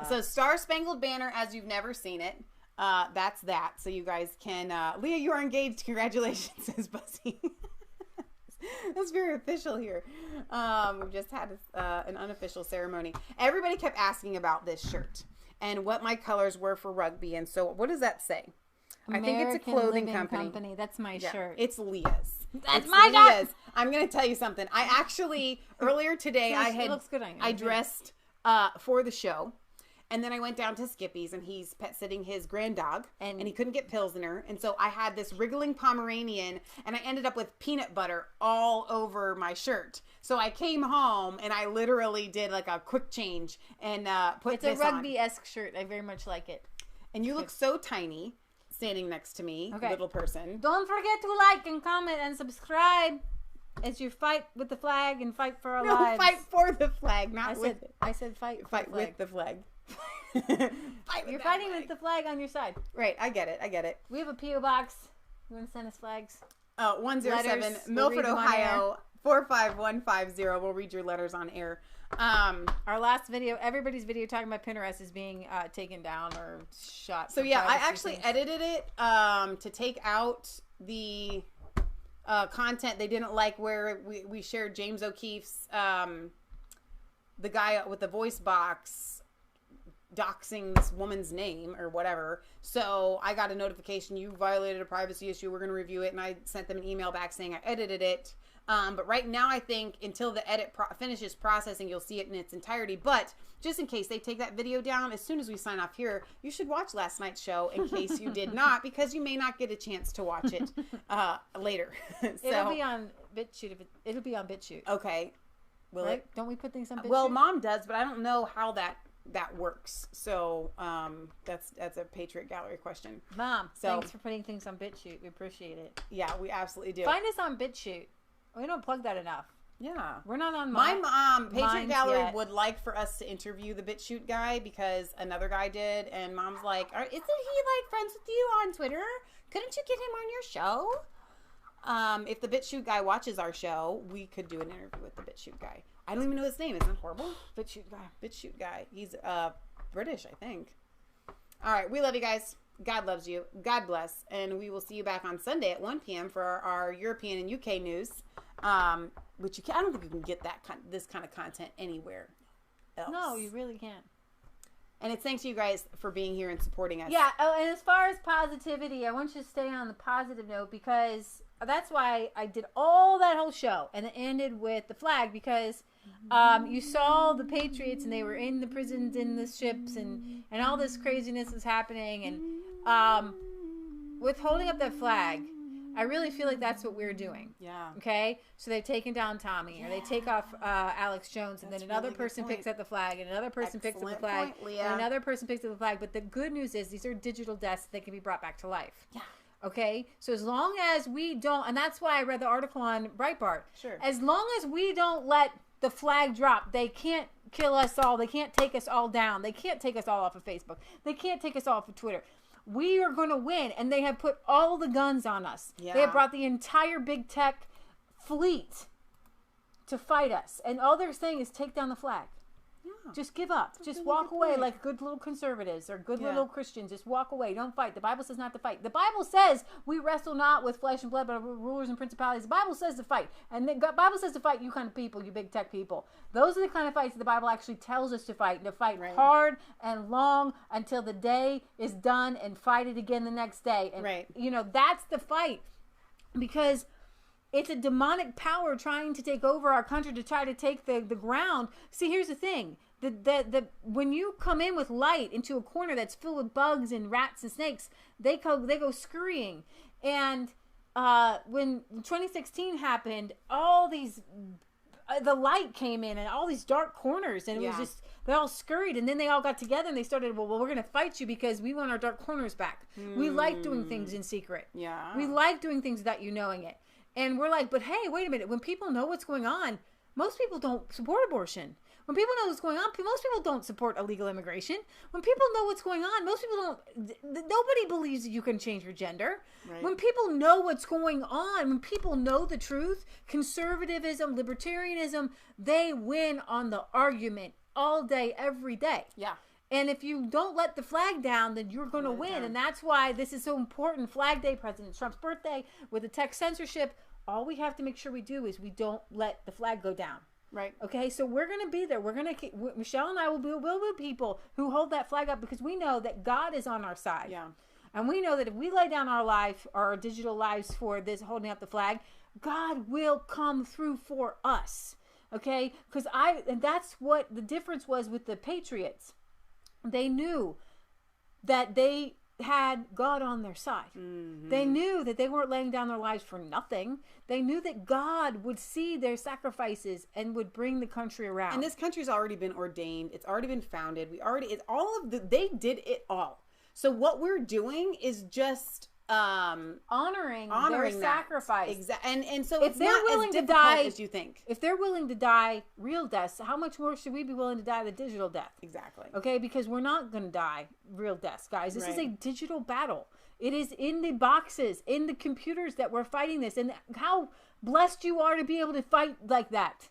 So Star Spangled Banner as you've never seen it. That's that. So you guys can... Leah, you are engaged. Congratulations, says Buzzy. That's very official here. We've just had an unofficial ceremony. Everybody kept asking about this shirt and what my colors were for rugby. And so what does that say? I think it's a clothing company. That's my shirt. It's Leah's. That's my shirt. I'm going to tell you something. I actually, earlier today, It looks good on you. I dressed for the show. And then I went down to Skippy's, and he's pet sitting his grand dog, and he couldn't get Pilsner. And so I had this wriggling Pomeranian, and I ended up with peanut butter all over my shirt. So I came home, and I literally did like a quick change and put this on. It's a rugby-esque shirt. I very much like it. And you look so tiny standing next to me, little person. Don't forget to like and comment and subscribe as you fight with the flag and fight for our lives. Fight for the flag, not with it. I said fight with the flag. You're fighting with the flag on your side. Right, I get it. We have a P.O. box. You want to send us flags? 107 Letters. Milford, Ohio 45150. We'll read your letters on air. Our last video, everybody's video talking about Pinterest is being taken down or shot. So yeah, I actually edited it to take out the content they didn't like where we shared James O'Keefe's the guy with the voice box doxing this woman's name or whatever. So I got a notification, you violated a privacy issue, we're going to review it, and I sent them an email back saying I edited it. But right now I think until the edit finishes processing, you'll see it in its entirety. But just in case they take that video down, as soon as we sign off here, you should watch last night's show in case you did not, because you may not get a chance to watch it later. It'll be on BitChute. It'll be on BitChute. Okay. Will right? it? Don't we put things on BitChute? Well, Mom does, but I don't know how that works. So that's a Patriot Gallery question. Mom, thanks for putting things on BitChute. We appreciate it. Yeah, we absolutely do. Find us on BitChute. We don't plug that enough. Yeah. We're not on my mom, Patriot Gallery, would like for us to interview the BitChute guy because another guy did, and Mom's like, isn't he like friends with you on Twitter? Couldn't you get him on your show? If the BitChute guy watches our show, we could do an interview with the BitChute guy. I don't even know his name. Isn't it horrible? BitChute guy. BitChute guy. He's British, I think. All right. We love you guys. God loves you. God bless. And we will see you back on Sunday at 1 p.m. for our European and UK news. Which I don't think you can get this kind of content anywhere else. No, you really can't. And it's thanks to you guys for being here and supporting us. Yeah. Oh, and as far as positivity, I want you to stay on the positive note because that's why I did all that whole show and it ended with the flag because you saw the Patriots and they were in the prisons, in the ships, and all this craziness was happening. And with holding up that flag, I really feel like that's what we're doing. Yeah. Okay? So they've taken down Tommy, or they take off Alex Jones, and then another person picks up the flag, and another person picks up the flag, and another person picks up the flag. But the good news is these are digital deaths that can be brought back to life. Yeah. Okay? So as long as we don't, and that's why I read the article on Breitbart. Sure. As long as we don't let the flag drop. They can't kill us all. They can't take us all down. They can't take us all off of Facebook. They can't take us off of Twitter. We are going to win. And they have put all the guns on us. Yeah. They have brought the entire big tech fleet to fight us. And all they're saying is take down the flag. Yeah. Just give up. Just walk away like good little conservatives or good little Christians. Just walk away. Don't fight. The Bible says not to fight. The Bible says we wrestle not with flesh and blood, but rulers and principalities. The Bible says to fight. And the Bible says to fight you kind of people, you big tech people. Those are the kind of fights the Bible actually tells us to fight. And to fight hard and long until the day is done and fight it again the next day. And, you know, that's the fight. Because it's a demonic power trying to take over our country, to try to take the ground. See, here's the thing. When you come in with light into a corner that's filled with bugs and rats and snakes, they go scurrying. And when 2016 happened, all these the light came in and all these dark corners, and it was just, they all scurried, and then they all got together and they started, well, we're going to fight you because we want our dark corners back. We like doing things in secret. We like doing things without you knowing it. And we're like, but hey, wait a minute. When people know what's going on, most people don't support abortion. When people know what's going on, most people don't support illegal immigration. When people know what's going on, most people don't. Nobody believes that you can change your gender. When people know what's going on, when people know the truth, conservatism, libertarianism, they win on the argument all day, every day. And if you don't let the flag down, then you're going to win. And that's why this is so important. Flag Day, President Trump's birthday, with the tech censorship, all we have to make sure we do is we don't let the flag go down. Okay, so we're going to be there. We're going to keep, Michelle and I will be people who hold that flag up, because we know that God is on our side. And we know that if we lay down our life, our digital lives for this, holding up the flag, God will come through for us. Okay, because and that's what the difference was with the Patriots. They knew that they had God on their side. They knew that they weren't laying down their lives for nothing. They knew that God would see their sacrifices and would bring the country around. And this country's already been ordained. It's already been founded. They did it all. So what we're doing is just honoring their sacrifice. And so if it's they're not willing as to difficult die as you think. If they're willing to die real deaths, how much more should we be willing to die the digital death? Exactly. Okay, because we're not going to die real deaths, guys. This is a digital battle. It is in the boxes, in the computers that we're fighting this. And how blessed you are to be able to fight like that.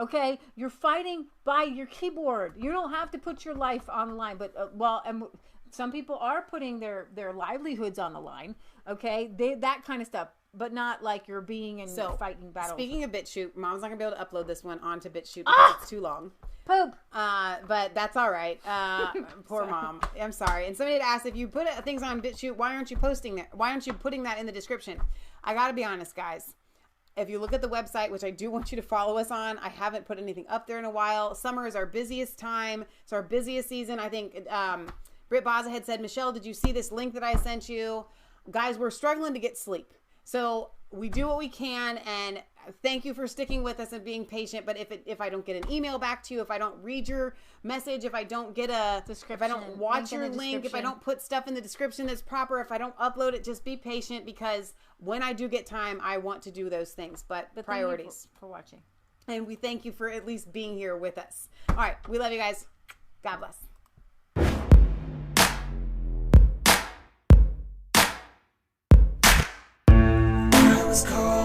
Okay, you're fighting by your keyboard. You don't have to put your life on the line. But and some people are putting their livelihoods on the line. Okay, that kind of stuff, but not like you're being and fighting battles. Speaking of BitChute, Mom's not gonna be able to upload this one onto BitChute because it's too long. Poop. But that's all right. Poor Mom. I'm sorry. And somebody had asked, if you put things on BitChute, why aren't you posting that? Why aren't you putting that in the description? I gotta be honest, guys. If you look at the website, which I do want you to follow us on, I haven't put anything up there in a while. Summer is our busiest time. It's our busiest season. I think Britt Baza had said, Michelle, did you see this link that I sent you? Guys, we're struggling to get sleep. So we do what we can, and thank you for sticking with us and being patient. But if I don't get an email back to you, if I don't read your message, if I don't get if I don't watch your link, if I don't put stuff in the description that's proper, if I don't upload it, just be patient, because when I do get time, I want to do those things. But priorities. For watching. And we thank you for at least being here with us. All right. We love you guys. God bless. Was called